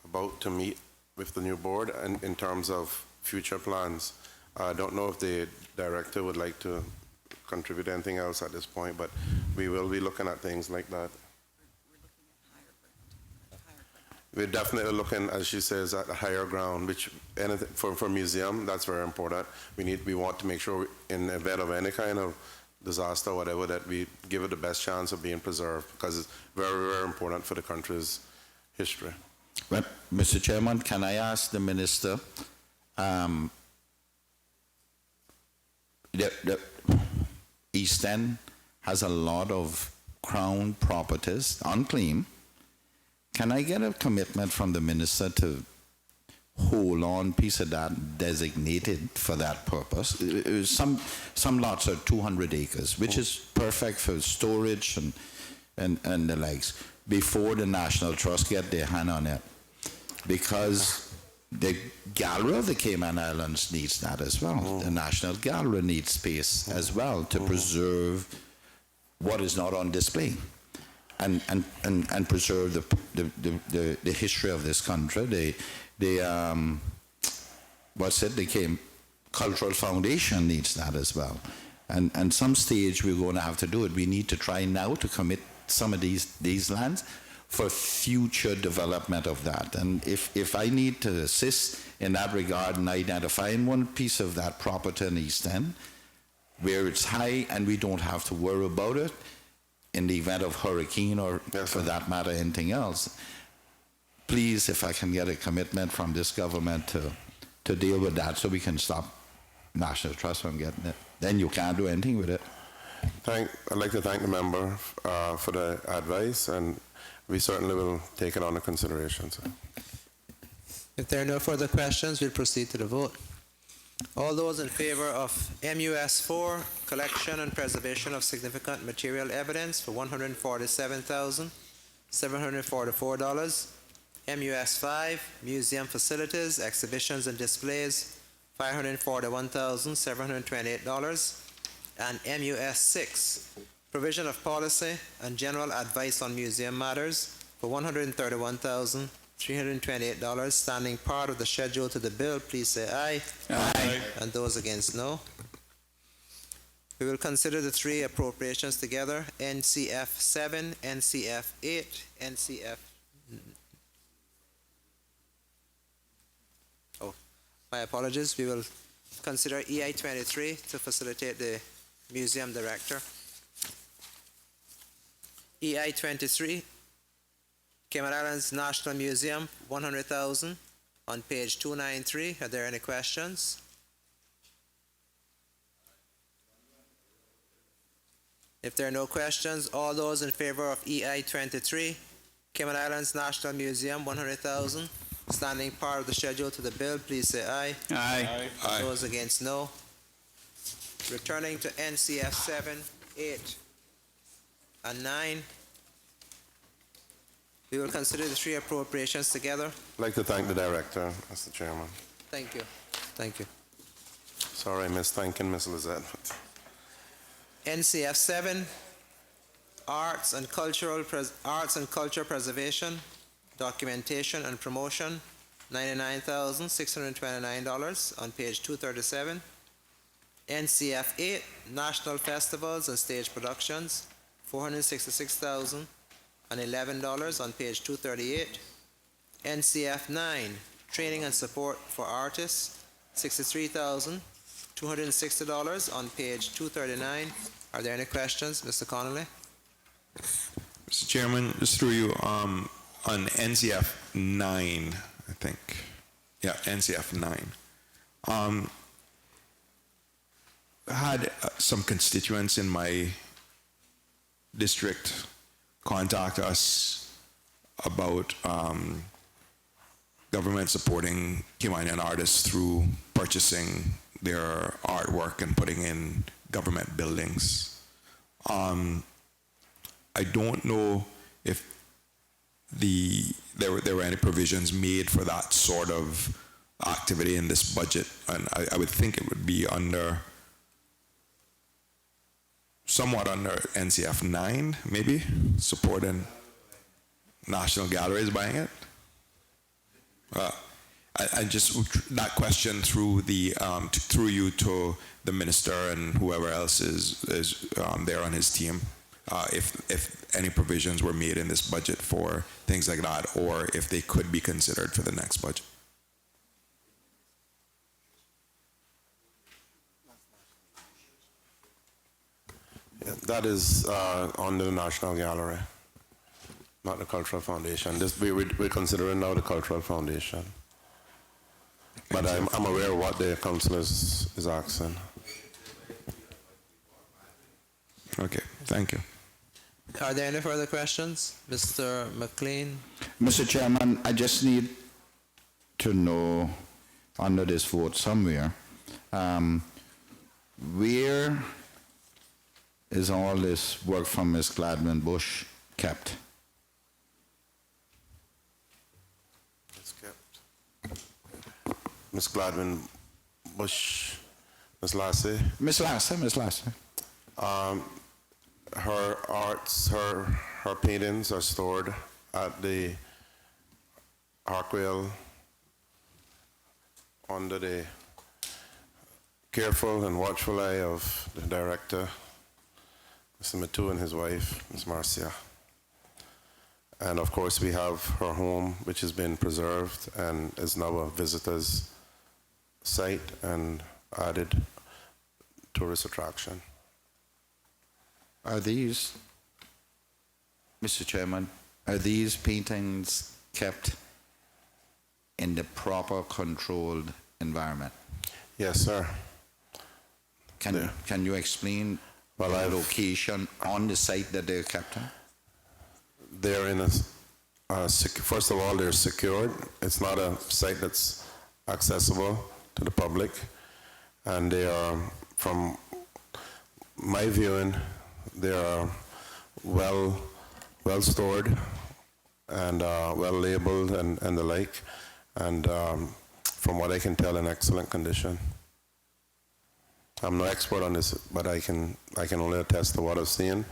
about to meet with the new board in terms of future plans. I don't know if the director would like to contribute anything else at this point, but we will be looking at things like that. We're definitely looking, as she says, at a higher ground, which anything for museum, that's very important. We want to make sure in the event of any kind of disaster or whatever, that we give it the best chance of being preserved, because it's very, very important for the country's history. Well, Mr. Chairman, can I ask the minister, the East End has a lot of crown properties unclaimed. Can I get a commitment from the minister to hold-on piece of that designated for that purpose. Some lots are 200 acres, which is perfect for storage and the likes, before the National Trust get their hand on it. Because the Gallery of the Cayman Islands needs that as well. The National Gallery needs space as well to preserve what is not on display. And preserve the history of this country. The Cultural Foundation needs that as well. And some stage we're going to have to do it. We need to try now to commit some of these lands for future development of that. And if I need to assist in that regard in identifying one piece of that property in East End where it's high and we don't have to worry about it in the event of hurricane or, for that matter, anything else, please, if I can get a commitment from this government to deal with that so we can stop National Trust from getting it. Then you can't do anything with it. I'd like to thank the member for the advice, and we certainly will take it under consideration, sir. If there are no further questions, we'll proceed to the vote. All those in favor of MUS 4, collection and preservation of significant material evidence for $147,744. MUS 5, museum facilities, exhibitions and displays, $541,728. And MUS 6, provision of policy and general advice on museum matters for $131,328, standing part of the schedule to the bill. Please say aye. Aye. And those against, no. We will consider the three appropriations together: NCF 7, NCF 8, NCF... Oh, my apologies. We will consider EI 23 to facilitate the museum director. EI 23, Cayman Islands National Museum, $100,000 on page 293. Are there any questions? If there are no questions, all those in favor of EI 23, Cayman Islands National Museum, $100,000, standing part of the schedule to the bill, please say aye. Aye. Aye. Those against, no. Returning to NCF 7, 8, and 9. We will consider the three appropriations together. I'd like to thank the director, Mr. Chairman. Thank you. Thank you. Sorry I missed thanking Ms. Lizette. NCF 7, arts and culture preservation, documentation and promotion, $99,629 on page 237. NCF 8, national festivals and stage productions, $466,011 on page 238. NCF 9, training and support for artists, $63,260 on page 239. Are there any questions, Mr. Connolly? Mr. Chairman, just through you, on NCF 9, I think. Yeah, NCF 9. Had some constituents in my district contact us about government supporting Caymanian artists through purchasing their artwork and putting in government buildings. I don't know if there were any provisions made for that sort of activity in this budget, and I would think it would be somewhat under NCF 9, maybe, supporting National Galleries buying it. I just, that question through you to the minister and whoever else is there on his team, if any provisions were made in this budget for things like that, or if they could be considered for the next budget. That is under the National Gallery, not the Cultural Foundation. We're considering now the Cultural Foundation. But I'm aware of what the council is asking. Okay, thank you. Are there any further questions? Mr. McLean? Mr. Chairman, I just need to know, under this vote somewhere, where is all this work from Ms. Gladwin Bush kept? It's kept. Ms. Gladwin Bush, Ms. Lassie, Ms. Lasser. her arts, her paintings are stored at the Harquail under the careful and watchful eye of the director, Mr. Matu, and his wife, Ms. Marcia. And of course, we have her home, which has been preserved and is now a visitor's site and added tourist attraction. Are these, Mr. Chairman, are these paintings kept in the proper controlled environment? Yes, sir. Can you explain the location on the site that they're kept in? They're in first of all, they're secured. It's not a site that's accessible to the public. And they are, from my viewing, they are well stored and well labeled and the like. And from what I can tell, in excellent condition. I'm no expert on this, but I can only attest to what I've seen.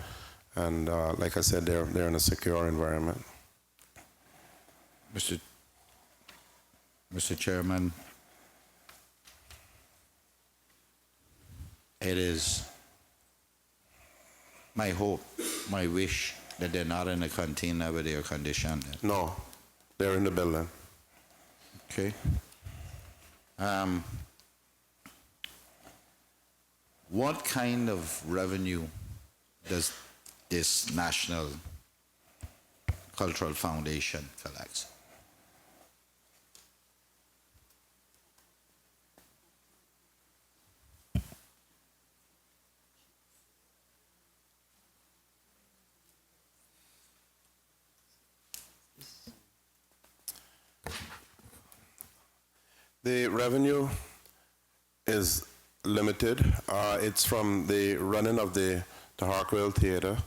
And like I said, they're in a secure environment. Mr. Chairman, it is my hope, my wish that they're not in a container with air conditioned. No, they're in the building. Okay. What kind of revenue does this National Cultural Foundation collect? The revenue is limited. It's from the running of the Harquail Theatre,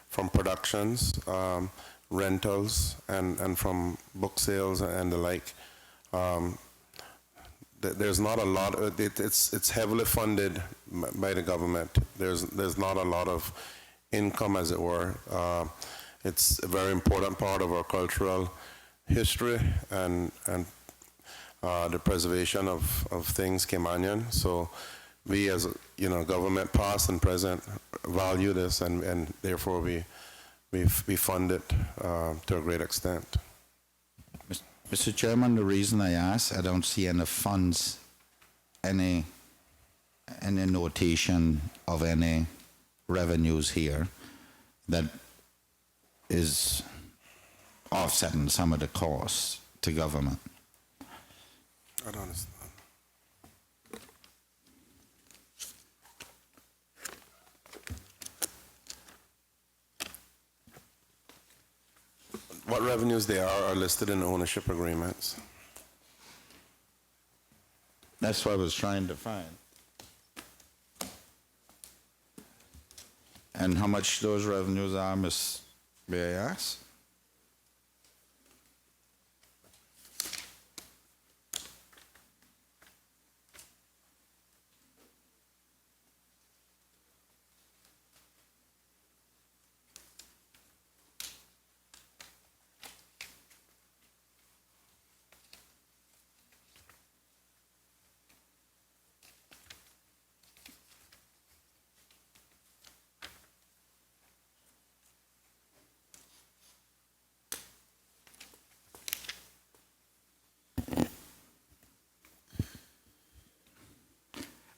from productions, rentals, and from book sales and the like. There's not a lot. It's heavily funded by the government. There's not a lot of income, as it were. It's a very important part of our cultural history and the preservation of things Caymanian. So we, as government past and present, value this, and therefore we fund it to a great extent. Mr. Chairman, the reason I ask, I don't see any funds, any notation of any revenues here that is offsetting some of the costs to government. I don't understand. What revenues they are listed in ownership agreements. That's what I was trying to find. And how much those revenues are, may I ask?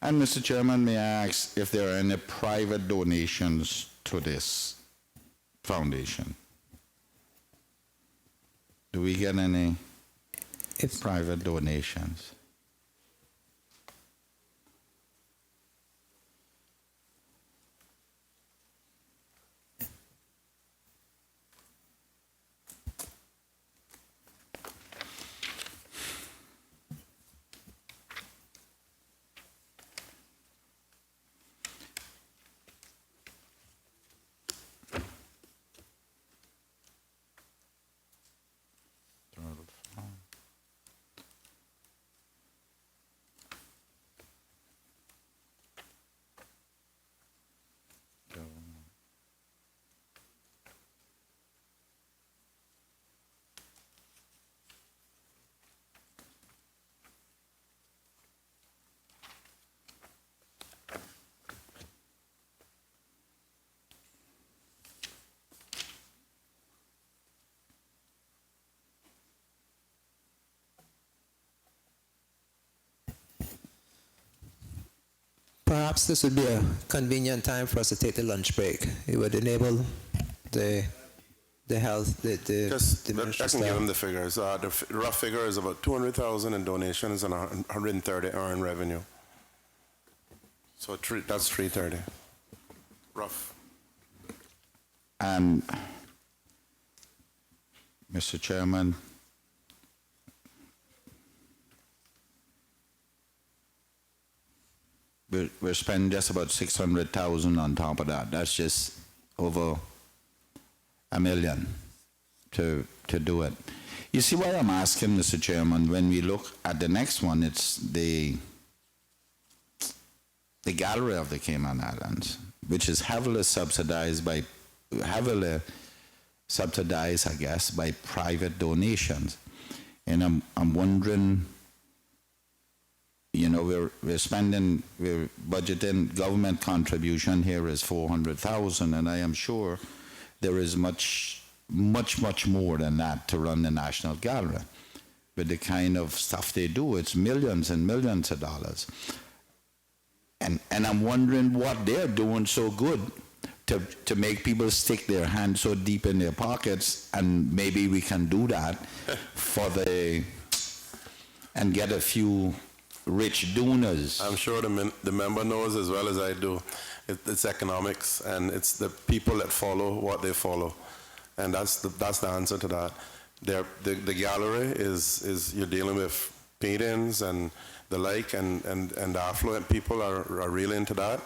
And Mr. Chairman, may I ask if there are any private donations to this foundation? Do we get any private donations? Perhaps this would be a convenient time for us to take the lunch break. It would enable the health, the Just, ministry I can give staff. him the figures. The rough figure is about 200,000 in donations and 130 earned revenue. So that's 330. Rough. And, Mr. Chairman, we're spending just about 600,000 on top of that. That's just over $1 million to do it. You see why I'm asking, Mr. Chairman, when we look at the next one, it's the Gallery of the Cayman Islands, which is heavily subsidized, I guess, by private donations. And I'm wondering, you know, we're budgeting government contribution here is 400,000, and I am sure there is much more than that to run the National Gallery. With the kind of stuff they do, it's millions and millions of dollars. And I'm wondering what they're doing so good to make people stick their hands so deep in their pockets, and maybe we can do that and get a few rich donors. I'm sure the member knows as well as I do. It's economics, and it's the people that follow what they follow, and that's the answer to that. The gallery is you're dealing with paintings and the like, and the affluent people are really into that.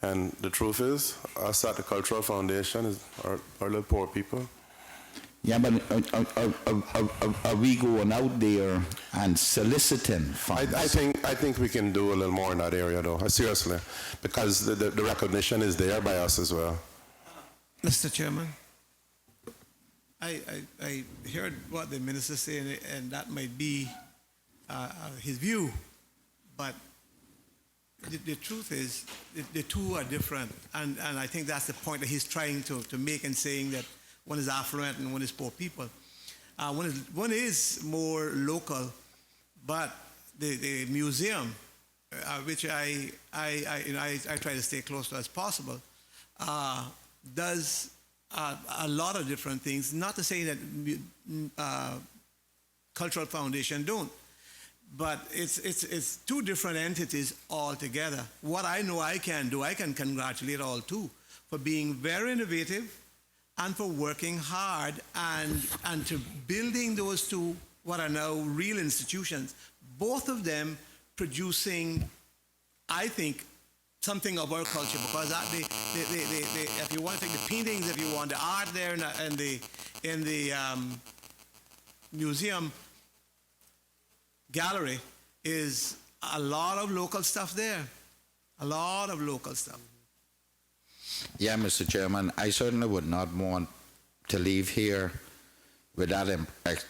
And the truth is, us at the Cultural Foundation are little poor people. Yeah, but are we going out there and soliciting funds? I think we can do a little more in that area, though. Seriously, because the recognition is there by us as well. Mr. Chairman, I heard what the minister said, and that might be his view, but the truth is the two are different, and I think that's the point that he's trying to make in saying that one is affluent and one is poor people. One is more local, but the museum, which I try to stay close to as possible, does a lot of different things. Not to say that Cultural Foundation don't, but it's two different entities altogether. What I know I can do, I can congratulate all two for being very innovative and for working hard and to building those two what are now real institutions. Both of them producing, I think, something of our culture, because if you want to take the paintings, if you want the art there in the museum gallery, is a lot of local stuff there, a lot of local stuff. Yeah, Mr. Chairman, I certainly would not want to leave here with that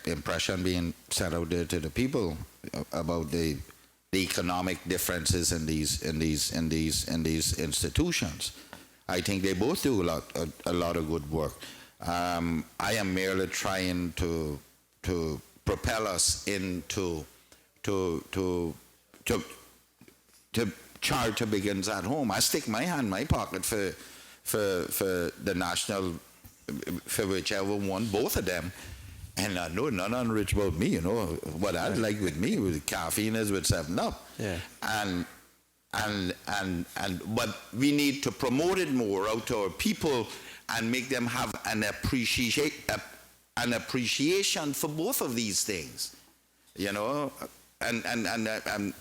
impression being sent out there to the people about the economic differences in these institutions. I think they both do a lot of good work. I am merely trying to propel us into to charity begins at home. I stick my hand in my pocket for the national, for whichever one, both of them. And I know none unrich about me, you know. What I'd like with me with caffeine is with 7-Up. Yeah. But we need to promote it more out to our people and make them have an appreciation for both of these things, you know, and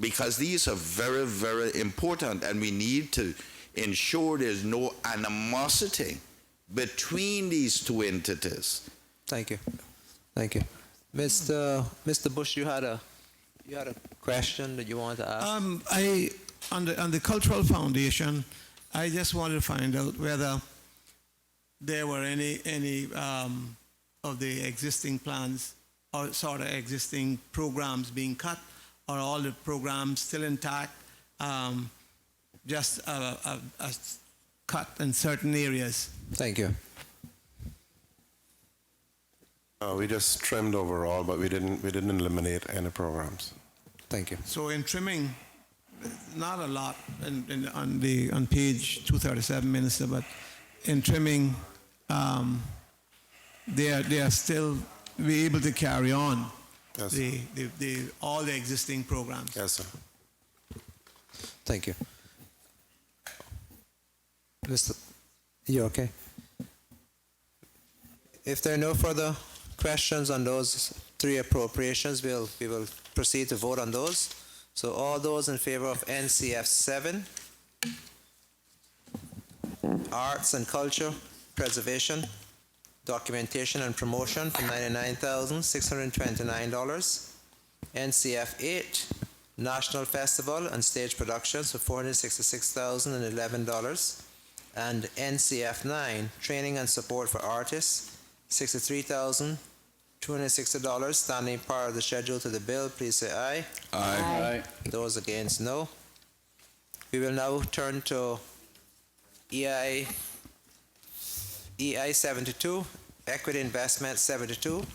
because these are very, very important, and we need to ensure there's no animosity between these two entities. Thank you. Mr. Bush, you had a question that you wanted to ask? On the Cultural Foundation, I just wanted to find out whether there were any of the existing plans or sort of existing programs being cut, or all the programs still intact, just a cut in certain areas. Thank you. We just trimmed overall, but we didn't eliminate any programs. Thank you. So in trimming, not a lot on page 237, Minister, but in trimming, they are still be able to carry on Yes. all the existing programs. Yes, sir. Thank you. Mr. You okay? If there are no further questions on those three appropriations, we will proceed to vote on those. So all those in favor of NCF 7, Arts and Culture Preservation, Documentation and Promotion for $99,629. NCF 8, National Festival and Stage Productions for $466,011. And NCF 9, Training and Support for Artists, $63,260. Standing part of the schedule to the bill, please say aye. Aye. Those against, no. We will now turn to EI 72, Equity Investment 72.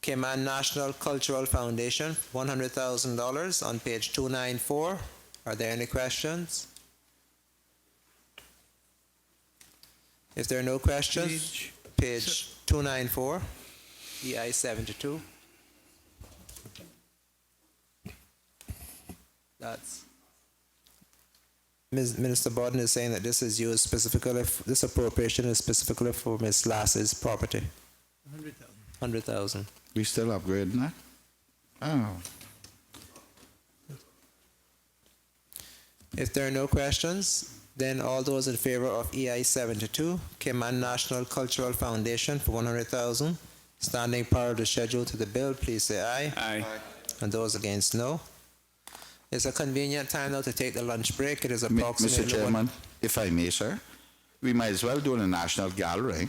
Cayman National Cultural Foundation, $100,000 on page 294. Are there any questions? If there are no questions, page 294, EI 72. That's Minister Borden is saying that this is used specifically, this appropriation is specifically for Ms. Lass's property. 100,000. 100,000. We still upgrading that? Oh. If there are no questions, then all those in favor of EI 72, Cayman National Cultural Foundation for 100,000, standing part of the schedule to the bill, please say aye. Aye. And those against, no. It's a convenient time now to take the lunch break. It is approximately... Mr. Chairman, if I may, sir, we might as well do the National Gallery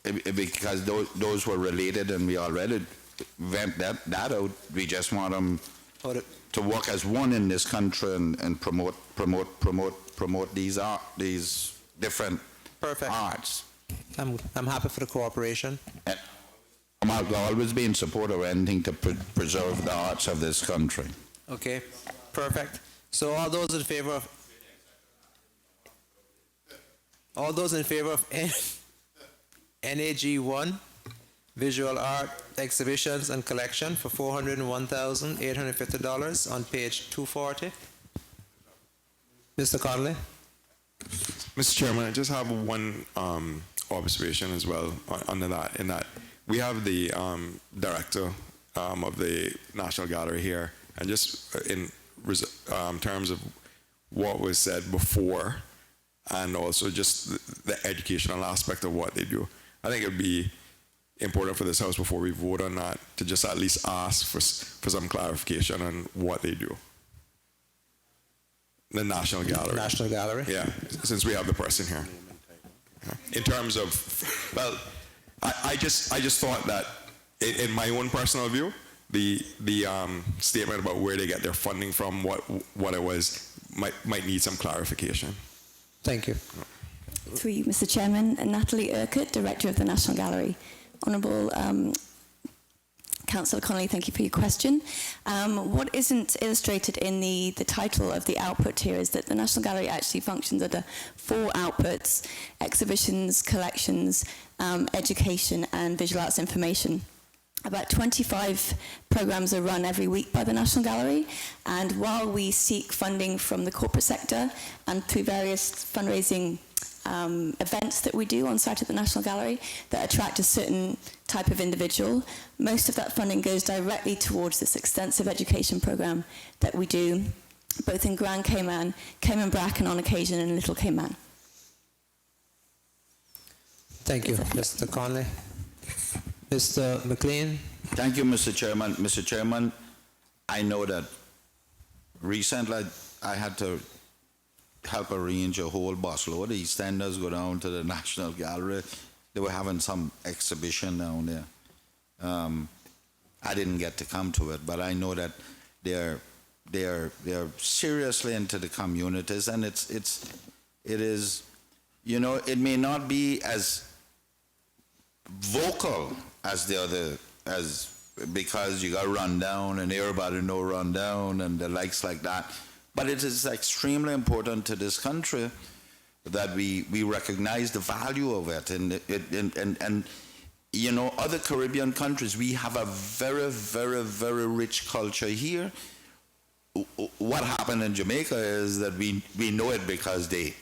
because those were related and we already went that out. We just want them to work as one in this country and promote these different Perfect. arts. I'm happy for the cooperation. And I'll always be in support of anything to preserve the arts of this country. Okay, perfect. So all those in favor of NAG 1, Visual Art Exhibitions and Collection for $401,850 on page 240. Mr. Connolly? Mr. Chairman, I just have one observation as well under that, in that we have the director of the National Gallery here, and just in terms of what was said before, and also just the educational aspect of what they do, I think it would be important for this House before we vote on that to just at least ask for some clarification on what they do. The National Gallery. National Gallery? Yeah, since we have the person here. In terms of, well, I just thought that in my own personal view, the statement about where they get their funding from, what it was, might need some clarification. Thank you. Through you, Mr. Chairman, Natalie Urquhart, Director of the National Gallery. Honourable Councillor Connolly, thank you for your question. What isn't illustrated in the title of the output here is that the National Gallery actually functions under 4 outputs: exhibitions, collections, education and visual arts information. About 25 programs are run every week by the National Gallery, and while we seek funding from the corporate sector and through various fundraising events that we do on site at the National Gallery that attract a certain type of individual, most of that funding goes directly towards this extensive education program that we do both in Grand Cayman, Cayman Brac, and on occasion in Little Cayman. Thank you, Mr. Conley. Mr. McLean? Thank you, Mr. Chairman. Mr. Chairman, I know that recently I had to help arrange a whole busload of EastEnders go down to the National Gallery. They were having some exhibition down there. I didn't get to come to it, but I know that they're seriously into the communities, and it is, you know, it may not be as vocal as the other, as because you got run down and everybody know run down and the likes like that. But it is extremely important to this country that we recognize the value of it. And you know, other Caribbean countries, we have a very, very, very rich culture here. What happened in Jamaica is that we know it because they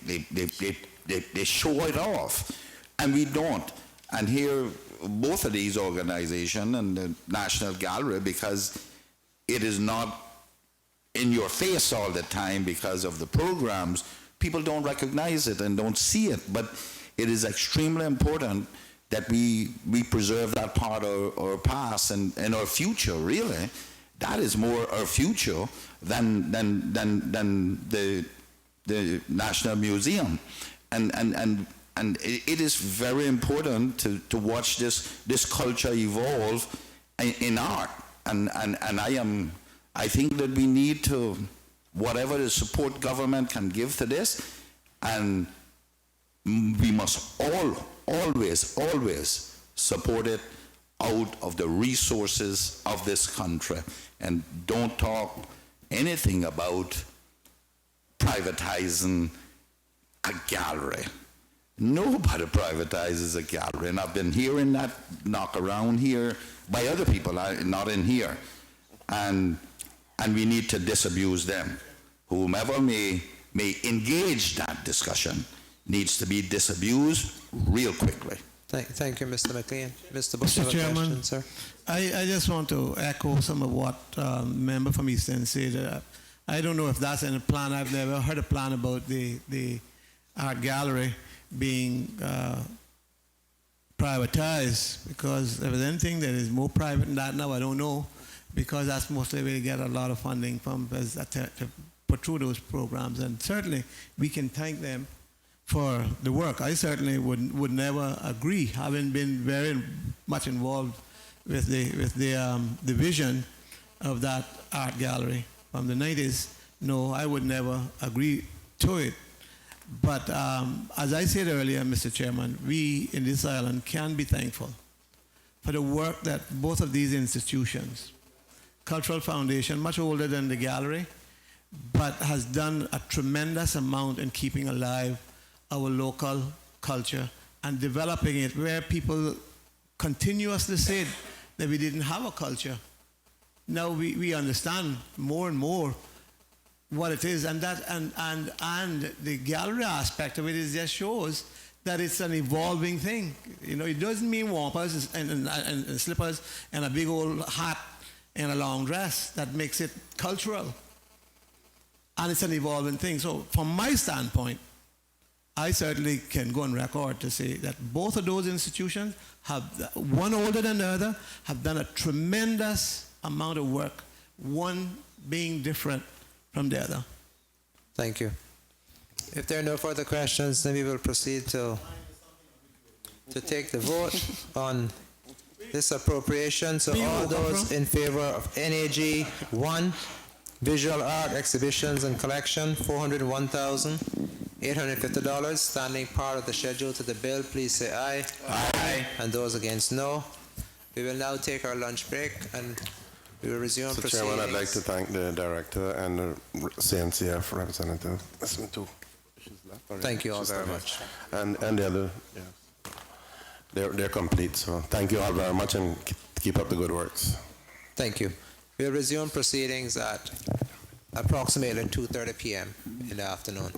show it off, and we don't. And here, both of these organizations and the National Gallery, because it is not in your face all the time because of the programs, people don't recognize it and don't see it. But it is extremely important that we preserve that part of our past and our future, really. That is more our future than the National Museum. And it is very important to watch this culture evolve in art. And I think that we need to, whatever the support government can give to this, and we must always support it out of the resources of this country, and don't talk anything about privatizing a gallery. Nobody privatizes a gallery, and I've been hearing that knock around here by other people, not in here, and we need to disabuse them. Whomever may engage that discussion needs to be disabused real quickly. Thank you, Mr. McLean. Mr. Mr. Bush, you have a Chairman, question, sir? I just want to echo some of what member from East End said. I don't know if that's in a plan. I've never heard a plan about the art gallery being privatized, because if there's anything that is more private than that now, I don't know, because that's mostly where we get a lot of funding from to put through those programs. And certainly we can thank them for the work. I certainly would never agree, having been very much involved with the vision of that art gallery from the 90s. No, I would never agree to it. But as I said earlier, Mr. Chairman, we in this island can be thankful for the work that both of these institutions, Cultural Foundation, much older than the gallery, but has done a tremendous amount in keeping alive our local culture and developing it, where people continuously said that we didn't have a culture. Now we understand more and more what it is, and the gallery aspect of it is just shows that it's an evolving thing. You know, it doesn't mean wampers and slippers and a big old hat and a long dress that makes it cultural. And it's an evolving thing. So from my standpoint, I certainly can go on record to say that both of those institutions have, one older than the other, have done a tremendous amount of work, one being different from the other. Thank you. If there are no further questions, then we will proceed to take the vote on this appropriation. So all those in favor of NAG 1, Visual Art Exhibitions and Collection, $401,850, standing part of the schedule to the bill, please say aye. Aye. And those against, no. We will now take our lunch break and we will resume Mr. proceedings. Chairman, I'd like to thank the director and the CNCF representative. Thank you all very much. And the other, yeah. They're complete, so thank you all very much and keep up the good works. Thank you. We'll resume proceedings at approximately 2:30 p.m. in the afternoon.